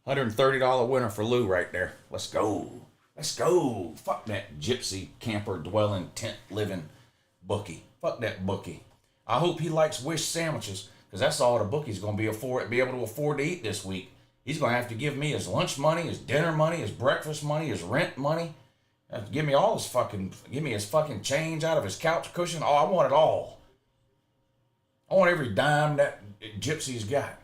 $130 winner for Lou right there. Let's go. Let's go. Fuck that gypsy camper dwelling tent living bookie. Fuck that bookie. I hope he likes Wish sandwiches, because that's all the bookie's going to be able to afford to eat this week. He's going to have to give me his lunch money, his dinner money, his breakfast money, his rent money. Give me his fucking change out of his couch cushion. Oh, I want it all. I want every dime that gypsy's got.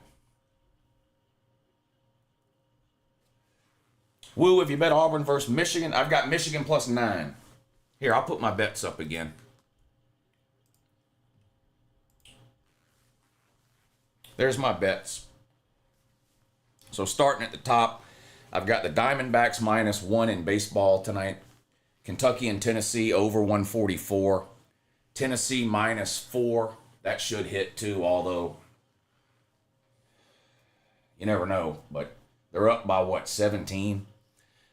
Woo, if you bet Auburn versus Michigan, I've got Michigan plus 9. Here, I'll put my bets up again. There's my bets. So starting at the top, I've got the Diamondbacks -1 in baseball tonight. Kentucky and Tennessee over 144. Tennessee -4. That should hit too, although you never know. But they're up by what, 17?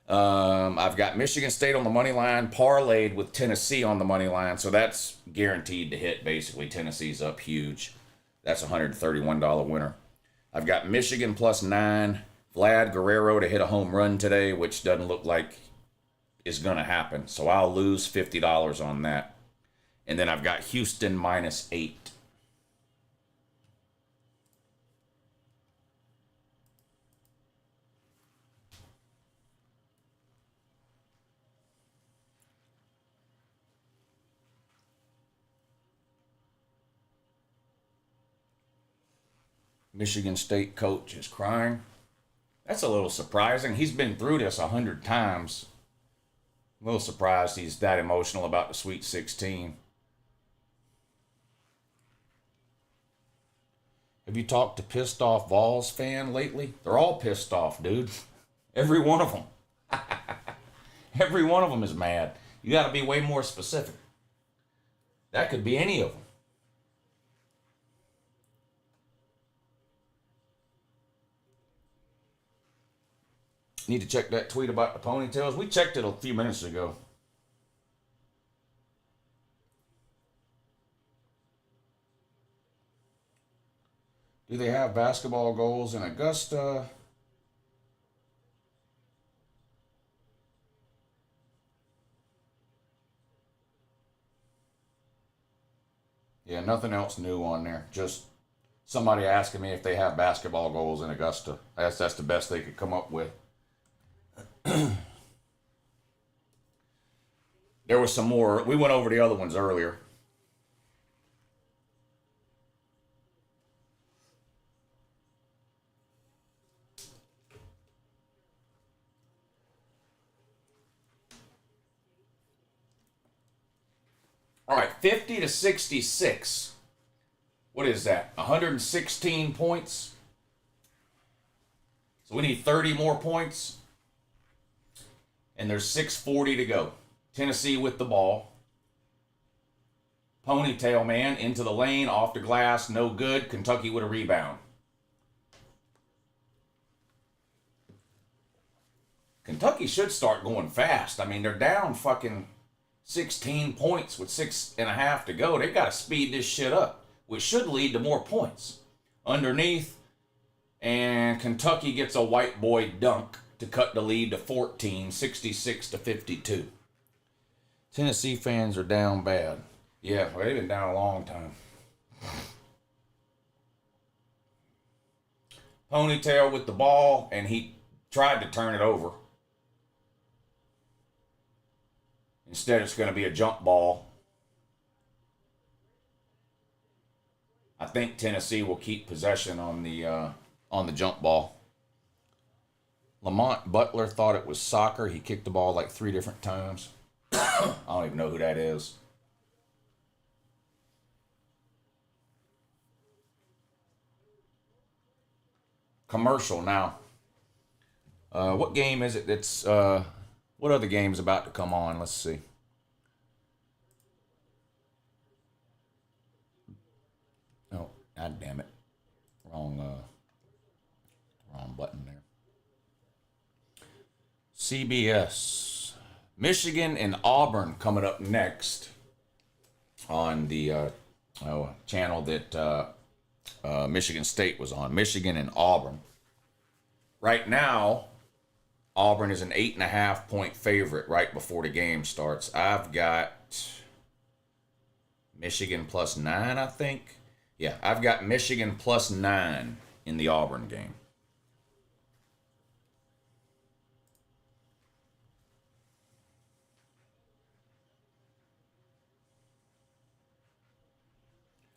I've got Michigan State on the money line, parlayed with Tennessee on the money line. So that's guaranteed to hit, basically. Tennessee's up huge. That's a $131 winner. I've got Michigan plus 9. Vlad Guerrero to hit a home run today, which doesn't look like is going to happen. So I'll lose $50 on that. And then I've got Houston -8. Michigan State coach is crying. That's a little surprising. He's been through this 100 times. I'm a little surprised he's that emotional about the Sweet 16. Have you talked to pissed off Vols fan lately? They're all pissed off, dude. Every one of them. Every one of them is mad. You got to be way more specific. That could be any of them. Need to check that tweet about the ponytails. We checked it a few minutes ago. Do they have basketball goals in Augusta? Yeah, nothing else new on there. Just somebody asking me if they have basketball goals in Augusta. That's the best they could come up with. There was some more. We went over the other ones earlier. All right, 50-66. What is that? 116 points. So we need 30 more points. And there's 6:40 to go. Tennessee with the ball. Ponytail man into the lane, off the glass, no good. Kentucky with a rebound. Kentucky should start going fast. I mean, they're down fucking 16 points with 6.5 to go. They've got to speed this shit up, which should lead to more points. Underneath, and Kentucky gets a white boy dunk to cut the lead to 14, 66-52. Tennessee fans are down bad. Yeah, well, they've been down a long time. Ponytail with the ball, and he tried to turn it over. Instead, it's going to be a jump ball. I think Tennessee will keep possession on the jump ball. Lamont Butler thought it was soccer. He kicked the ball like 3 different times. I don't even know who that is. Commercial now. What game is it that's... what other game's about to come on? Let's see. God damn it. Wrong button there. CBS. Michigan and Auburn coming up next on the channel that Michigan State was on. Michigan and Auburn. Right now, Auburn is an 8.5 point favorite right before the game starts. I've got Michigan +9, I think. Yeah, I've got Michigan +9 in the Auburn game.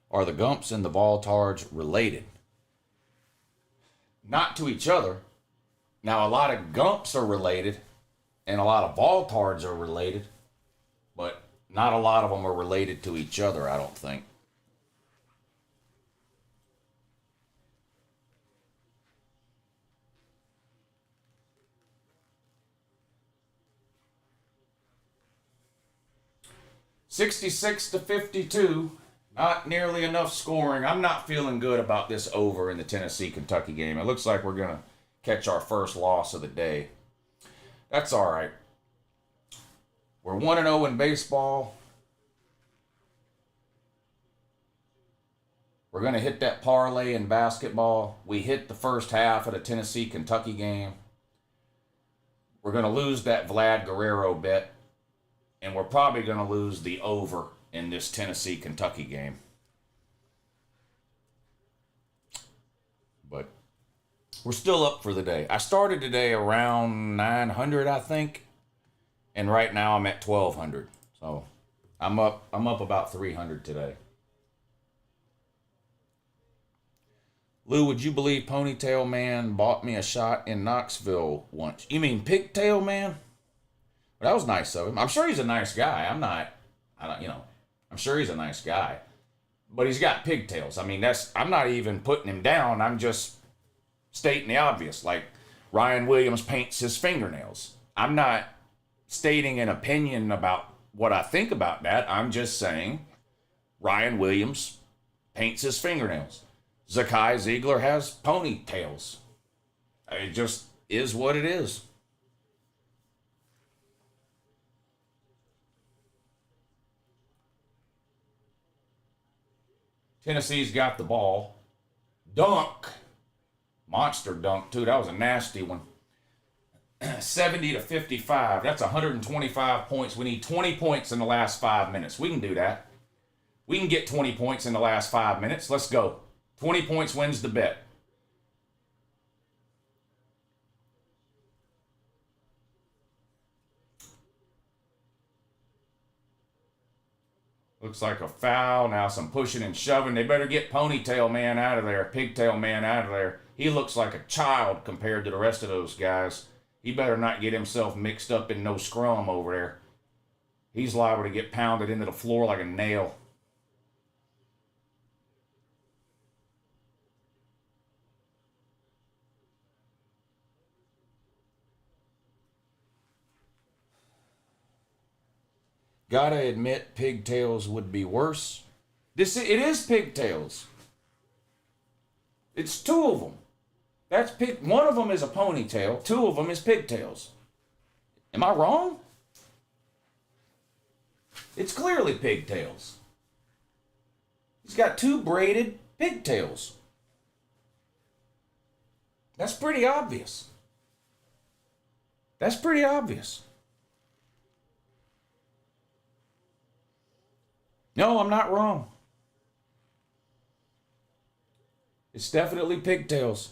Are the Gumps and the Voltards related? Not to each other. Now, a lot of Gumps are related, and a lot of Voltards are related, but not a lot of them are related to each other, I don't think. $66-52. Not nearly enough scoring. I'm not feeling good about this over in the Tennessee-Kentucky game. It looks like we're going to catch our first loss of the day. That's all right. We're 1-0 in baseball. We're going to hit that parlay in basketball. We hit the first half of the Tennessee-Kentucky game. We're going to lose that Vlad Guerrero bet. And we're probably going to lose the over in this Tennessee-Kentucky game. But we're still up for the day. I started today around 900, I think. And right now I'm at 1,200. So I'm up about 300 today. Lou, would you believe Ponytail Man bought me a shot in Knoxville once? You mean Pigtail Man? Well, that was nice of him. I'm sure he's a nice guy. I'm sure he's a nice guy. But he's got pigtails. I mean, I'm not even putting him down. I'm just stating the obvious. Like, Ryan Williams paints his fingernails. I'm not stating an opinion about what I think about that. I'm just saying Ryan Williams paints his fingernails. Zakai Ziegler has ponytails. It just is what it is. Tennessee's got the ball. Dunk. Monster dunk, too. That was a nasty one. 70-55. That's 125 points. We need 20 points in the last 5 minutes. We can do that. We can get 20 points in the last 5 minutes. Let's go. 20 points wins the bet. Looks like a foul. Now some pushing and shoving. They better get Ponytail Man out of there. Pigtail Man out of there. He looks like a child compared to the rest of those guys. He better not get himself mixed up in no scrum over there. He's liable to get pounded into the floor like a nail. Gotta admit, pigtails would be worse. It is pigtails. It's two of them. One of them is a ponytail. Two of them is pigtails. Am I wrong? It's clearly pigtails. He's got two braided pigtails. That's pretty obvious. That's pretty obvious. No, I'm not wrong. It's definitely pigtails.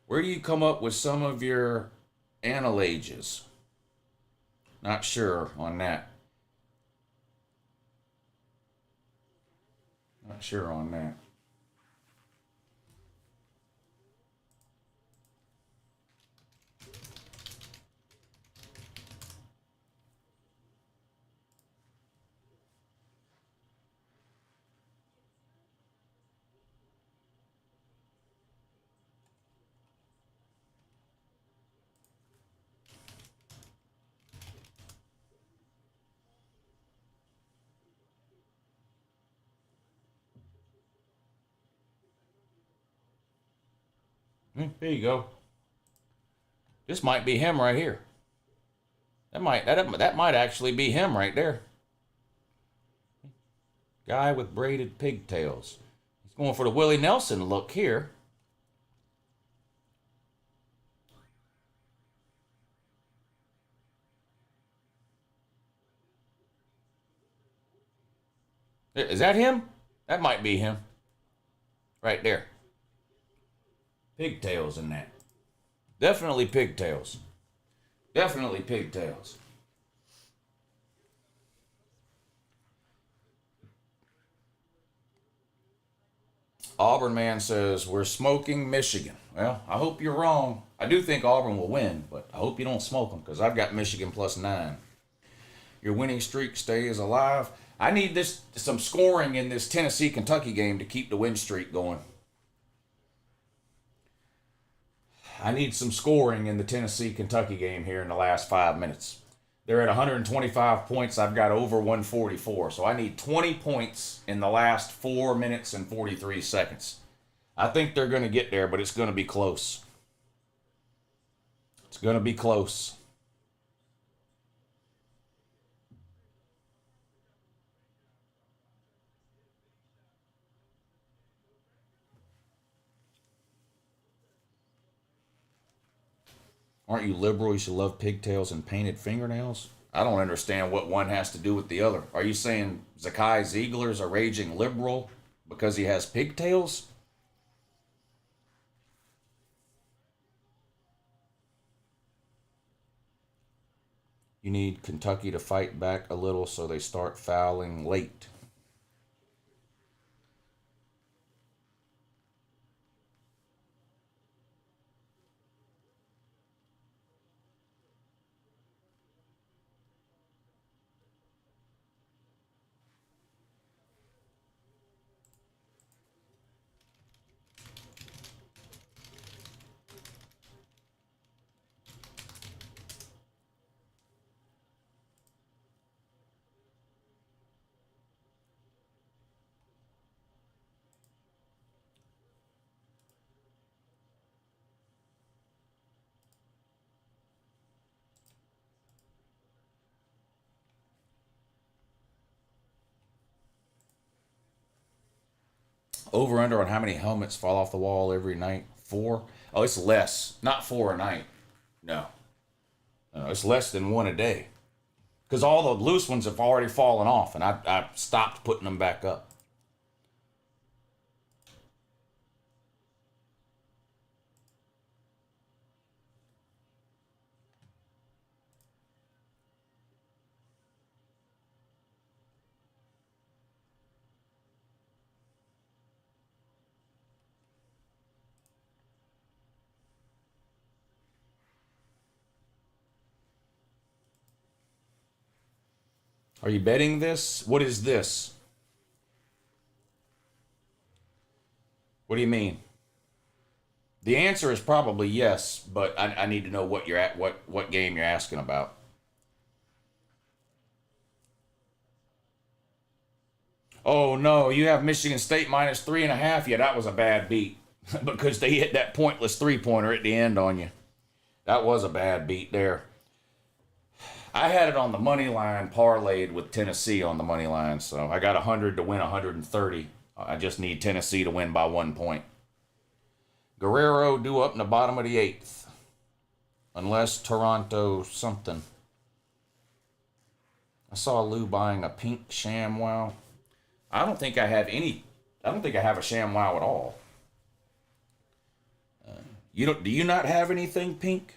Where do you come up with some of your analages? Not sure on that. Not sure on that. There you go. This might be him right here. That might actually be him right there. Guy with braided pigtails. He's going for the Willie Nelson look here. Is that him? That might be him. Right there. Pigtails in that. Definitely pigtails. Definitely pigtails. Auburn man says, we're smoking Michigan. Well, I hope you're wrong. I do think Auburn will win, but I hope you don't smoke them because I've got Michigan +9. Your winning streak stays alive. I need some scoring in this Tennessee-Kentucky game to keep the win streak going. I need some scoring in the Tennessee-Kentucky game here in the last 5 minutes. They're at 125 points. I've got over 144. So I need 20 points in the last 4 minutes and 43 seconds. I think they're going to get there, but it's going to be close. It's going to be close. Aren't you liberal? You should love pigtails and painted fingernails. I don't understand what one has to do with the other. Are you saying Zakai Ziegler's a raging liberal because he has pigtails? You need Kentucky to fight back a little so they start fouling late. Over under on how many helmets fall off the wall every night? 4? Oh, it's less. Not 4 a night. No. It's less than 1 a day. Because all the loose ones have already fallen off, and I stopped putting them back up. Are you betting this? What is this? What do you mean? The answer is probably yes, but I need to know what you're at, what game you're asking about. Oh no, you have Michigan State -3.5. Yeah, that was a bad beat because they hit that pointless 3-pointer at the end on you. That was a bad beat there. I had it on the money line parlayed with Tennessee on the money line, so I got 100 to win 130. I just need Tennessee to win by 1 point. Guerrero due up in the bottom of the 8th. Unless Toronto something. I saw Lou buying a pink ShamWow. I don't think I have a ShamWow at all. Do you not have anything pink?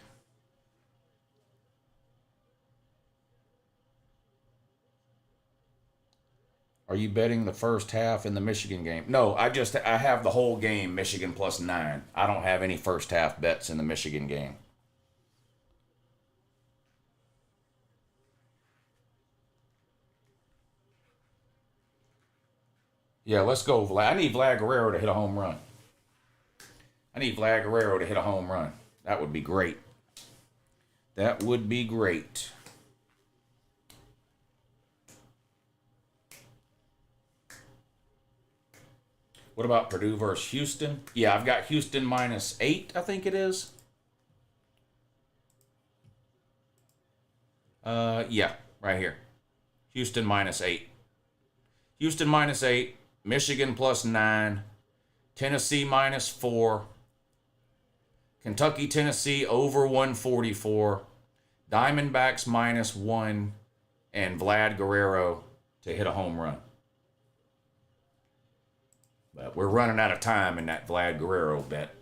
Are you betting the first half in the Michigan game? No, I have the whole game Michigan +9. I don't have any first half bets in the Michigan game. Yeah, let's go, Vlad. I need Vlad Guerrero to hit a home run. That would be great. That would be great. What about Purdue versus Houston? Yeah, I've got Houston -8, I think it is. Yeah, right here. Houston -8. Houston -8. Michigan +9. Tennessee -4. Kentucky, Tennessee over 144. Diamondbacks -1. And Vlad Guerrero to hit a home run. But we're running out of time in that Vlad Guerrero bet.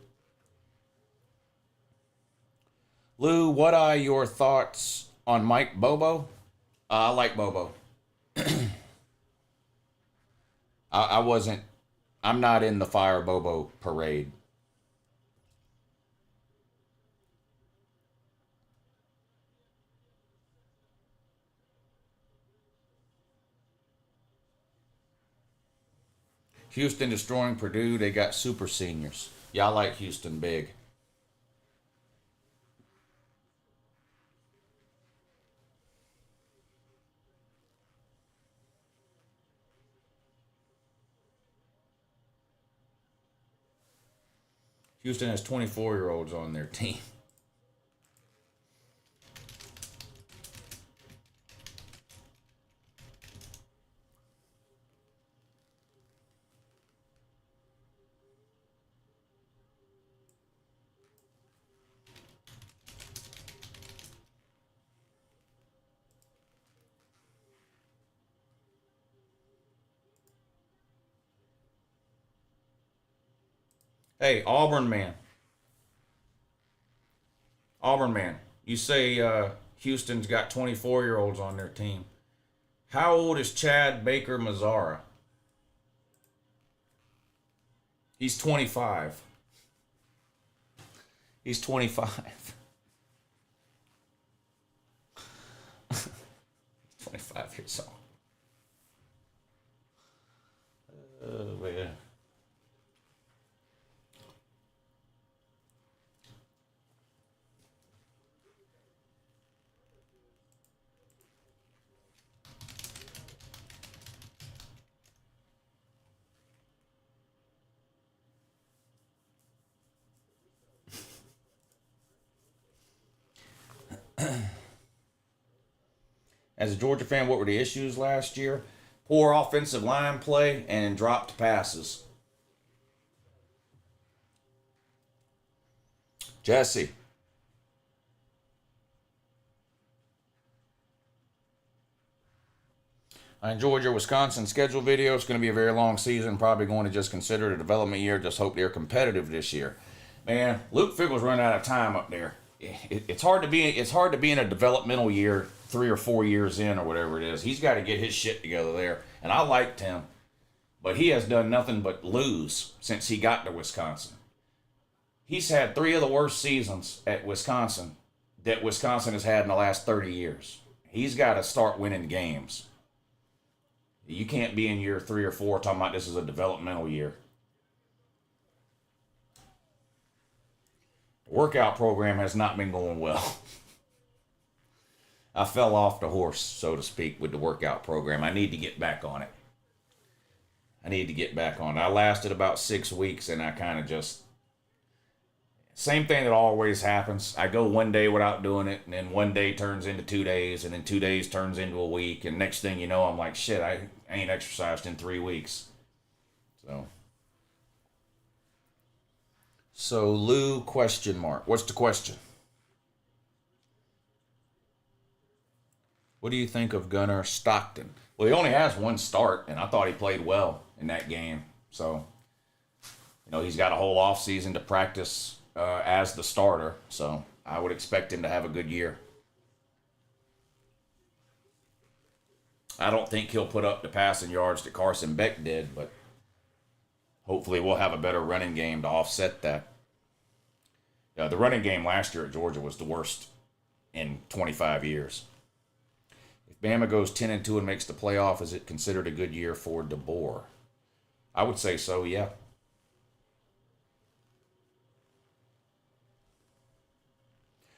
Lou, what are your thoughts on Mike Bobo? I like Bobo. I'm not in the Fire Bobo parade. Houston destroying Purdue. They got super seniors. Yeah, I like Houston big. Houston has 24-year-olds on their team. Hey, Auburn man. Auburn man. You say Houston's got 24-year-olds on their team. How old is Chad Baker Mazzara? He's 25. He's 25. 25 years old. Oh, yeah. As a Georgia fan, what were the issues last year? Poor offensive line play and dropped passes. Jesse. I enjoyed your Wisconsin schedule video. It's going to be a very long season. Probably going to just consider it a development year. Just hope they're competitive this year. Man, Luke Fickle's running out of time up there. It's hard to be in a developmental year 3 or 4 years in or whatever it is. He's got to get his shit together there. And I liked him, but he has done nothing but lose since he got to Wisconsin. He's had 3 of the worst seasons at Wisconsin that Wisconsin has had in the last 30 years. He's got to start winning games. You can't be in year 3 or 4 talking about this is a developmental year. The workout program has not been going well. I fell off the horse, so to speak, with the workout program. I need to get back on it. I lasted about 6 weeks and I kind of just... Same thing that always happens. I go one day without doing it, and then one day turns into 2 days, and then 2 days turns into a week, and next thing you know, I'm like, shit, I ain't exercised in 3 weeks. So Lou, question mark. What's the question? What do you think of Gunnar Stockton? Well, he only has 1 start, and I thought he played well in that game. So, he's got a whole off season to practice as the starter. So I would expect him to have a good year. I don't think he'll put up the passing yards that Carson Beck did, but hopefully we'll have a better running game to offset that. The running game last year at Georgia was the worst in 25 years. If Bama goes 10-2 and makes the playoff, is it considered a good year for DeBoer? I would say so, yeah.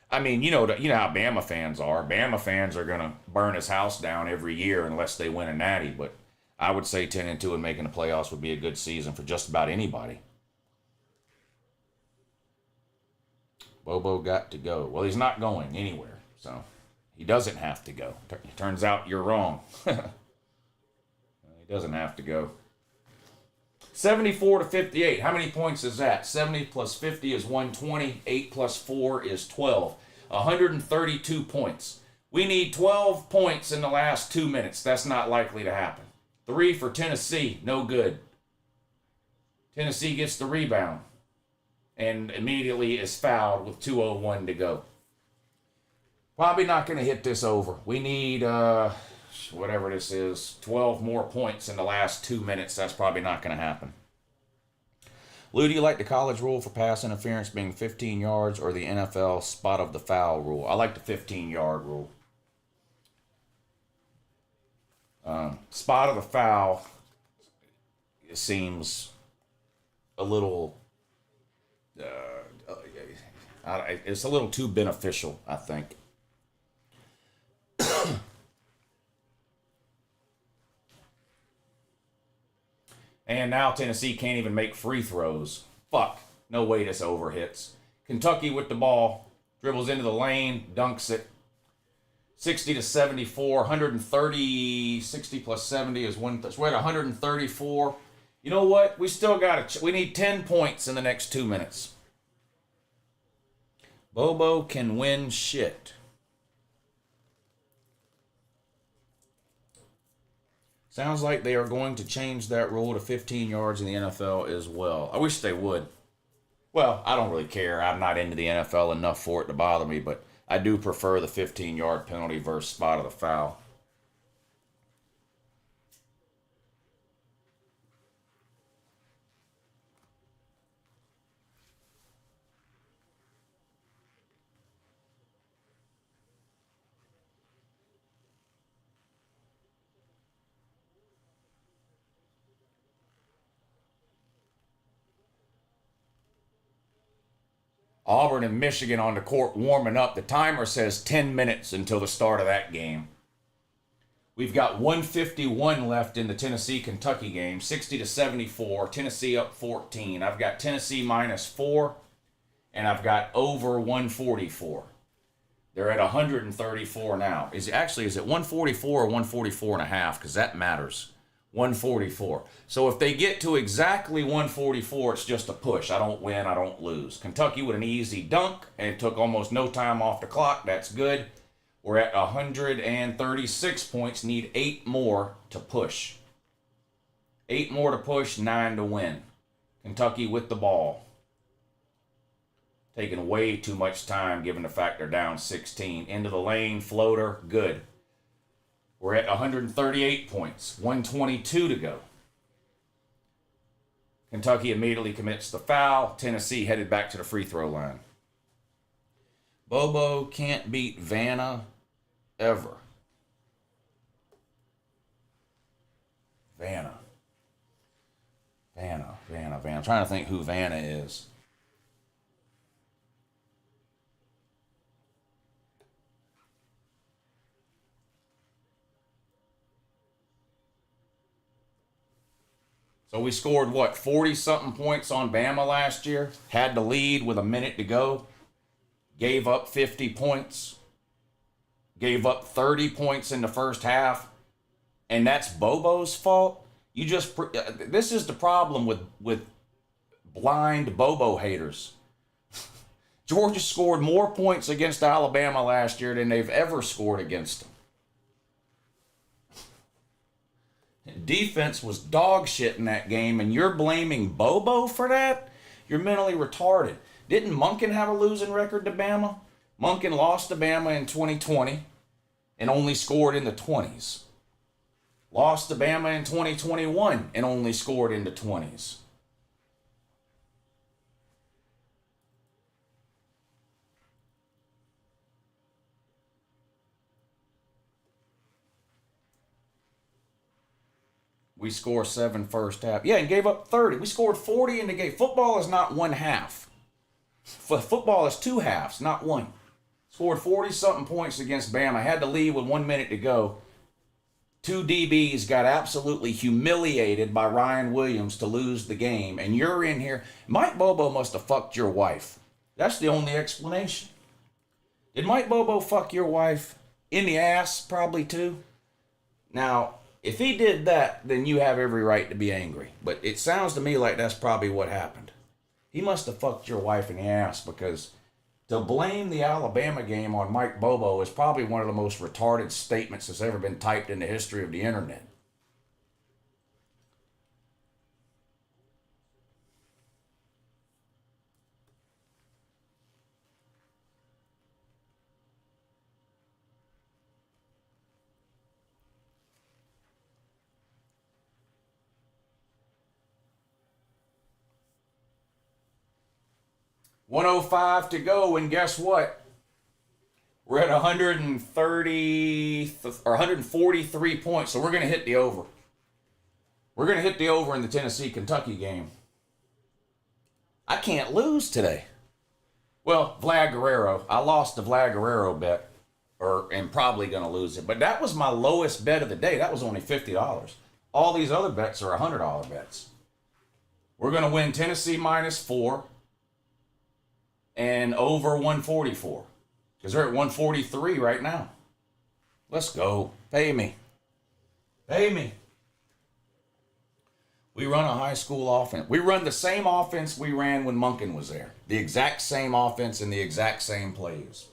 I mean, you know how Bama fans are. Bama fans are going to burn his house down every year unless they win a natty. But I would say 10-2 and making the playoffs would be a good season for just about anybody. Bobo got to go. Well, he's not going anywhere, so he doesn't have to go. Turns out you're wrong. He doesn't have to go. 74-58. How many points is that? 70 plus 50 is 120. 8 plus 4 is 12. 132 points. We need 12 points in the last 2 minutes. That's not likely to happen. 3 for Tennessee. No good. Tennessee gets the rebound and immediately is fouled with 2:01 to go. Probably not going to hit this over. We need, whatever this is, 12 more points in the last 2 minutes. That's probably not going to happen. Lou, do you like the college rule for pass interference being 15 yards or the NFL spot of the foul rule? I like the 15-yard rule. Spot of the foul, it seems a little, it's a little too beneficial, I think. And now Tennessee can't even make free throws. Fuck. No way this overhits. Kentucky with the ball. Dribbles into the lane. Dunks it. 60-74. 130. 60 plus 70 is one. We're at 134. You know what? We still got we need 10 points in the next 2 minutes. Bobo can win shit. Sounds like they are going to change that rule to 15 yards in the NFL as well. I wish they would. Well, I don't really care. I'm not into the NFL enough for it to bother me, but I do prefer the 15-yard penalty versus spot of the foul. Auburn and Michigan on the court warming up. The timer says 10 minutes until the start of that game. We've got 151 left in the Tennessee-Kentucky game. 60-74. Tennessee up 14. I've got Tennessee -4, and I've got over 144. They're at 134 now. Is it 144 or 144 and a half? Because that matters. 144. So if they get to exactly 144, it's just a push. I don't win, I don't lose. Kentucky with an easy dunk, and it took almost no time off the clock. That's good. We're at 136 points. Need 8 more to push. 8 more to push, 9 to win. Kentucky with the ball. Taking way too much time given the fact they're down 16. Into the lane, floater, good. We're at 138 points, 122 to go. Kentucky immediately commits the foul. Tennessee headed back to the free throw line. Bobo can't beat Vanna ever. Vanna. I'm trying to think who Vanna is. So we scored, 40-something points on Bama last year? Had the lead with a minute to go. Gave up 50 points. Gave up 30 points in the first half. And that's Bobo's fault? This is the problem with blind Bobo haters. Georgia scored more points against Alabama last year than they've ever scored against them. Defense was dog shit in that game, and you're blaming Bobo for that? You're mentally retarded. Didn't Monken have a losing record to Bama? Monken lost to Bama in 2020 and only scored in the 20s. Lost to Bama in 2021 and only scored in the 20s. We score 7 first half. Yeah, and gave up 30. We scored 40 in the game. Football is not one half. Football is 2 halves, not one. Scored 40-something points against Bama. Had to lead with 1 minute to go. Two DBs got absolutely humiliated by Ryan Williams to lose the game, and you're in here. Mike Bobo must have fucked your wife. That's the only explanation. Did Mike Bobo fuck your wife? In the ass, probably too. Now, if he did that, then you have every right to be angry. But it sounds to me like that's probably what happened. He must have fucked your wife in the ass, because to blame the Alabama game on Mike Bobo is probably one of the most retarded statements that's ever been typed in the history of the internet. $105 to go, and guess what? We're at 130 or 143 points, so we're going to hit the over. We're going to hit the over in the Tennessee-Kentucky game. I can't lose today. Well, Vlad Guerrero. I lost the Vlad Guerrero bet, and probably going to lose it. But that was my lowest bet of the day. That was only $50. All these other bets are $100 bets. We're going to win Tennessee -4 and over 144. Because they're at 143 right now. Let's go. Pay me. Pay me. We run a high school offense. We run the same offense we ran when Monken was there. The exact same offense and the exact same plays.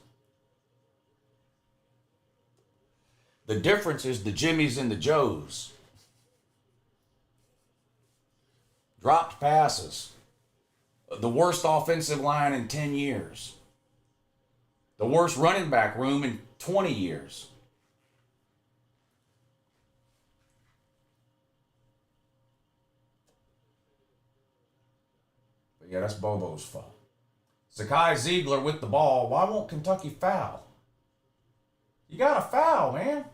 The difference is the Jimmies and the Joes. Dropped passes. The worst offensive line in 10 years. The worst running back room in 20 years. But yeah, that's Bobo's fault. Zakai Ziegler with the ball. Why won't Kentucky foul? You got to foul, man.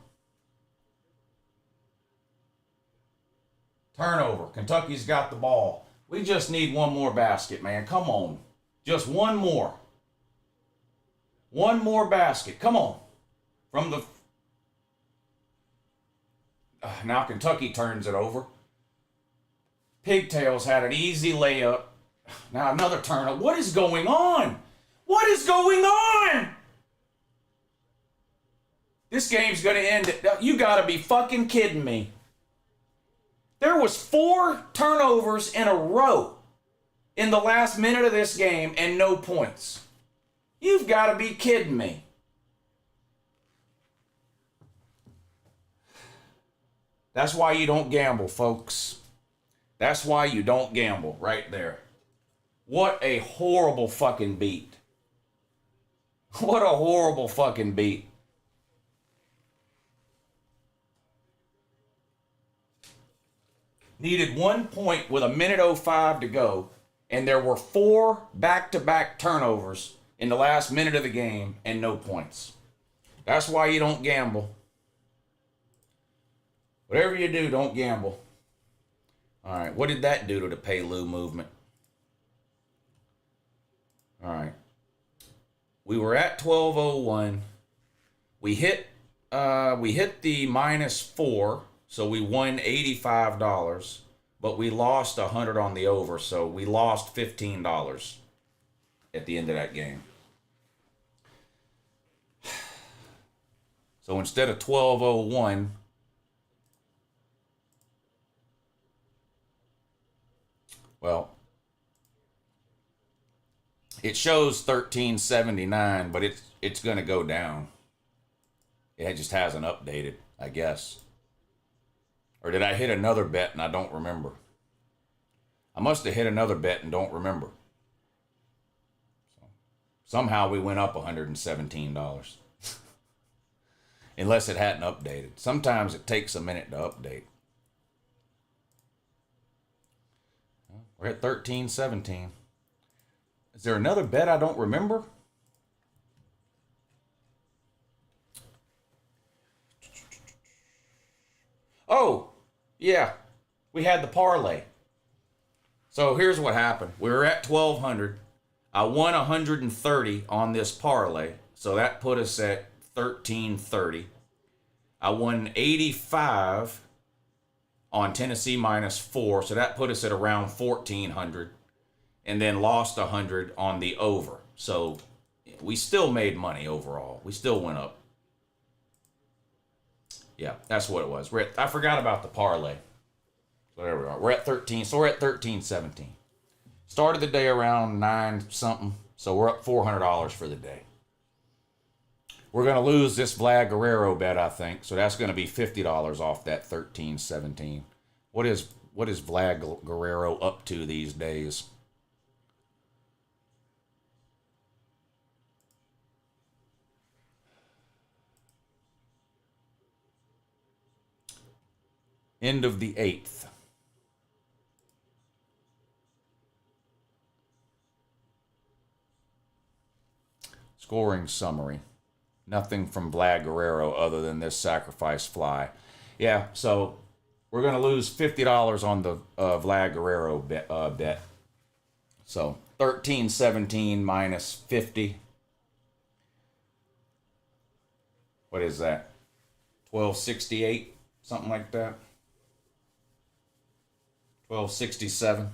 Turnover. Kentucky's got the ball. We just need one more basket, man. Come on. Just one more. One more basket. Come on. From the... now Kentucky turns it over. Pigtails had an easy layup. Now another turnover. What is going on? What is going on? This game's going to end. You got to be fucking kidding me. There was 4 turnovers in a row in the last minute of this game and no points. You've got to be kidding me. That's why you don't gamble, folks. That's why you don't gamble right there. What a horrible fucking beat. What a horrible fucking beat. Needed 1 point with 1:05 to go, and there were 4 back-to-back turnovers in the last minute of the game and no points. That's why you don't gamble. Whatever you do, don't gamble. All right, what did that do to the Pay-Lou movement? All right. We were at 1201. We hit the -4, so we won $85, but we lost $100 on the over, so we lost $15 at the end of that game. So instead of 1201, well, it shows 1379, but it's going to go down. It just hasn't updated, I guess. Or did I hit another bet and I don't remember? I must have hit another bet and don't remember. So, somehow we went up $117. Unless it hadn't updated. Sometimes it takes a minute to update. We're at 1317. Is there another bet I don't remember? Oh, yeah. We had the parlay. So here's what happened. We were at 1200. I won 130 on this parlay. So that put us at 1330. I won 85 on Tennessee -4, so that put us at around 1,400, and then lost 100 on the over. So we still made money overall. We still went up. Yeah, that's what it was. I forgot about the parlay. So there we are. We're at 13. So we're at 13.17. Started the day around 9 something. So we're up $400 for the day. We're going to lose this Vlad Guerrero bet, I think. So that's going to be $50 off that 13.17. What is Vlad Guerrero up to these days? End of the 8th. Scoring summary. Nothing from Vlad Guerrero other than this sacrifice fly. Yeah, so we're going to lose $50 on the Vlad Guerrero bet. So 13.17 minus 50. What is that? 12.68? Something like that. 12.67.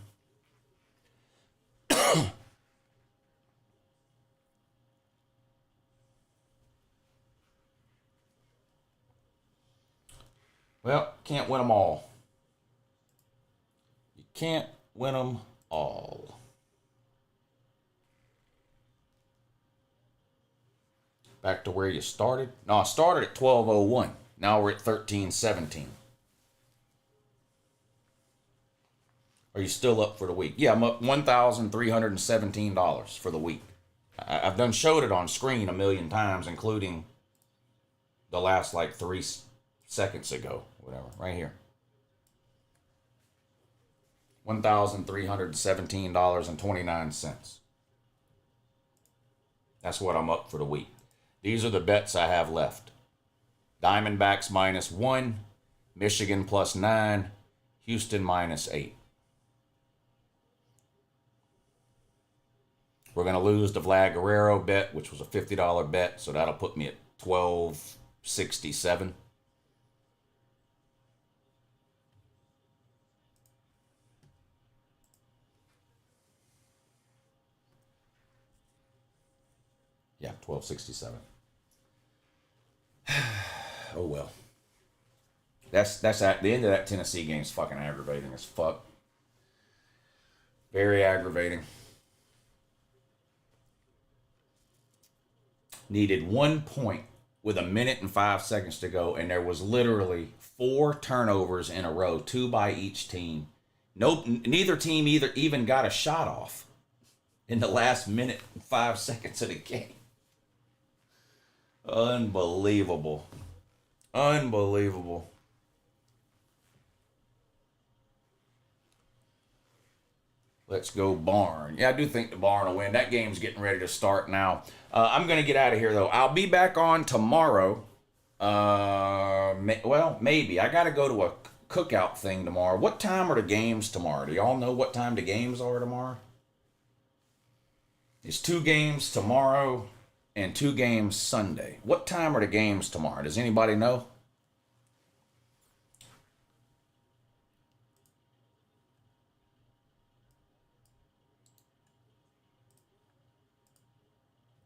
Well, can't win them all. You can't win them all. Back to where you started. No, I started at 12.01. Now we're at 13.17. Are you still up for the week? Yeah, I'm up $1,317 for the week. I've done showed it on screen a million times, including the last like 3 seconds ago, whatever, right here. $1,317.29. That's what I'm up for the week. These are the bets I have left. Diamondbacks -1, Michigan +9, Houston -8. We're going to lose the Vlad Guerrero bet, which was a $50 bet, so that'll put me at 12.67. Yeah, 12.67. Oh well. That's at the end of that Tennessee game is fucking aggravating as fuck. Very aggravating. Needed 1 point with 1:05 to go, and there was literally 4 turnovers in a row, 2 by each team. Nope, neither team even got a shot off in the last 1:05 of the game. Unbelievable. Unbelievable. Let's go Barn. Yeah, I do think the Barn will win. That game's getting ready to start now. I'm going to get out of here, though. I'll be back on tomorrow. Well, maybe. I got to go to a cookout thing tomorrow. What time are the games tomorrow? Do y'all know what time the games are tomorrow? It's 2 games tomorrow and 2 games Sunday. What time are the games tomorrow? Does anybody know?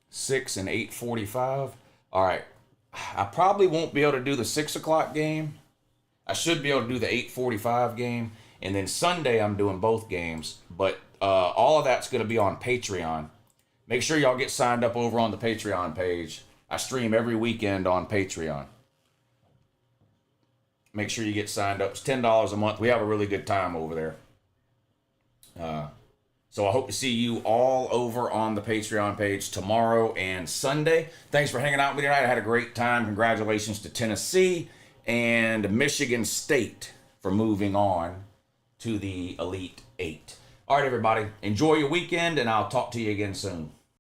Six and 8:45. All right. I probably won't be able to do the 6 o'clock game. I should be able to do the 8:45 game. And then Sunday I'm doing both games. But all of that's going to be on Patreon. Make sure y'all get signed up over on the Patreon page. I stream every weekend on Patreon. Make sure you get signed up. It's $10 a month. We have a really good time over there. So I hope to see you all over on the Patreon page tomorrow and Sunday. Thanks for hanging out with me tonight. I had a great time. Congratulations to Tennessee and Michigan State for moving on to the Elite Eight. All right, everybody. Enjoy your weekend, and I'll talk to you again soon.